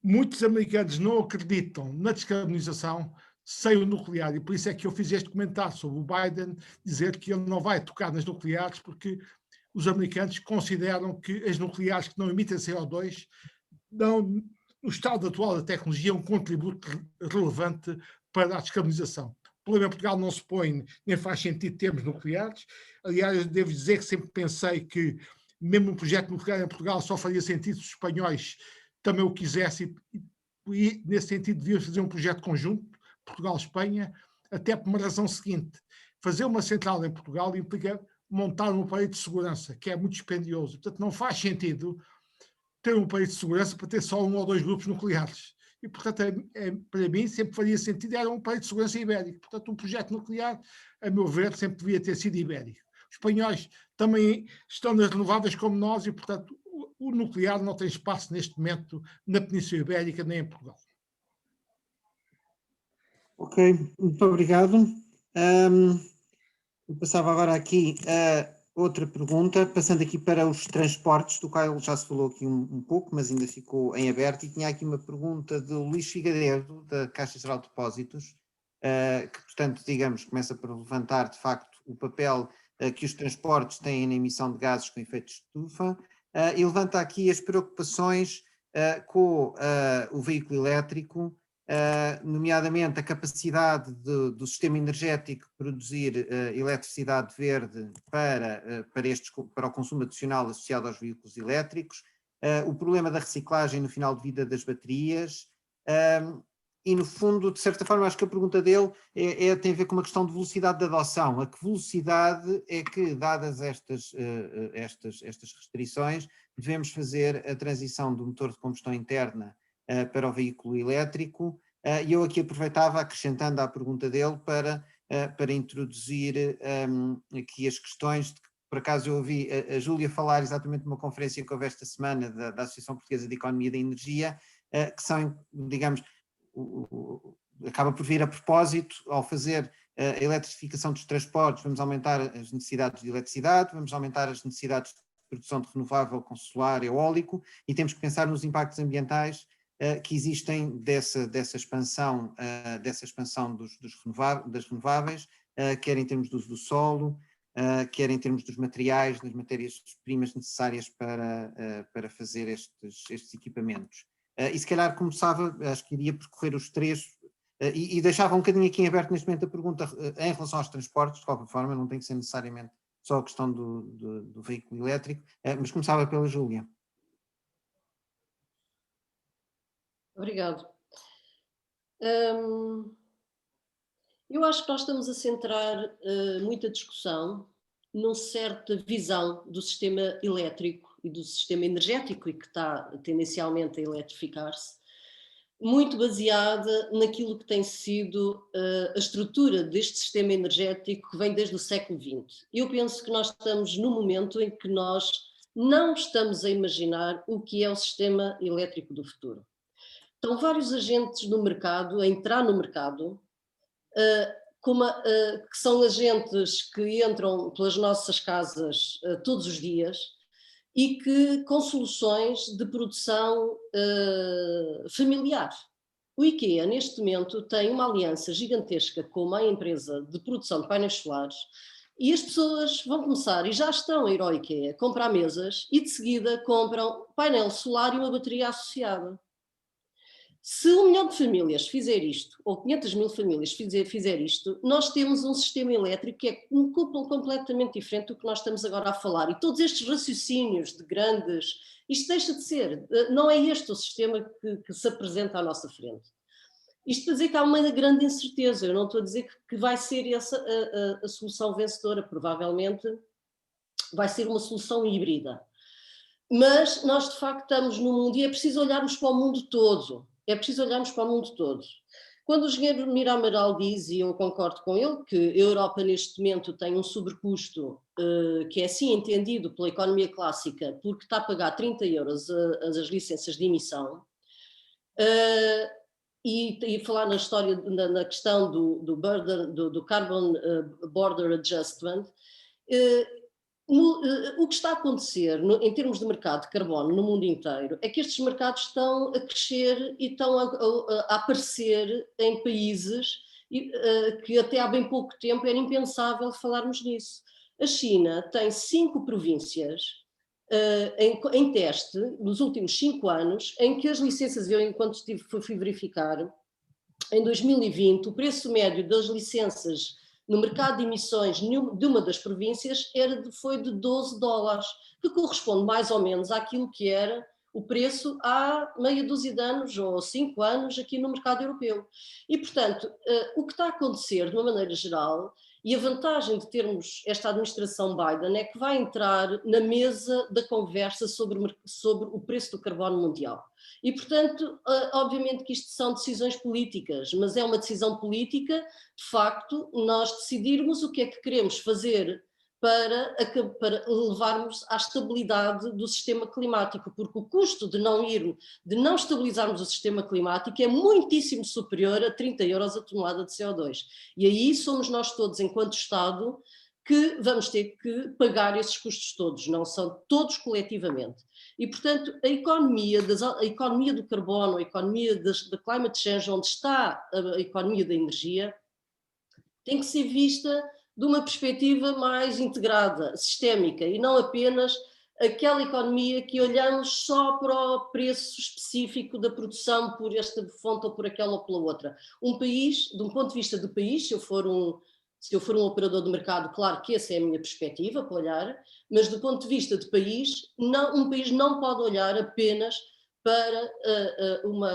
muitos americanos não acreditam na descarbonização sem o nuclear, e por isso é que eu fiz este comentário sobre o Biden, dizer que ele não vai tocar nas nucleares, porque os americanos consideram que as nucleares que não emitem CO2 dão, no estado atual da tecnologia, um contributo relevante para a descarbonização. O problema em Portugal não se põe, nem faz sentido termos nucleares. Aliás, eu devo dizer que sempre pensei que mesmo um projeto nuclear em Portugal só faria sentido se os espanhóis também o quisessem, e nesse sentido devíamos fazer um projeto conjunto, Portugal-Espanha, até por uma razão seguinte: fazer uma central em Portugal implica montar um aparelho de segurança, que é muito dispendioso. Portanto, não faz sentido ter um aparelho de segurança para ter só 1 ou 2 grupos nucleares. E, portanto, para mim, sempre faria sentido, era um aparelho de segurança ibérico. Portanto, um projeto nuclear, a meu ver, sempre devia ter sido ibérico. Os espanhóis também estão nas renováveis como nós e, portanto, o nuclear não tem espaço neste momento na Península Ibérica nem em Portugal. Ok, muito obrigado. Eu passava agora aqui a outra pergunta, passando aqui para os transportes, do qual já se falou aqui um pouco, mas ainda ficou em aberto, e tinha aqui uma pergunta de Luís Figueiredo, da Caixa Geral de Depósitos, que, portanto, digamos, começa por levantar, de facto, o papel que os transportes têm na emissão de gases com efeito de estufa, e levanta aqui as preocupações com o veículo elétrico, nomeadamente a capacidade do sistema energético produzir eletricidade verde para o consumo adicional associado aos veículos elétricos, o problema da reciclagem no final de vida das baterias, e no fundo, de certa forma, acho que a pergunta dele tem a ver com uma questão de velocidade de adoção. A que velocidade é que, dadas estas restrições, devemos fazer a transição do motor de combustão interna para o veículo elétrico? E eu aqui aproveitava, acrescentando à pergunta dele, para introduzir aqui as questões de que, por acaso, eu ouvi a Júlia falar exatamente numa conferência que houve esta semana da Associação Portuguesa de Economia da Energia, que são, digamos, acaba por vir a propósito. Ao fazer a eletrificação dos transportes, vamos aumentar as necessidades de eletricidade, vamos aumentar as necessidades de produção de renovável com solar, eólico, e temos que pensar nos impactos ambientais que existem dessa expansão das renováveis, quer em termos do uso do solo, quer em termos dos materiais, das matérias-primas necessárias para fazer estes equipamentos. E se calhar começava, acho que iria percorrer os três, e deixava um bocadinho aqui em aberto neste momento a pergunta em relação aos transportes, de qualquer forma, não tem que ser necessariamente só a questão do veículo elétrico, mas começava pela Júlia. Obrigado. Eu acho que nós estamos a centrar muita discussão numa certa visão do sistema elétrico e do sistema energético, e que está tendencialmente a eletrificar-se, muito baseada naquilo que tem sido a estrutura deste sistema energético que vem desde o século XX. Eu penso que nós estamos num momento em que nós não estamos a imaginar o que é o sistema elétrico do futuro. Estão vários agentes no mercado, a entrar no mercado, que são agentes que entram pelas nossas casas todos os dias e que com soluções de produção familiar. O IKEA, neste momento, tem uma aliança gigantesca com uma empresa de produção de painéis solares, e as pessoas vão começar, e já estão a ir ao IKEA, comprar mesas, e de seguida compram painel solar e uma bateria associada. Se 1 milhão de famílias fizer isto, ou 500 mil famílias fizer isto, nós temos um sistema elétrico que é completamente diferente do que nós estamos agora a falar. E todos estes raciocínios de grandes... Isto deixa de ser. Não é este o sistema que se apresenta à nossa frente. Isto para dizer que há uma grande incerteza. Eu não estou a dizer que vai ser essa a solução vencedora. Provavelmente vai ser uma solução híbrida. Mas nós, de facto, estamos num mundo, e é preciso olharmos para o mundo todo. É preciso olharmos para o mundo todo. Quando o engenheiro Mira Amaral diz, e eu concordo com ele, que a Europa neste momento tem um sobrecusto que é assim entendido pela economia clássica, porque está a pagar 30 euros as licenças de emissão, e falar na história, na questão do Carbon Border Adjustment, o que está a acontecer em termos de mercado de carbono no mundo inteiro é que estes mercados estão a crescer e estão a aparecer em países que até há bem pouco tempo era impensável falarmos nisso. A China tem 5 províncias em teste nos últimos 5 anos, em que as licenças, eu enquanto fui verificar, em 2020 o preço médio das licenças no mercado de emissões de uma das províncias foi de $12, que corresponde mais ou menos àquilo que era o preço há meia dúzia de anos ou 5 anos aqui no mercado europeu. E, portanto, o que está a acontecer de uma maneira geral, e a vantagem de termos esta administração Biden é que vai entrar na mesa da conversa sobre o preço do carbono mundial. E, portanto, obviamente que isto são decisões políticas, mas é uma decisão política, de facto, nós decidirmos o que é que queremos fazer para levarmos à estabilidade do sistema climático, porque o custo de não estabilizarmos o sistema climático é muitíssimo superior a 30 euros a tonelada de CO2. E aí somos nós todos, enquanto Estado, que vamos ter que pagar esses custos todos, não são todos coletivamente. E, portanto, a economia do carbono, a economia da climate change, onde está a economia da energia, tem que ser vista de uma perspectiva mais integrada, sistémica, e não apenas aquela economia que olhamos só para o preço específico da produção por esta fonte ou por aquela ou pela outra. Um país, de um ponto de vista de país, se eu for um operador de mercado, claro que essa é a minha perspectiva para olhar, mas do ponto de vista de país, um país não pode olhar apenas para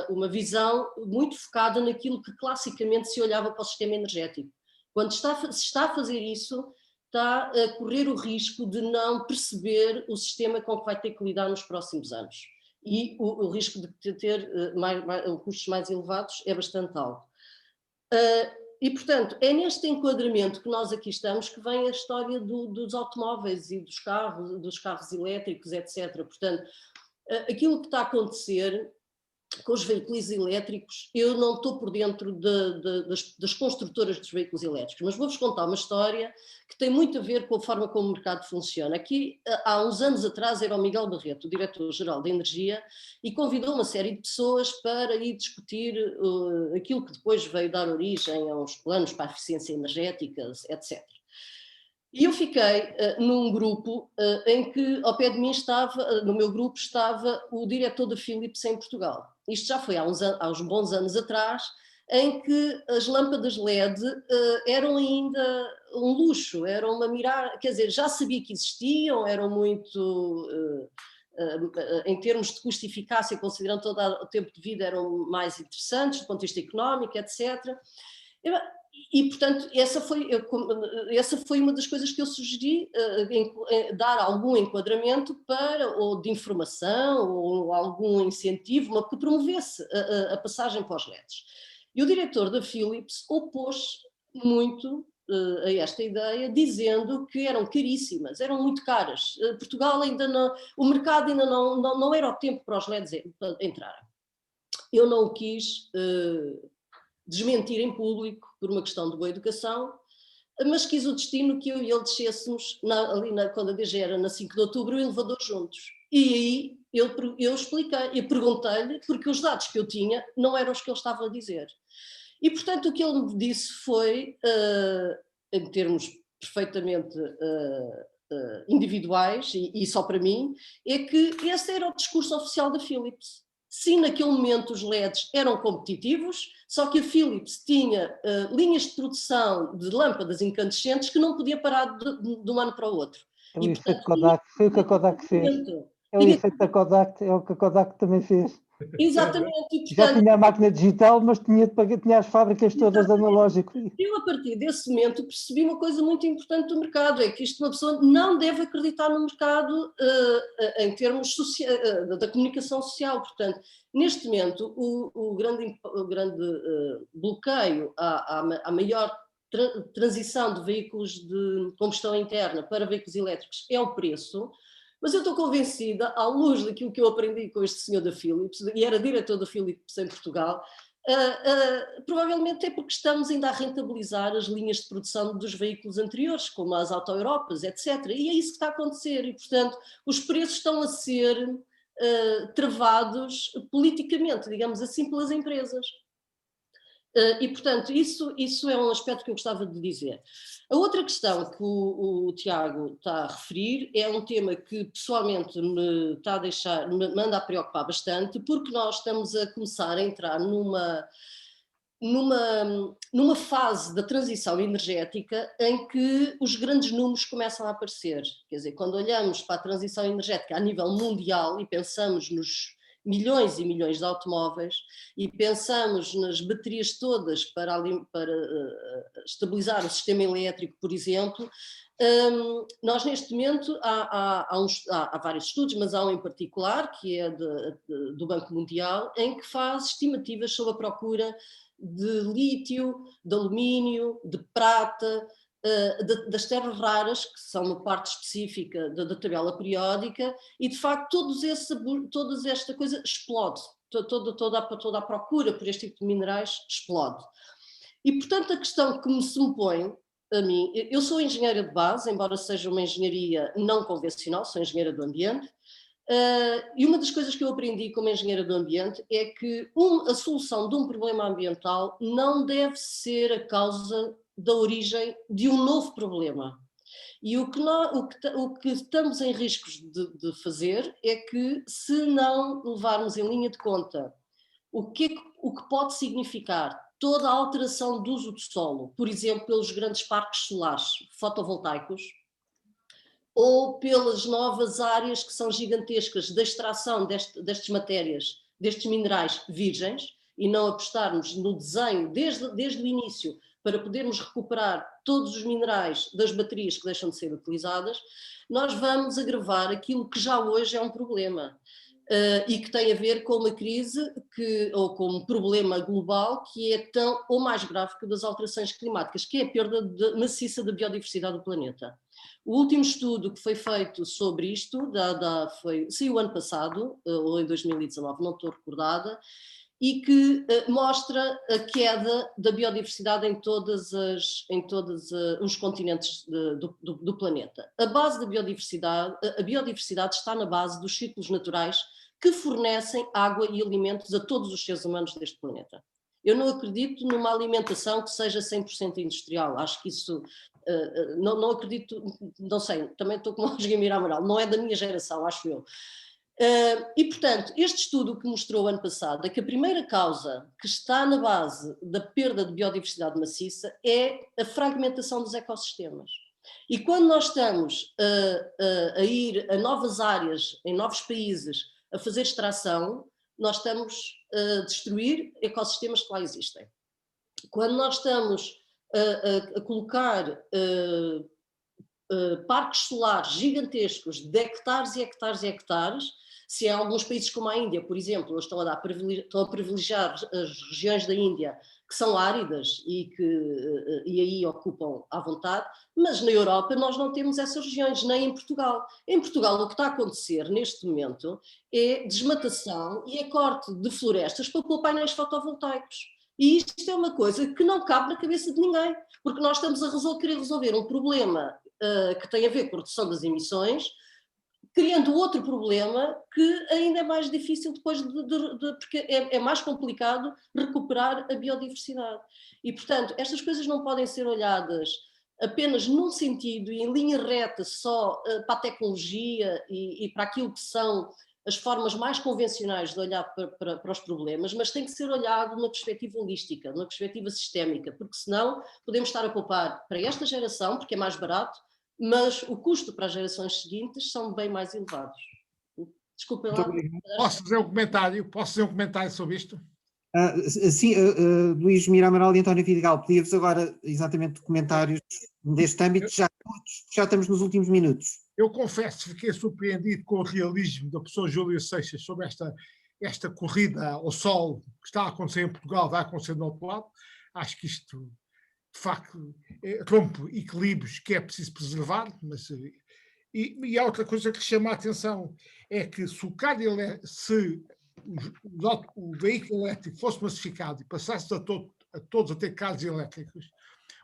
uma visão muito focada naquilo que classicamente se olhava para o sistema energético. Quando se está a fazer isso, está a correr o risco de não perceber o sistema com que vai ter que lidar nos próximos anos. E o risco de ter custos mais elevados é bastante alto. E, portanto, é neste enquadramento que nós aqui estamos que vem a história dos automóveis e dos carros elétricos, etc. Portanto, aquilo que está a acontecer com os veículos elétricos, eu não estou por dentro das construtoras dos veículos elétricos, mas vou-vos contar uma história que tem muito a ver com a forma como o mercado funciona. Aqui, há uns anos atrás, era o Miguel Barreto, o diretor-geral da Energia, e convidou uma série de pessoas para ir discutir aquilo que depois veio dar origem aos planos para a eficiência energética, etc. E eu fiquei num grupo em que ao pé de mim no meu grupo estava o diretor da Philips em Portugal. Isto já foi há uns bons anos atrás, em que as lâmpadas LED eram ainda um luxo, eram uma mirada, quer dizer, já sabia que existiam, eram muito, em termos de custo e eficácia, considerando todo o tempo de vida, eram mais interessantes do ponto de vista económico, etc. E, portanto, essa foi uma das coisas que eu sugeri, dar algum enquadramento ou de informação, ou algum incentivo, que promovesse a passagem para os LEDs. E o diretor da Philips opôs muito a esta ideia, dizendo que eram caríssimas, eram muito caras. Portugal ainda não, o mercado ainda não era o tempo para os LEDs entrarem. Eu não o quis desmentir em público por uma questão de boa educação, mas quis o destino que eu e ele descêssemos quando a DG era na 5 de outubro, o elevador juntos. E aí eu expliquei, eu perguntei-lhe, porque os dados que eu tinha não eram os que ele estava a dizer. E, portanto, o que ele me disse foi, em termos perfeitamente individuais, e só para mim, é que esse era o discurso oficial da Philips. Sim, naquele momento os LEDs eram competitivos, só que a Philips tinha linhas de produção de lâmpadas incandescentes que não podia parar de um ano para o outro. É o efeito Kodak, foi o que a Kodak fez. É o efeito da Kodak, é o que a Kodak também fez. Exatamente. E, portanto, já tinha a máquina digital, mas tinha as fábricas todas analógicas. Eu, a partir desse momento, percebi uma coisa muito importante do mercado, é que uma pessoa não deve acreditar no mercado em termos da comunicação social. Portanto, neste momento, o grande bloqueio à maior transição de veículos de combustão interna para veículos elétricos é o preço. Mas eu estou convencida, à luz daquilo que eu aprendi com este senhor da Philips, e era diretor da Philips em Portugal, provavelmente é porque estamos ainda a rentabilizar as linhas de produção dos veículos anteriores, como as Auto-Europas, etc. E é isso que está a acontecer. E, portanto, os preços estão a ser travados politicamente, digamos assim, pelas empresas. E, portanto, isso é um aspecto que eu gostava de dizer. A outra questão que o Tiago está a referir é um tema que pessoalmente me manda a preocupar bastante, porque nós estamos a começar a entrar numa fase da transição energética em que os grandes números começam a aparecer. Quer dizer, quando olhamos para a transição energética a nível mundial e pensamos nos milhões e milhões de automóveis e pensamos nas baterias todas para estabilizar o sistema elétrico, por exemplo, nós neste momento há vários estudos, mas há um em particular que é do Banco Mundial, em que faz estimativas sobre a procura de lítio, de alumínio, de prata, das terras raras, que são uma parte específica da tabela periódica, e de facto toda esta coisa explode, toda a procura por este tipo de minerais explode. E portanto a questão que se me põe a mim, eu sou engenheira de base, embora seja uma engenharia não convencional, sou engenheira do ambiente, e uma das coisas que eu aprendi como engenheira do ambiente é que a solução de um problema ambiental não deve ser a causa da origem de um novo problema. E o que estamos em riscos de fazer é que, se não levarmos em linha de conta o que pode significar toda a alteração do uso do solo, por exemplo, pelos grandes parques solares fotovoltaicos, ou pelas novas áreas que são gigantescas da extração destas matérias, destes minerais virgens, e não apostarmos no desenho desde o início para podermos recuperar todos os minerais das baterias que deixam de ser utilizadas, nós vamos agravar aquilo que já hoje é um problema. E que tem a ver com uma crise ou com um problema global que é tão ou mais grave que o das alterações climáticas, que é a perda maciça da biodiversidade do planeta. O último estudo que foi feito sobre isto saiu ano passado, ou em 2019, não estou recordada, e que mostra a queda da biodiversidade em todos os continentes do planeta. A base da biodiversidade, a biodiversidade está na base dos ciclos naturais que fornecem água e alimentos a todos os seres humanos deste planeta. Eu não acredito numa alimentação que seja 100% industrial, acho que isso, não acredito, não sei, também estou com o Joaquim Amaral, não é da minha geração, acho eu. E, portanto, este estudo que mostrou ano passado é que a primeira causa que está na base da perda de biodiversidade maciça é a fragmentação dos ecossistemas. E quando nós estamos a ir a novas áreas, em novos países, a fazer extração, nós estamos a destruir ecossistemas que lá existem. Quando nós estamos a colocar parques solares gigantescos de hectares e hectares e hectares, se em alguns países como a Índia, por exemplo, estão a privilegiar as regiões da Índia que são áridas e aí ocupam à vontade, mas na Europa nós não temos essas regiões, nem em Portugal. Em Portugal o que está a acontecer neste momento é desmatação e é corte de florestas para pôr painéis fotovoltaicos. E isto é uma coisa que não cabe na cabeça de ninguém, porque nós estamos a querer resolver um problema que tem a ver com a redução das emissões, criando outro problema que ainda é mais difícil depois porque é mais complicado recuperar a biodiversidade. E, portanto, estas coisas não podem ser olhadas apenas num sentido e em linha reta só para a tecnologia e para aquilo que são as formas mais convencionais de olhar para os problemas, mas tem que ser olhado numa perspectiva holística, numa perspectiva sistémica, porque senão podemos estar a poupar para esta geração, porque é mais barato, mas o custo para as gerações seguintes são bem mais elevados. Desculpem lá. Posso fazer um comentário sobre isto? Sim, Luís Mira Amaral e António Vidigal, pedia-vos agora exatamente comentários deste âmbito, já estamos nos últimos minutos. Eu confesso, fiquei surpreendido com o realismo da professora Júlia Seixas sobre esta corrida ao sol que está a acontecer em Portugal, vai acontecer no outro lado. Acho que isto, de facto, rompe equilíbrios que é preciso preservar, mas... E há outra coisa que chama a atenção, é que se o veículo elétrico fosse massificado e passasse a todos a ter carros elétricos,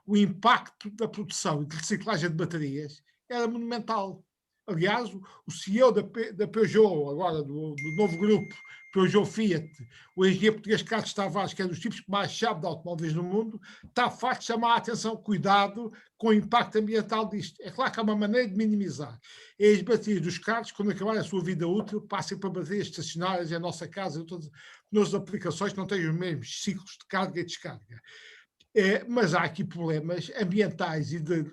o impacto da produção e de reciclagem de baterias era monumental. Aliás, o CEO da Peugeot, agora do novo grupo, Peugeot Fiat, o engenheiro português Carlos Tavares, que é dos tipos que mais sabe de automóveis no mundo, está a facto de chamar a atenção, cuidado com o impacto ambiental disto. É claro que há uma maneira de minimizar. É as baterias dos carros, quando acabarem a sua vida útil, passem para baterias estacionárias em nossa casa e todas as aplicações que não têm os mesmos ciclos de carga e descarga. Mas há aqui problemas ambientais e de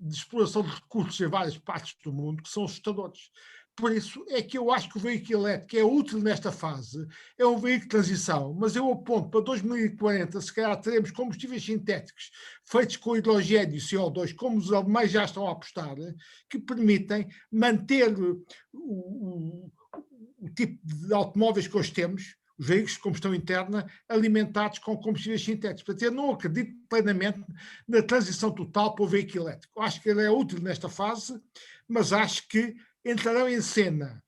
exploração de recursos em várias partes do mundo que são assustadores. Por isso é que eu acho que o veículo elétrico é útil nesta fase, é um veículo de transição, mas eu aponto para 2040, se calhar teremos combustíveis sintéticos feitos com hidrogênio e CO2, como os alemães já estão a apostar, que permitem manter o tipo de automóveis que hoje temos, os veículos de combustão interna, alimentados com combustíveis sintéticos. Portanto, eu não acredito plenamente na transição total para o veículo elétrico. Acho que ele é útil nesta fase, mas acho que entrarão em cena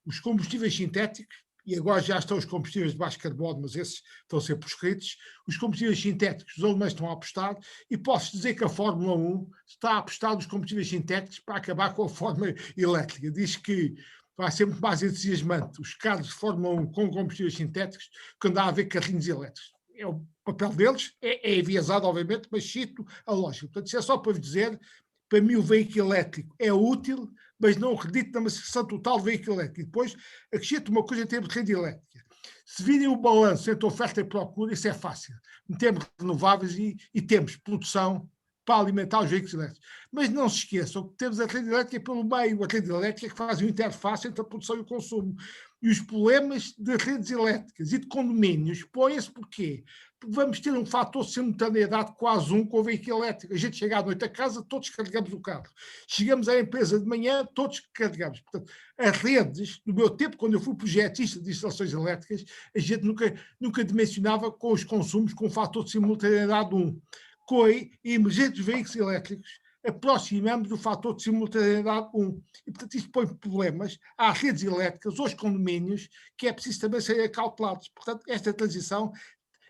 os combustíveis sintéticos, e agora já estão os combustíveis de baixo carbono, mas esses estão a ser prescritos, os combustíveis sintéticos, os alemães estão a apostar, e posso dizer que a Fórmula 1 está a apostar nos combustíveis sintéticos para acabar com a forma elétrica. Diz que vai ser muito mais entusiasmante os carros de Fórmula 1 com combustíveis sintéticos que andar a ver carrinhos elétricos. É o papel deles, é enviesado, obviamente, mas cito a lógica. Portanto, isso é só para vos dizer, para mim o veículo elétrico é útil, mas não acredito na massificação total do veículo elétrico. E depois, acrescento uma coisa em termos de rede elétrica. Se virem o balanço entre oferta e procura, isso é fácil. Temos renováveis e temos produção para alimentar os veículos elétricos. Mas não se esqueçam que temos a rede elétrica pelo meio, a rede elétrica que faz uma interface entre a produção e o consumo. E os problemas de redes elétricas e de condomínios põem-se porquê? Porque vamos ter um fator de simultaneidade quase um com o veículo elétrico. A gente chega à noite a casa, todos carregamos o carro. Chegamos à empresa de manhã, todos carregamos. Portanto, as redes, no meu tempo, quando eu fui projetista de instalações elétricas, a gente nunca dimensionava com os consumos com o fator de simultaneidade 1. Com a emergência dos veículos elétricos, aproximamos do fator de simultaneidade 1. E, portanto, isto põe problemas às redes elétricas, aos condomínios, que é preciso também serem acautelados. Portanto, esta transição,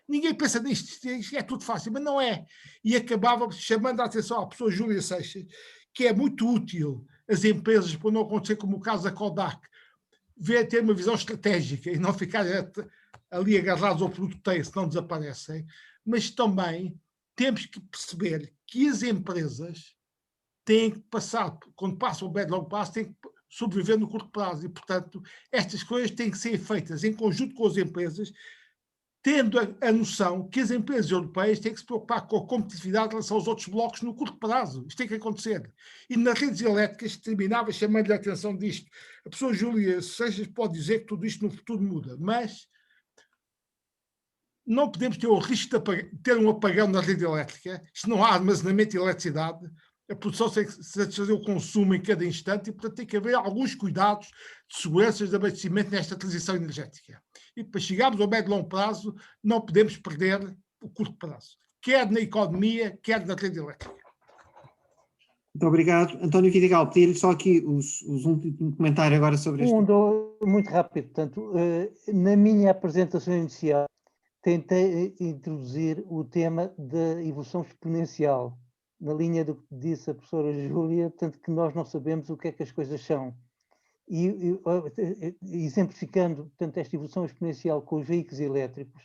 ninguém pensa nisto, é tudo fácil, mas não é. E acabava chamando a atenção à pessoa Júlia Seixas, que é muito útil as empresas, para não acontecer como o caso da Kodak, ter uma visão estratégica e não ficar ali agarrados ao produto que têm, senão desaparecem, mas também temos que perceber que as empresas têm que passar, quando passam o médio e longo prazo, têm que sobreviver no curto prazo e, portanto, estas coisas têm que ser feitas em conjunto com as empresas, tendo a noção que as empresas europeias têm que se preocupar com a competitividade em relação aos outros blocos no curto prazo. Isto tem que acontecer. E nas redes elétricas, terminava chamando-lhe a atenção disto. A pessoa Júlia Seixas pode dizer que tudo isto no futuro muda, mas não podemos ter o risco de ter um apagão na rede elétrica. Se não há armazenamento de eletricidade, a produção tem que satisfazer o consumo em cada instante e, portanto, tem que haver alguns cuidados de segurança de abastecimento nesta transição energética. E para chegarmos ao médio e longo prazo, não podemos perder o curto prazo, quer na economia, quer na rede elétrica. Muito obrigado. António Vidigal, pedir-lhe só aqui os últimos comentários agora sobre este. Muito rápido. Portanto, na minha apresentação inicial, tentei introduzir o tema da evolução exponencial, na linha do que disse a professora Júlia, tanto que nós não sabemos o que é que as coisas são. E exemplificando, portanto, esta evolução exponencial com os veículos elétricos,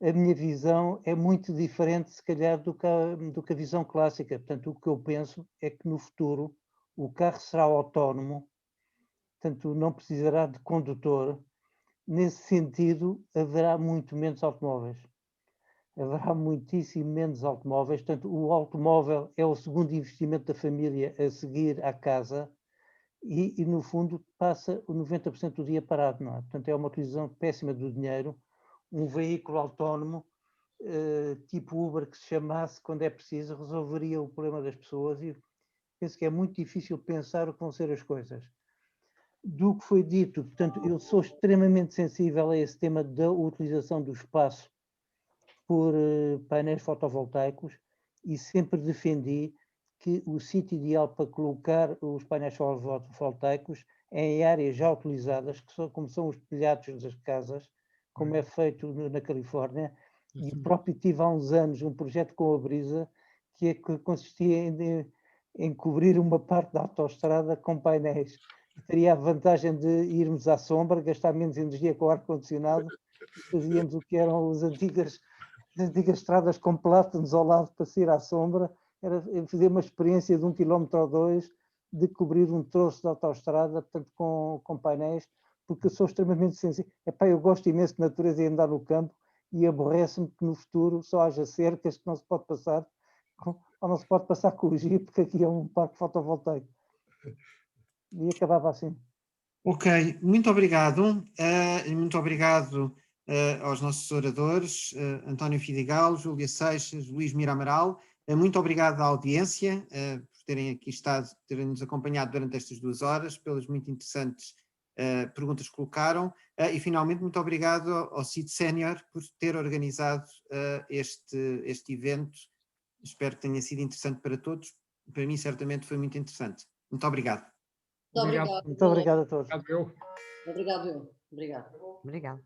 a minha visão é muito diferente, se calhar, do que a visão clássica. Portanto, o que eu penso é que no futuro o carro será autónomo, portanto, não precisará de condutor. Nesse sentido, haverá muito menos automóveis. Haverá muitíssimo menos automóveis. Portanto, o automóvel é o segundo investimento da família a seguir à casa e no fundo, passa o 90% do dia parado, não é? Portanto, é uma utilização péssima do dinheiro. Um veículo autónomo, tipo Uber, que se chamasse, quando é preciso, resolveria o problema das pessoas e penso que é muito difícil pensar o que vão ser as coisas. Do que foi dito, portanto, eu sou extremamente sensível a esse tema da utilização do espaço por painéis fotovoltaicos e sempre defendi que o sítio ideal para colocar os painéis fotovoltaicos é em áreas já utilizadas, como são os telhados das casas, como é feito na Califórnia, e próprio tive há uns anos um projeto com a Brisa que consistia em cobrir uma parte da autoestrada com painéis. Teria a vantagem de irmos à sombra, gastar menos energia com o ar-condicionado, fazíamos o que eram as antigas estradas com plátanos ao lado para sair à sombra, era fazer uma experiência de 1 km ou 2 de cobrir um troço de autoestrada, portanto, com painéis, porque eu sou extremamente sensível. Eu gosto imenso de natureza e andar no campo e aborrece-me que no futuro só haja cercas que não se pode passar, ou não se pode passar com o Jeep, porque aqui é um parque fotovoltaico. E acabava assim. Ok, muito obrigado. Muito obrigado aos nossos oradores, António Vidigal, Júlia Seixas, Luís Mira Amaral. Muito obrigado à audiência por terem aqui estado, terem-nos acompanhado durante estas 2 horas, pelas muito interessantes perguntas que colocaram. E, finalmente, muito obrigado ao CID Sénior por ter organizado este evento. Espero que tenha sido interessante para todos. Para mim, certamente, foi muito interessante. Muito obrigado. Muito obrigado. Muito obrigado a todos. Obrigado. Obrigado, eu. Obrigado. Obrigado.